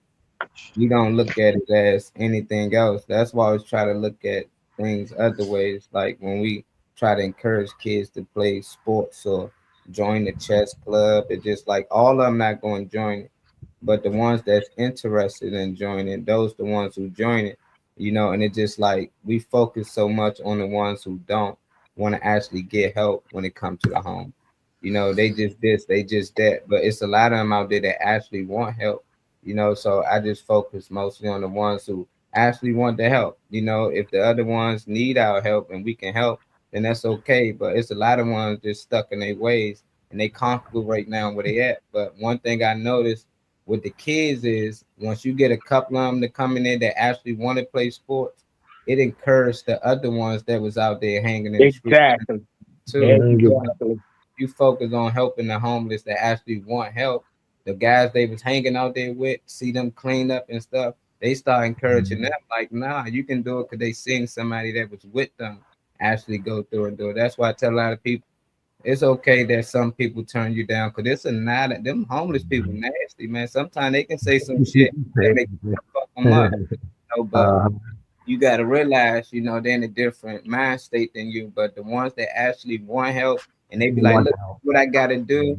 you don't look at it as anything else. That's why I always try to look at things other ways, like when we try to encourage kids to play sports or join the chess club. It's just like all of them not going to join it, but the ones that's interested in joining, those the ones who join it, and it just like we focus so much on the ones who don't want to actually get help when it comes to the home. They just this, they just that, but it's a lot of them out there that actually want help. So I just focus mostly on the ones who actually want the help. If the other ones need our help and we can help, then that's okay. But it's a lot of ones just stuck in their ways and they comfortable right now where they at. But one thing I noticed with the kids is once you get a couple of them to come in there that actually want to play sports, it encouraged the other ones that was out there hanging in the street Exactly. too. Exactly. You focus on helping the homeless that actually want help. The guys they was hanging out there with, see them clean up and stuff, they start encouraging them like, nah, you can do it because they seen somebody that was with them actually go through and do it. That's why I tell a lot of people, it's okay that some people turn you down because it's a not them homeless people nasty, man. Sometimes they can say some shit that make you fuck them up. But you got to realize, they're in a different mind state than you. But the ones that actually want help and they be like, look what I got to do,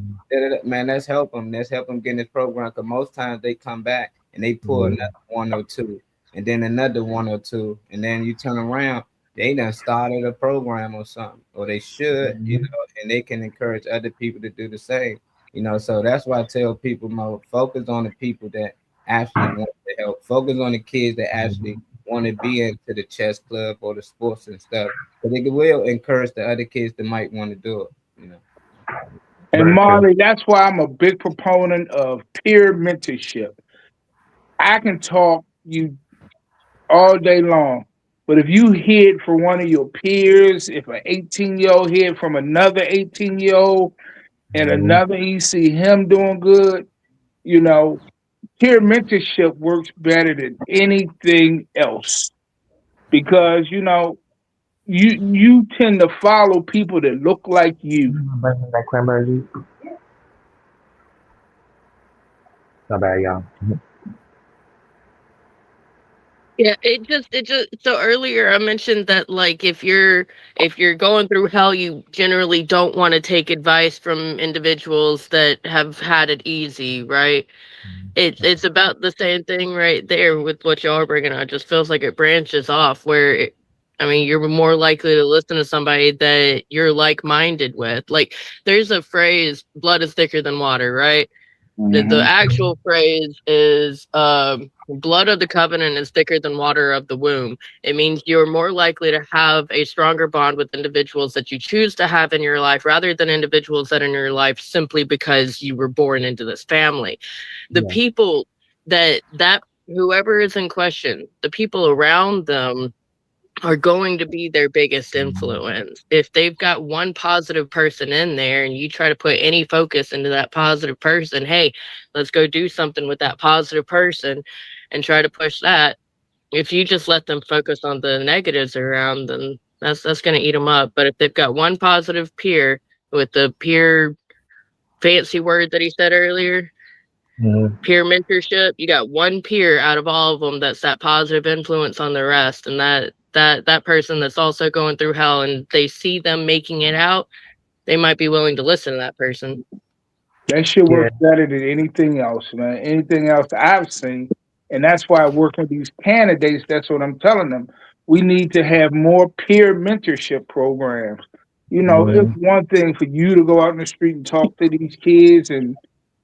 man, let's help them. Let's help them get in this program because most times they come back and they pull another 1 or 2 and then another 1 or 2. And then you turn around, they done started a program or something, or they should, and they can encourage other people to do the same. So that's why I tell people, focus on the people that actually want to help. Focus on the kids that actually want to be into the chess club or the sports and stuff, because it will encourage the other kids that might want to do it. And Marley, that's why I'm a big proponent of peer mentorship. I can talk you all day long, but if you hear from one of your peers, if an 18-year-old hear from another 18-year-old and another, you see him doing good, peer mentorship works better than anything else because, you tend to follow people that look like you. That cranberry juice. Not bad, y'all. Yeah, it just so earlier I mentioned that like if you're going through hell, you generally don't want to take advice from individuals that have had it easy, right? It's about the same thing right there with what y'all are bringing on. It just feels like it branches off where you're more likely to listen to somebody that you're like-minded with. Like there's a phrase, blood is thicker than water, right? The actual phrase is blood of the covenant is thicker than water of the womb. It means you're more likely to have a stronger bond with individuals that you choose to have in your life rather than individuals that are in your life simply because you were born into this family. The people that whoever is in question, the people around them are going to be their biggest influence. If they've got one positive person in there and you try to put any focus into that positive person, hey, let's go do something with that positive person and try to push that. If you just let them focus on the negatives around them, that's going to eat them up. But if they've got one positive peer with the peer fancy word that he said earlier, peer mentorship, you got one peer out of all of them that's that positive influence on the rest. And that person that's also going through hell and they see them making it out, they might be willing to listen to that person. That shit works better than anything else, man. Anything else I've seen. And that's why I work with these candidates. That's what I'm telling them. We need to have more peer mentorship programs. It's one thing for you to go out in the street and talk to these kids and,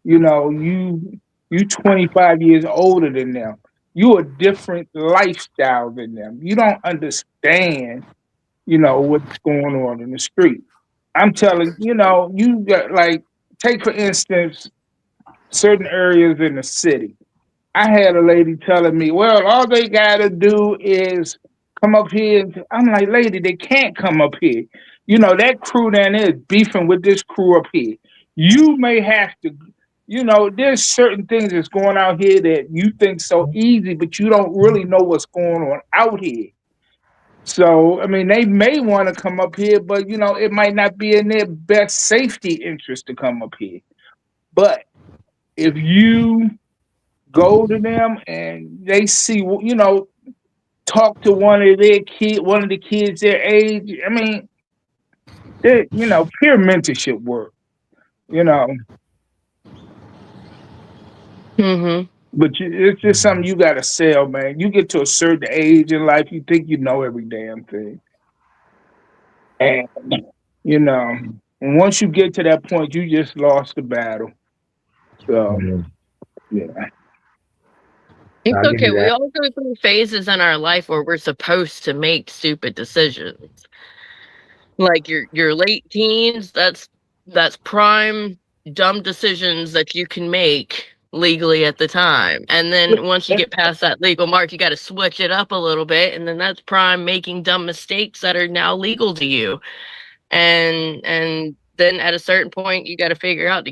you 25 years older than them. You're a different lifestyle than them. You don't understand, what's going on in the street. I'm telling you got like, take for instance, certain areas in the city. I had a lady telling me, well, all they got to do is come up here. I'm like, lady, they can't come up here. That crew down there is beefing with this crew up here. You may have to, there's certain things that's going out here that you think so easy, but you don't really know what's going on out here. So, they may want to come up here, but, it might not be in their best safety interest to come up here. But if you go to them and they see, talk to one of the kids their age. I mean, peer mentorship work. But it's just something you gotta sell, man. You get to a certain age in life, you think you know every damn thing, and and once you get to that point, you just lost the battle. So, yeah. It's okay. We all go through phases in our life where we're supposed to make stupid decisions. Like your late teens, that's prime dumb decisions that you can make legally at the time. And then once you get past that legal mark, you got to switch it up a little bit, and then that's prime making dumb mistakes that are now legal to you. And then at a certain point, you got to figure out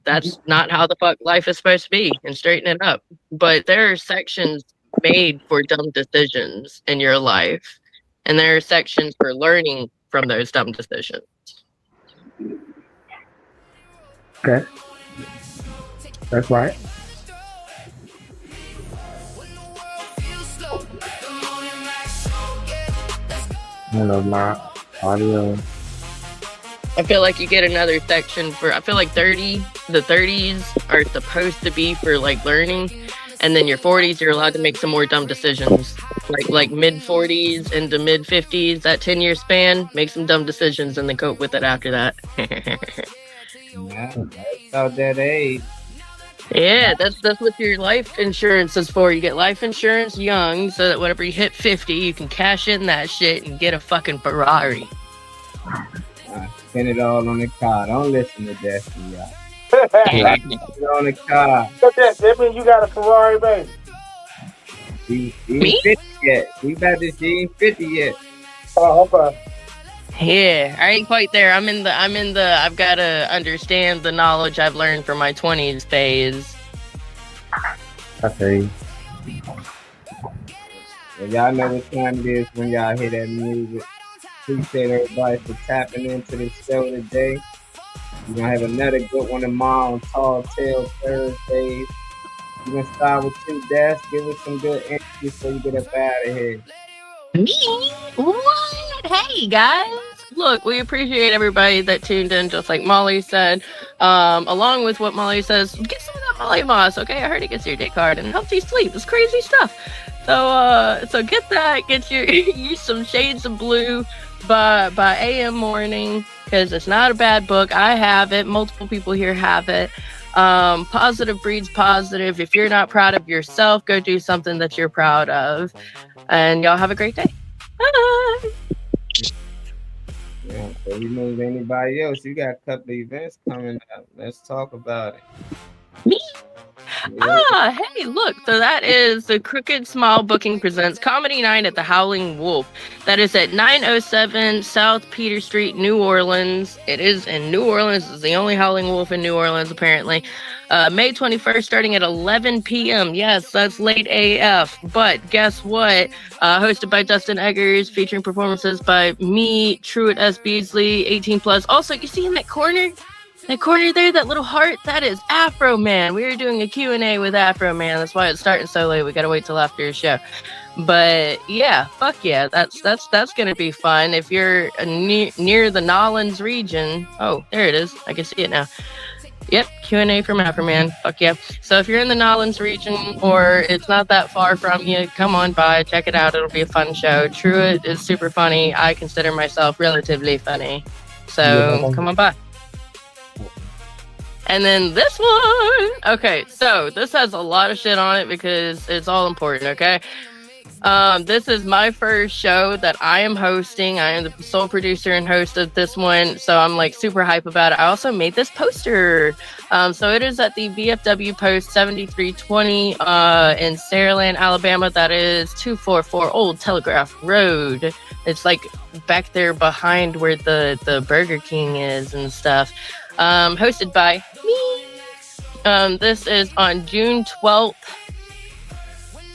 that's not how the fuck life is supposed to be, and straighten it up. But there are sections made for dumb decisions in your life, and there are sections for learning from those dumb decisions. Okay. That's right. My audio. I feel like you get another section I feel like the 30s are supposed to be for like learning, and then your 40s you're allowed to make some more dumb decisions. Like mid 40s into mid 50s, that 10-year span, make some dumb decisions and then cope with it after that. Yeah, that's about that age. Yeah, that's what your life insurance is for. You get life insurance young, so that whenever you hit 50, you can cash in that shit and get a fucking Ferrari. Spend it all on the car. Don't listen to Destiny, y'all. Spend it on the car. That means you got a Ferrari, baby. She ain't 50 yet. She ain't 50 yet. Oh, okay. Yeah, I ain't quite there. I'm in the I've got to understand the knowledge I've learned from my 20s phase. Okay. Well, y'all know what time it is when y'all hear that music. Appreciate everybody for tapping into this show today. We're gonna have another good one tomorrow on Tall Tale Thursdays. We're gonna start with you, Dash. Give us some good energy so you get up out of here. Me? What? Hey, guys. Look, we appreciate everybody that tuned in, just like Molly said. Along with what Molly says, get some of that Molly Moss, okay? I heard it gets your dick hard and helps you sleep. It's crazy stuff. So get that. Get use some Shades of Blue by AM Morning, because it's not a bad book. I have it. Multiple people here have it. Positive breeds positive. If you're not proud of yourself, go do something that you're proud of. And y'all have a great day. Bye. Yeah, so we move anybody else. You got a couple of events coming up. Let's talk about it. Me? Yeah. Hey, look. So that is the Crooked Smile Booking presents Comedy Night at the Howling Wolf. That is at 907 South Peter Street, New Orleans. It is in New Orleans. It's the only Howling Wolf in New Orleans, apparently. May 21st, starting at 11 p.m. Yes, that's late AF. But guess what? Hosted by Dustin Eggers, featuring performances by me, Truett S. Beasley, 18 plus. Also, you see in that corner? That corner there, that little heart, that is Afro Man. We are doing a Q&A with Afro Man. That's why it's starting so late. We got to wait till after the show. But yeah, fuck yeah. That's going to be fun. If you're near the Nolens region. Oh, there it is. I can see it now. Yep, Q&A from Afro Man. Fuck yeah. So if you're in the Nolens region or it's not that far from you, come on by, check it out. It'll be a fun show. Truett is super funny. I consider myself relatively funny. So come on by. And then this one. Okay, so this has a lot of shit on it because it's all important, okay? This is my first show that I am hosting. I am the sole producer and host of this one, so I'm like super hype about it. I also made this poster. So it is at the VFW Post 7320 in Saraland, Alabama. That is 244 Old Telegraph Road. It's like back there behind where the Burger King is and stuff. Hosted by me. This is on June 12th.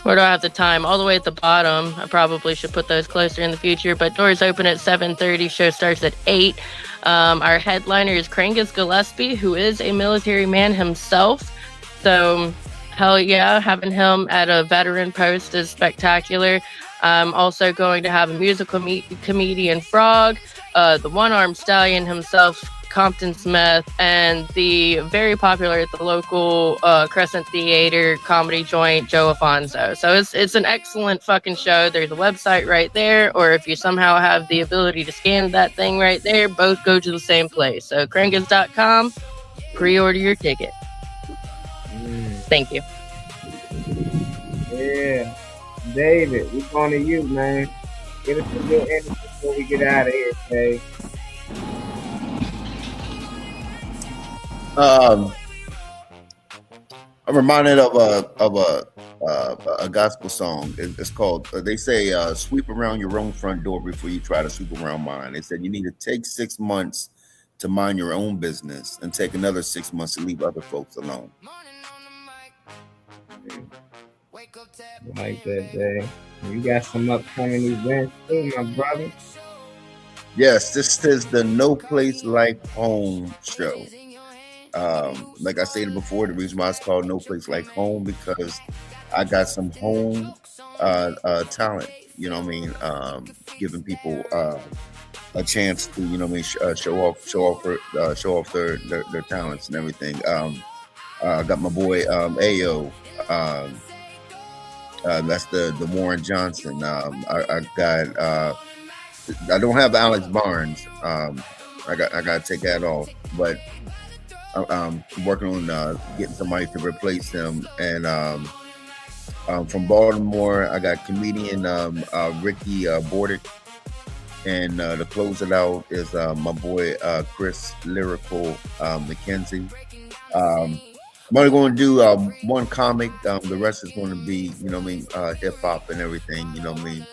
Where do I have the time? All the way at the bottom. I probably should put those closer in the future, but doors open at 7:30. Show starts at 8. Our headliner is Krangus Gillespie, who is a military man himself. So, hell yeah, having him at a veteran post is spectacular. I'm also going to have a musical comedian Frog, the one-armed stallion himself, Compton Smith, and the very popular at the local Crescent Theater comedy joint, Joe Afonso. So it's an excellent fucking show. There's a website right there, or if you somehow have the ability to scan that thing right there, both go to the same place. So Krangas.com, pre-order your ticket. Thank you. Yeah. David, we're going to you, man. Give us some good energy before we get out of here, Dave. I'm reminded of a gospel song. It's called. They say, "Sweep around your own front door before you try to sweep around mine." They said you need to take 6 months to mind your own business and take another 6 months to leave other folks alone. Like that, Dave. You got some upcoming events too, my brother. Yes, this is the No Place Like Home show. Like I stated before, the reason why it's called No Place Like Home, because I got some home talent, you know what I mean, giving people a chance to, you know what I mean, show off their talents and everything. I got my boy Ayo, that's the Warren Johnson. I got I don't have Alex Barnes. I got to take that off, but I'm working on getting somebody to replace him. And from Baltimore, I got comedian Ricky Bordick, and to close it out is my boy Chris Lyrical McKenzie. I'm only going to do one comic. The rest is going to be, you know what I mean, hip hop and everything. You know what I mean.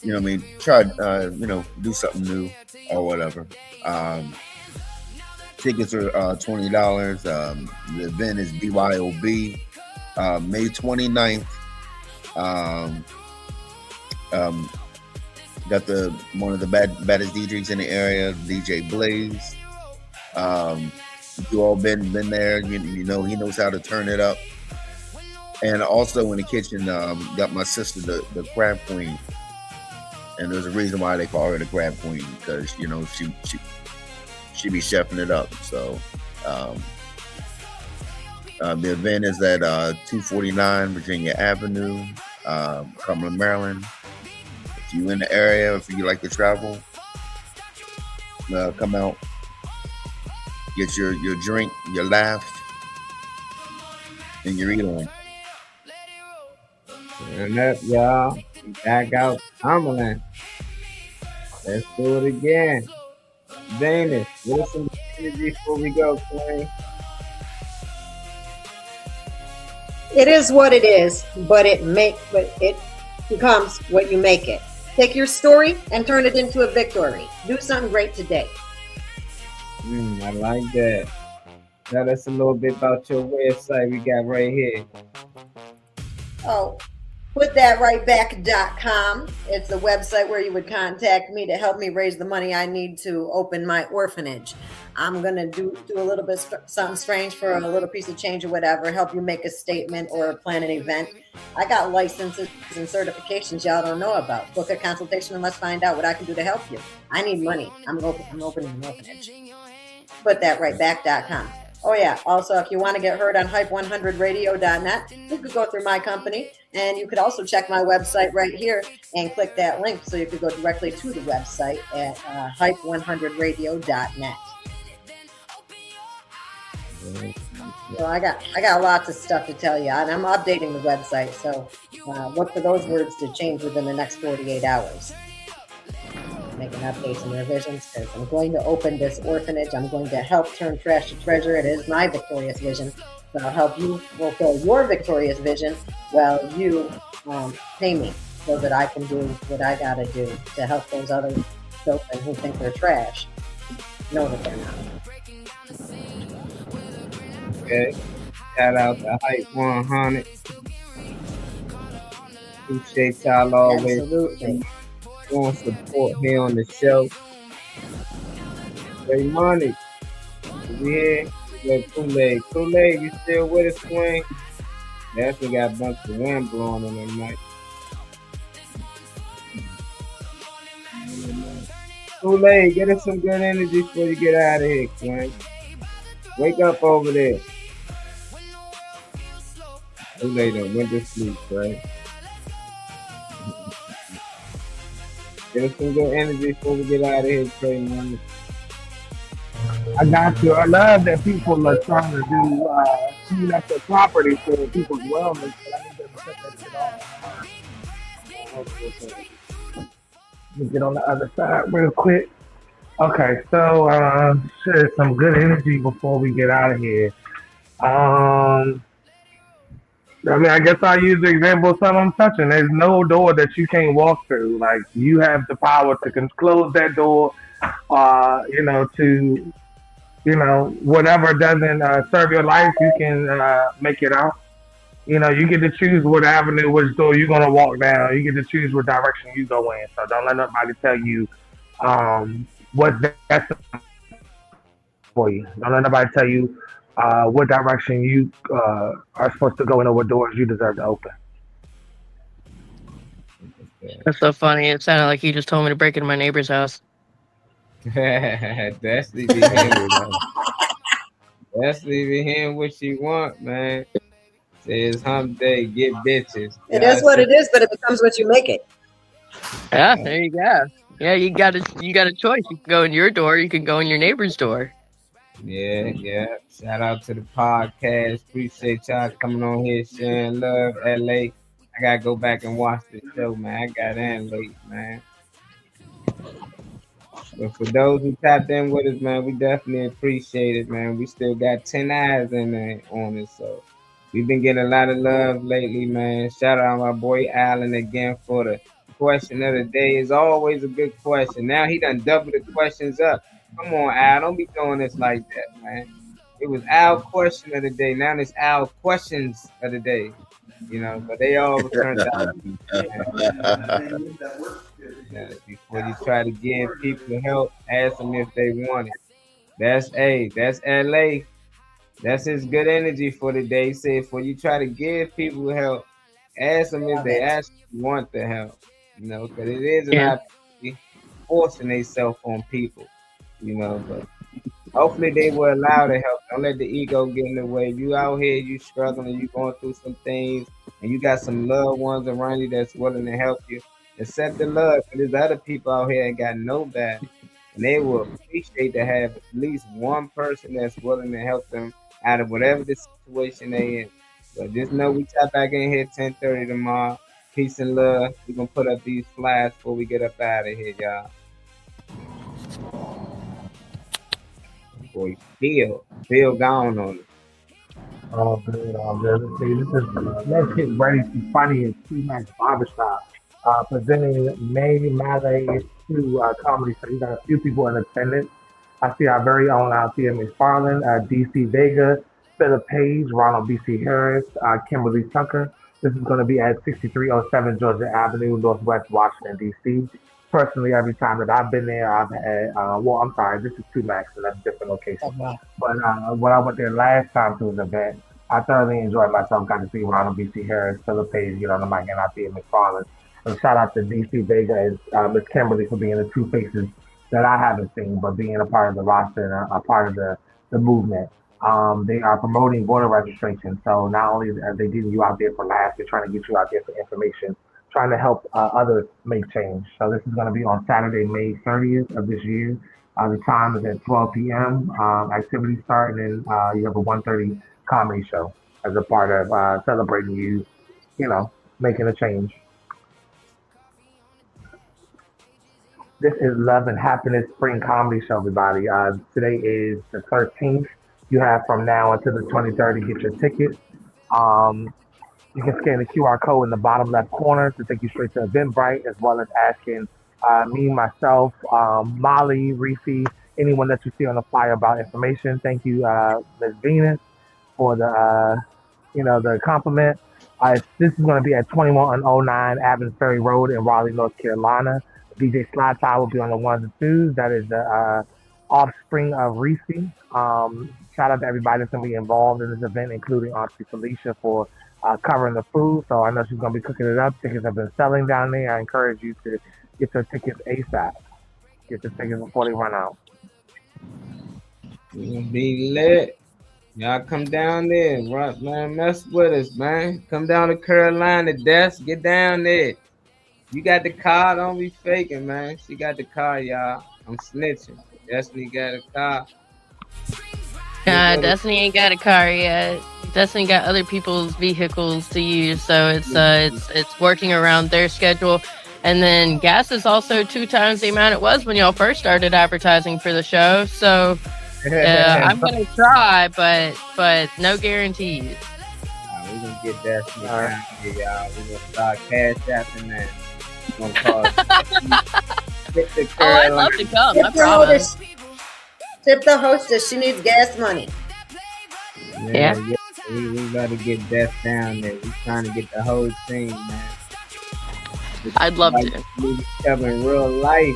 You know what I mean. Try you know, do something new or whatever. Tickets are $20. The event is BYOB, May 29th. Got one of the baddest DJs in the area, DJ Blaze. You all been there. You know he knows how to turn it up. And also in the kitchen, got my sister, the Crab Queen. And there's a reason why they call her the Crab Queen, because you know she be chefing it up. So the event is at 249 Virginia Avenue, Cumberland, Maryland. If you in the area, if you like to travel, come out, get your drink, your laugh, and your eat on. And up, y'all. Back out Cumberland. Let's do it again. Dana, give us some energy before we go, Queen. It is what it is, but it becomes what you make it. Take your story and turn it into a victory. Do something great today. I like that. Tell us a little bit about your website we got right here. Oh, putthatrightback.com. It's the website where you would contact me to help me raise the money I need to open my orphanage. I'm going to do a little bit something strange for a little piece of change or whatever, help you make a statement or plan an event. I got licenses and certifications y'all don't know about. Book a consultation and let's find out what I can do to help you. I need money. I'm opening an orphanage. Putthatrightback.com. Oh yeah, also if you want to get heard on hype100radio.net, you could go through my company, and you could also check my website right here and click that link so you could go directly to the website at hype100radio.net. So I got lots of stuff to tell you, and I'm updating the website, so look for those words to change within the next 48 hours. Making updates and revisions because I'm going to open this orphanage. I'm going to help turn trash to treasure. It is my victorious vision. So I'll help you fulfill your victorious vision while you pay me so that I can do what I got to do to help those other children who think they're trash know that they're not. Okay. Shout out to Hype 100. Appreciate y'all always. Absolutely. Going support here on the show. Hey, Money. We here. Kool-Aid. Kool-Aid, you still with us, Queen? Definitely got a bunch of wind blowing in the night. Too late. Get us some good energy before you get out of here, Quinn. Wake up over there. Too late and went to sleep, right? Get us some good energy before we get out of here, Trey, man. I got you. I love that people are trying to do clean up their property for people's wellness, but I need them to cut that shit off. Let me get on the other side real quick. Okay, so share some good energy before we get out of here. I guess I'll use the example of something I'm touching. There's no door that you can't walk through. Like, you have the power to close that door, whatever doesn't serve your life, you can make it out. You get to choose what avenue, which door you're going to walk down. You get to choose what direction you go in. So don't let nobody tell you what's best for you. Don't let nobody tell you what direction you are supposed to go in or what doors you deserve to open. That's so funny. It sounded like you just told me to break into my neighbor's house. That's leaving him what she want, man. Says hump day, get bitches. It is what it is, but it becomes what you make it. Yeah, there you go. Yeah, you got a choice. You can go in your door, you can go in your neighbor's door. Yeah. Shout out to the podcast. Appreciate y'all coming on here, sharing love, LA. I gotta go back and watch the show, man. I got in late, man. But for those who tapped in with us, man, we definitely appreciate it, man. We still got 10 eyes in there on it, so we've been getting a lot of love lately, man. Shout out my boy Allen again for the question of the day. It's always a good question. Now he done double the questions up. Come on, Al, don't be doing this like that, man. It was Al question of the day. Now it's Al questions of the day. But they all turned out. Before you try to give people help, ask them if they want it. That's LA. That's his good energy for the day. He said, before you try to give people help, ask them if they actually want the help. Because it is not forcing themselves on people. But hopefully they will allow the help. Don't let the ego get in the way. If you out here, you struggling, you going through some things, and you got some loved ones around you that's willing to help you, accept the love. There's other people out here that got no back, and they will appreciate to have at least one person that's willing to help them out of whatever the situation they in. So just know we tap back in here 10:30 tomorrow. Peace and love. We're going to put up these flyers before we get up out of here, y'all. Boy, Bill gone on it. Oh, good. Let's get ready to funny at T-Max Barbershop. Presenting May Malay to comedy. So you got a few people in attendance. I see our very own Althea McFarland, DC Vega, Philip Page, Ronald BC Harris, Kimberly Tucker. This is going to be at 6307 Georgia Avenue, Northwest Washington, D.C. Personally, every time that I've been there, I've had, this is T-Max, and that's a different location. But when I went there last time to an event, I thoroughly enjoyed myself. Got to see Ronald BC Harris, Philip Page, get on the mic, and Althea McFarland. So shout out to DC Vega and Miss Kimberly for being the two faces that I haven't seen, but being a part of the roster and a part of the movement. They are promoting voter registration. So not only are they getting you out there for laughs, they're trying to get you out there for information, trying to help others make change. So this is going to be on Saturday, May 30th of this year. The time is at 12 p.m. Activities start, and then you have a 1:30 comedy show as a part of celebrating you, making a change. This is Love and Happiness Spring Comedy Show, everybody. Today is the 13th. You have from now until the 23rd to get your tickets. You can scan the QR code in the bottom left corner to take you straight to Eventbrite, as well as asking me, myself, Molly, Reese, anyone that you see on the flyer about information. Thank you, Ms. Venus, for the compliment. This is going to be at 2109 Evans Ferry Road in Raleigh, North Carolina. DJ Slide Tie will be on the ones and twos. That is the offspring of Reese. Shout out to everybody that's going to be involved in this event, including Auntie Felicia for covering the food. So I know she's going to be cooking it up. Tickets have been selling down there. I encourage you to get your tickets ASAP. Get the tickets before they run out. We gonna be lit. Y'all come down there, right, man. Mess with us, man. Come down to Carolina, Desk. Get down there. You got the car, don't be faking, man. She got the car, y'all. I'm snitching. Destiny got a car. Destiny ain't got a car yet. Destiny got other people's vehicles to use, so it's working around their schedule. And then gas is also 2 times the amount it was when y'all first started advertising for the show. So I'm gonna try, but no guarantees. We gonna get Destiny down here, y'all. We gonna start cash apping that. We gonna call I'd love to come. I promise. Tip the hostess. She needs gas money. Yeah. We gotta get Death down there. We trying to get the whole thing, man. I'd love to. We discover in real life.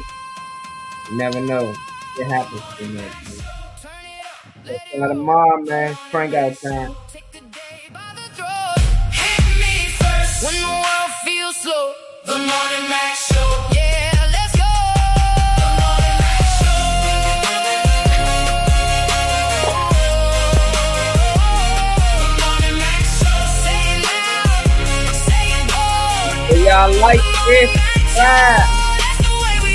You never know. It happens to me. So tomorrow, man. Prank out time. When the world feels slow, the Morning Mac Show. Yeah, let's go. The Morning Mac Show. The Morning Mac Show. Say it loud, say it bold. Hey, y'all like this? Yeah. That's the way we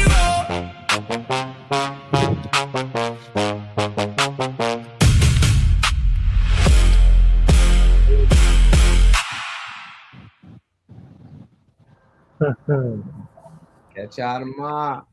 Catch y'all tomorrow.